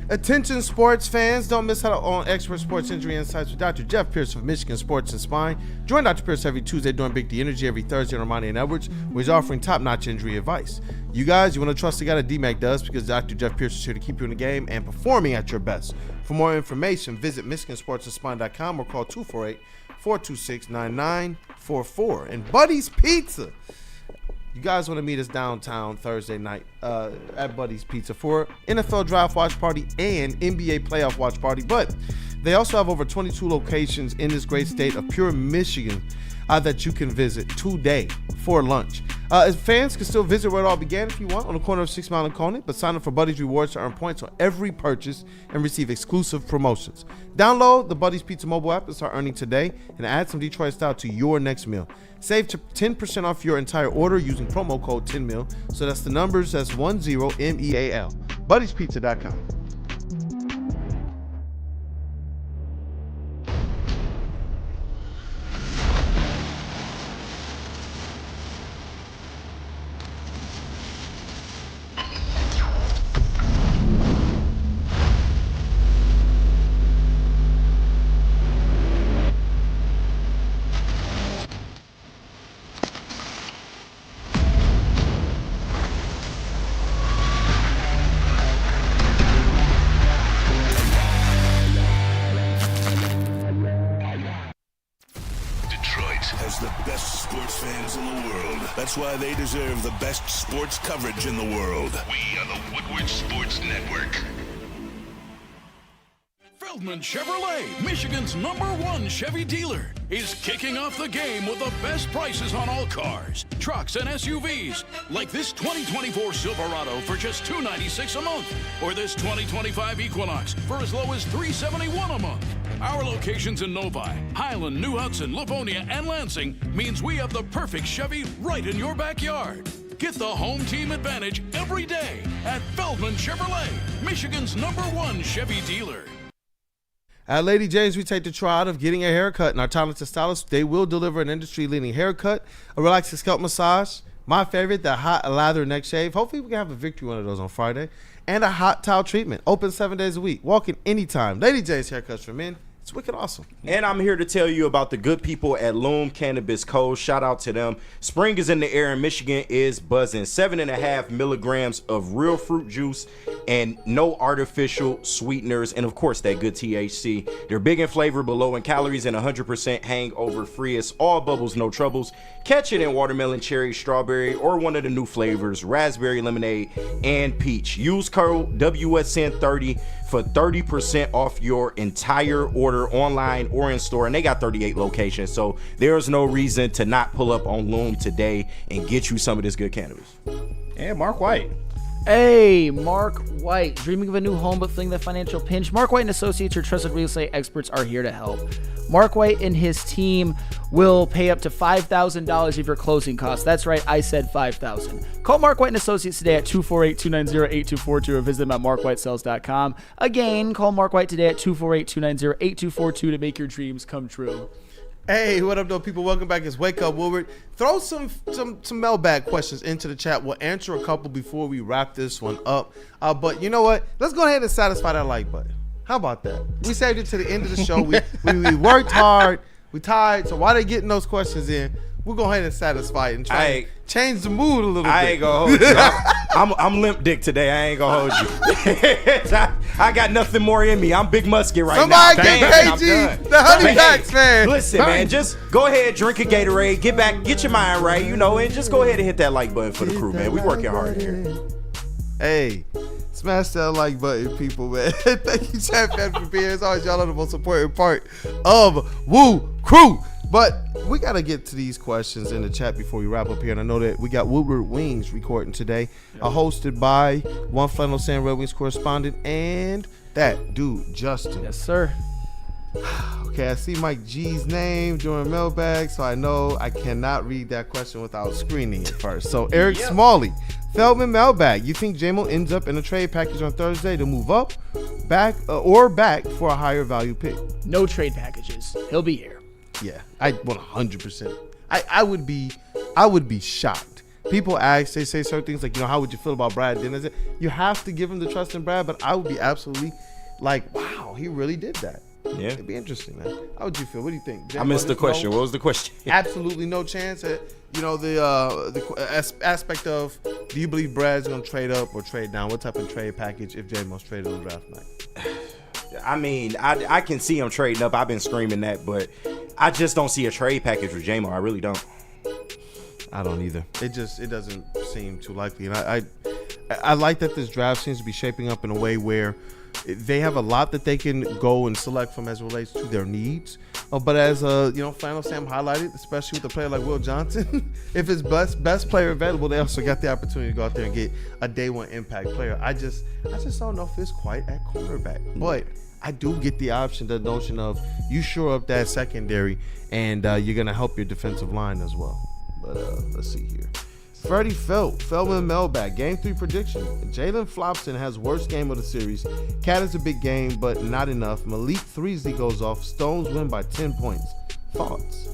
Attention sports fans, don't miss out on expert sports injury insights with Dr. Jeff Pierce of Michigan Sports and Spine. Join Dr. Pierce every Tuesday during Big D Energy, every Thursday on Ermanni and Edwards, where he's offering top-notch injury advice. You guys, you want to trust the guy that DMAC does, because Dr. Jeff Pierce is here to keep you in the game and performing at your best. For more information, visit MichiganSportsandSpine.com or call 248-426-9944. And Buddy's Pizza. You guys want to meet us downtown Thursday night at Buddy's Pizza for NFL Draft Watch Party and NBA Playoff Watch Party. But they also have over 22 locations in this great state of pure Michigan that you can visit today for lunch. Fans can still visit where it all began if you want, on the corner of 6 Mile and Conant, but sign up for Buddy's Rewards to earn points on every purchase and receive exclusive promotions. Download the Buddy's Pizza mobile app and start earning today and add some Detroit style to your next meal. Save 10% off your entire order using promo code 10MIL. So that's the numbers, that's 10MEAL. Buddy'sPizza.com. That's why they deserve the best sports coverage in the world. We are the Woodward Sports Network. Feldman Chevrolet, Michigan's #1 Chevy dealer, is kicking off the game with the best prices on all cars, trucks, and SUVs, like this 2024 Silverado for just $296 a month, or this 2025 Equinox for as low as $371 a month. Our locations in Novi, Highland, New Hudson, Livonia, and Lansing means we have the perfect Chevy right in your backyard. Get the home team advantage every day at Feldman Chevrolet, Michigan's #1 Chevy dealer. At Lady James, we take the try out of getting a haircut, and our talented stylists, they will deliver an industry-leading haircut, a relaxing scalp massage, my favorite, the hot lather neck shave. Hopefully we can have a victory one of those on Friday, and a hot towel treatment. Open 7 days a week. Walk in anytime. Lady James Haircuts for men, It's wicked awesome. And I'm here to tell you about the good people at Loom Cannabis Co. Shout out to them. Spring is in the air and Michigan is buzzing. 7.5 milligrams of real fruit juice and no artificial sweeteners. And of course, that good THC. They're big in flavor, but low in calories and 100% hangover free. It's all bubbles, no troubles. Catch it in watermelon, cherry, strawberry, or one of the new flavors, raspberry lemonade and peach. Use code WSN30 for 30% off your entire order online or in store, and they got 38 locations, so there's no reason to not pull up on Loom today and get you some of this good cannabis. And Mark White. Hey, Mark White. Dreaming of a new home but feeling the financial pinch? Mark White and Associates, your trusted real estate experts, are here to help. Mark White and his team will pay up to $5,000 of your closing costs. That's right, I said $5,000. Call Mark White and Associates today at 248-290-8242 or visit them at markwhitesales.com. Again, call Mark White today at 248-290-8242 to make your dreams come true. Hey, what up, though, people? Welcome back. It's Wake Up Woodward. Throw some mailbag questions into the chat. We'll answer a couple before we wrap this one up. But you know what? Let's go ahead and satisfy that like button. How about that? We saved it to the end of the show. We worked hard. We tired. So while they getting those questions in, we'll go ahead and satisfy it and try to change the mood a little bit. I ain't gonna hold you. I'm limp dick today. I ain't gonna hold you. I got nothing more in me. I'm Big Musket right now. Somebody get KG the honey packs, man. Listen, man, just go ahead, drink a Gatorade, get your mind right, and just go ahead and hit that like button for the crew, man. We working hard here. Hey, smash that like button, people, man. Thank you, Champion, for being here. As always, y'all are the most important part of Woo Crew. But we got to get to these questions in the chat before we wrap up here. And I know that we got Woodward Wings recording today, hosted by one Flannel Sand Red Wings correspondent and that dude, Justin. Yes, sir. Okay, I see Mike G's name during mailbag, so I know I cannot read that question without screening it first. So Eric Smalley, Feldman mailbag. You think J-Mo ends up in a trade package on Thursday to move up, back for a higher value pick? No trade packages. He'll be here. Yeah, I 100%. I would be shocked. People ask, they say certain things like, how would you feel about Brad Dennis? You have to give him the trust in Brad, but I would be absolutely like, wow, he really did that. Yeah, it'd be interesting, man. How would you feel? What do you think? J-Mo, I missed the question. What was the question? Absolutely no chance. The aspect of, do you believe Brad's gonna trade up or trade down? What type of trade package if J-Mo's traded on draft night? I mean, I can see him trading up. I've been screaming that, but I just don't see a trade package with J-Mo. I really don't. I don't either. It doesn't seem too likely. And I like that this draft seems to be shaping up in a way where they have a lot that they can go and select from as it relates to their needs. But as Flannel Sam highlighted, especially with a player like Will Johnson, if it's best player available, they also got the opportunity to go out there and get a day one impact player. I just don't know if it's quite at cornerback. But I do get the option, the notion of you shore up that secondary and you're going to help your defensive line as well. But let's see here. Freddie Feldman mailbag. Game 3 prediction. Jalen Flopson has worst game of the series. Cat is a big game, but not enough. Malik Threesley goes off. Stones win by 10 points. Thoughts?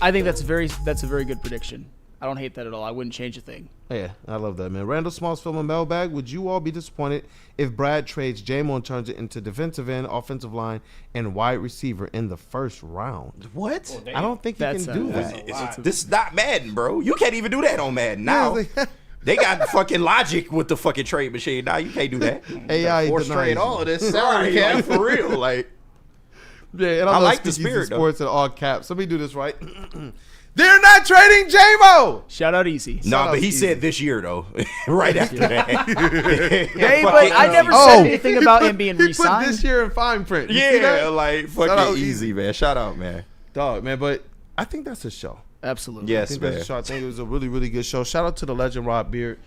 I think that's a very good prediction. I don't hate that at all. I wouldn't change a thing. Yeah, I love that, man. Randall Smalls Feldman mailbag. Would you all be disappointed if Brad trades J-Mo and turns it into defensive end, offensive line, and wide receiver in the first round? What? I don't think he can do that. This is not Madden, bro. You can't even do that on Madden now. They got fucking logic with the fucking trade machine. Now you can't do that. AI force trade all of this salary cap for real. Like, yeah, and I like the spirit. Sports in all caps. Let me do this right. They're not trading J-Mo. Shout out Easy. But he said this year though. Right after that. Hey, but I never said anything about him being re-signed. He put this year in fine print. Like fucking Easy, man. Shout out, man. Dog, man. But I think that's a show. Absolutely. Yes, I think man. that's a show. I think it was a really, really good show. Shout out to the legend Rob Beard,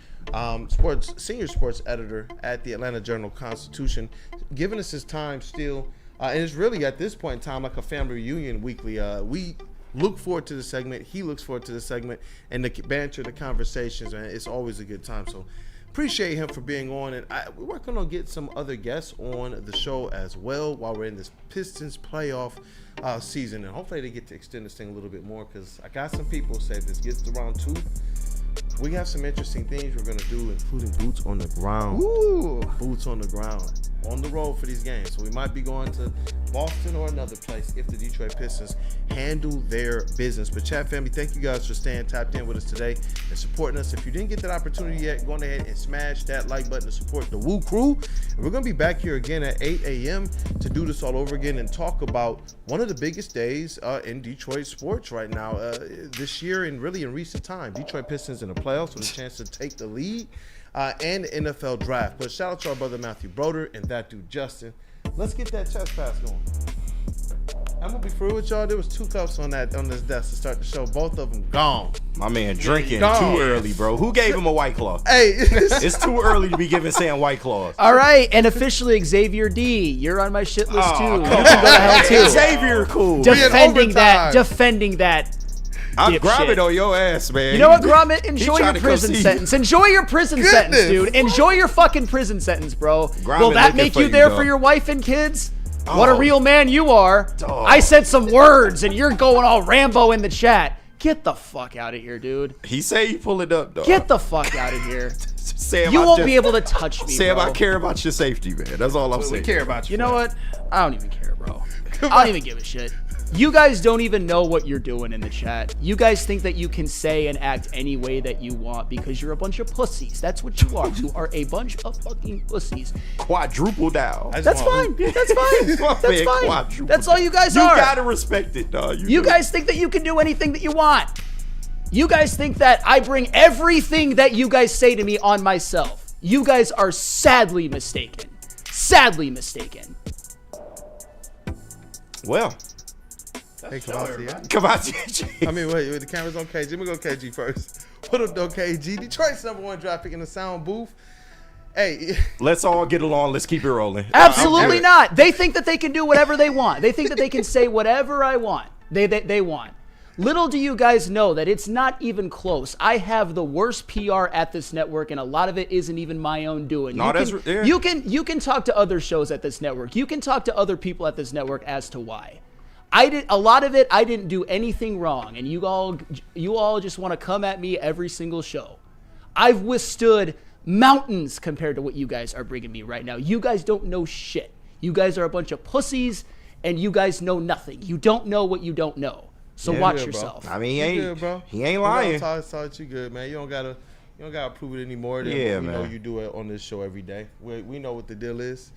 senior sports editor at the Atlanta Journal-Constitution, giving us his time still. And it's really at this point in time like a family reunion weekly. We look forward to the segment. He looks forward to the segment. And the banter, the conversations, man, it's always a good time. So appreciate him for being on. And we're working on getting some other guests on the show as well while we're in this Pistons playoff season. And hopefully they get to extend this thing a little bit more because I got some people who say if this gets to round 2, we have some interesting things we're going to do, including boots on the ground. Ooh. Boots on the ground. on the road for these games. So we might be going to Boston or another place if the Detroit Pistons handle their business. But chat family, thank you guys for staying tapped in with us today and supporting us. If you didn't get that opportunity yet, go on ahead and smash that like button to support the Woo Crew. And we're going to be back here again at 8 a.m. to do this all over again and talk about one of the biggest days in Detroit sports right now this year and really in recent time. Detroit Pistons in the playoffs with a chance to take the lead and the NFL draft. But shout out to our brother Matthew Broder and that dude Justin. Let's get that chest pass going. I'm gonna be through with y'all. There was 2 cups on this desk to start the show. Both of them gone. My man drinking Gone. too early, bro. Who gave him a White Claw? Hey, it's too early to be giving Sam White Claws. All right, and officially Xavier D, you're on my shit list too. You can come go to hell too. Xavier, cool. Defending that. I'm dipshit. grabbing on your ass, man. You know what, Gromit? Enjoy trying your to come prison see you. sentence. Enjoy your prison sentence, dude. Enjoy your fucking prison sentence, bro. Gromit Will that looking make for you you, there dog. for your wife and kids? What a Oh. real man you are. Dog. I said some words and you're going all Rambo in the chat. Get the fuck out of here, dude. He say you pull it up, dog. Get the fuck out of here. Sam, You I won't just- be able to touch me, Sam, bro. I care about your safety, man. That's all I'm saying. We care about you. You know what? I don't even care, bro. I don't even give a shit. You guys don't even know what you're doing in the chat. You guys think that you can say and act any way that you want because you're a bunch of pussies. That's what you are. You are a bunch of fucking pussies. Quadruple down. That's fine. That's fine. That's fine. Quadruple That's all you guys You are. gotta respect it, dog. You do. guys think that you can do anything that you want. You guys think that I bring everything that you guys say to me on myself. You guys are sadly mistaken. Sadly mistaken. Well. Hey, Kavasi. Kavasi. I mean, wait, the camera's on KG. Let me go KG first. What up, though, KG? Detroit's #1 draft pick in the sound booth. Hey. Let's all get along. Let's keep it rolling. Absolutely not. They think that they can do whatever they want. They think that they can say whatever I want. They want. Little do you guys know that it's not even close. I have the worst PR at this network, and a lot of it isn't even my own doing. No, You can talk to other shows at this network. You can talk to other people at this network as to why. A lot of it I didn't do anything wrong, and you all just want to come at me every single show. I've withstood mountains compared to what you guys are bringing me right now. You guys don't know shit. You guys are a bunch of pussies, and you guys know nothing. You don't know what you don't know. So watch good, yourself. Bro. I mean, he ain't You lying. Thought you good, man. You don't gotta prove it anymore. Than Yeah, we know man. you do it on this show every day. We know what the deal is,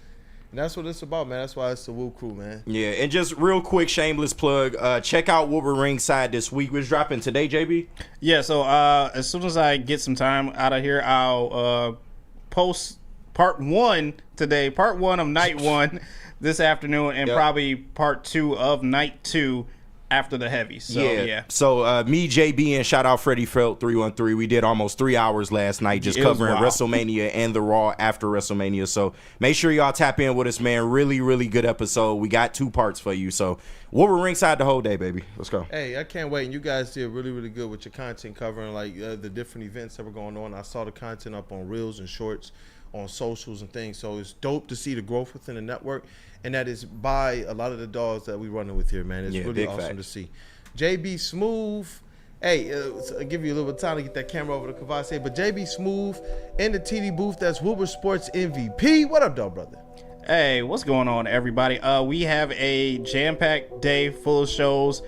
and that's what it's about, man. That's why it's the Woo Crew, man. Yeah, and just real quick, shameless plug. Check out Woodward Ringside this week. We're dropping today, JB. Yeah, so as soon as I get some time out of here, I'll post part 1 today, part 1 of night 1 this afternoon, and probably part 2 of night 2 after the heavy. So yeah. So me, JB, and shout out Freddie Felt 313. We did almost 3 hours last night just It was covering wild. WrestleMania and the Raw after WrestleMania. So make sure y'all tap in with us, man. Really, really good episode. We got 2 parts for you. So Woodward Ringside the whole day, baby. Let's go. Hey, I can't wait. And you guys did really, really good with your content covering like the different events that were going on. I saw the content up on Reels and Shorts, on socials and things. So it's dope to see the growth within the network. And that is by a lot of the dogs that we running with here, man. It's really awesome to see. JB Smooth. Hey, I'll give you a little bit of time to get that camera over to Kavasi. But JB Smooth in the TD booth. That's Woodward Sports MVP. What up, though, brother? Hey, what's going on, everybody? We have a jam-packed day full of shows.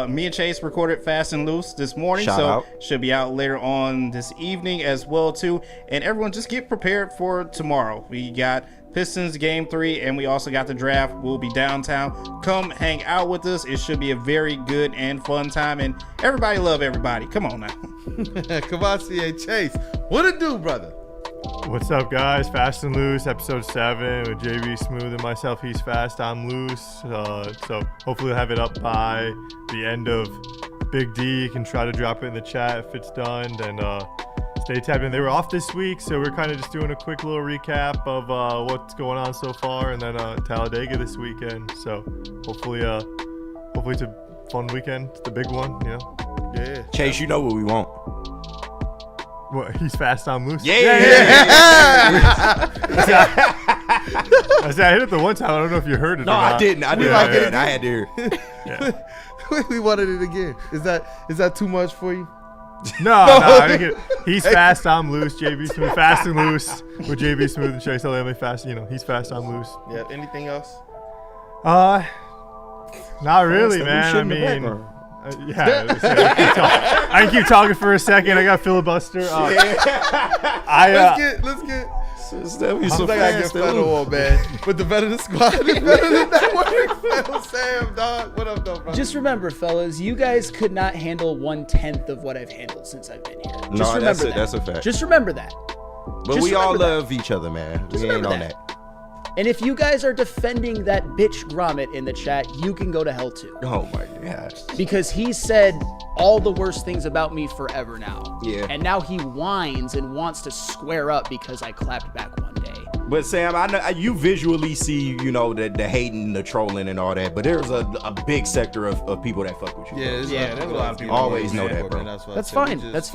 Me and Chase recorded Fast and Loose this morning, Shout out. Should be out later on this evening as well, too. And everyone, just get prepared for tomorrow. We got Pistons Game 3, and we also got the draft. We'll be downtown. Come hang out with us. It should be a very good and fun time, and everybody love everybody. Come on now. Kavasi Chase, what it do, brother? What's up, guys? Fast and Loose, episode 7 with JB Smooth and myself. He's fast, I'm loose. So hopefully we'll have it up by the end of Big D. You can try to drop it in the chat if it's done. And stay tapped in. They were off this week, so we're kind of just doing a quick little recap of what's going on so far, and then Talladega this weekend. So hopefully it's a fun weekend. It's the big one, you know. Yeah. Chase, you know what we want. What? He's fast, I'm loose. Yeah. I hit it the one time. I don't know if you heard it. No, or not. I didn't. I didn't. I had to hear it. Yeah. We wanted it again. Is that too much for you? No. He's fast, I'm loose. JB Smooth, fast and loose. With JB Smooth and Chase Elliott, fast. He's fast, I'm loose. Yeah. Anything else? Not really, man. I mean, I can keep talking for a second. I got filibuster. Let's get. I get federal, man. But the better the squad, the better the network. Sam, dog. What up, though, bro? Just remember, fellas, you guys could not handle 1/10 of what I've handled since I've been here. Just remember that. That's a fact. Just remember that. But we all love each other, man. Just we ain't remember on that. that. And if you guys are defending that bitch Gromit in the chat, you can go to hell too. Oh my gosh. Because he said all the worst things about me forever now. Yeah. And now he whines and wants to square up because I clapped back one day. But Sam, I know you visually see, the hating, the trolling, and all that. But there's a big sector of people that fuck with you. Yeah, there's a lot of people. Always know that, bro. That's fine. That's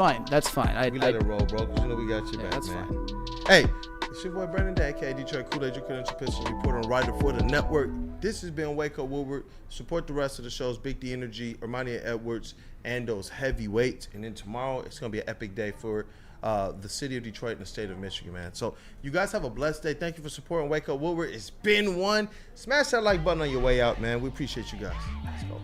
fine. We let it roll, bro. Because we got your back, that's man. fine. Hey, it's your boy Brandon Dad, aka Detroit Kool-Aid, your credential pitcher reporter and writer for the network. This has been Wake Up Woodward. Support the rest of the shows, Big D Energy, Ermanni and Edwards, and those heavyweights. And then tomorrow, it's going to be an epic day for the city of Detroit and the state of Michigan, man. So you guys have a blessed day. Thank you for supporting Wake Up Woodward. It's been one. Smash that like button on your way out, man. We appreciate you guys. Let's go.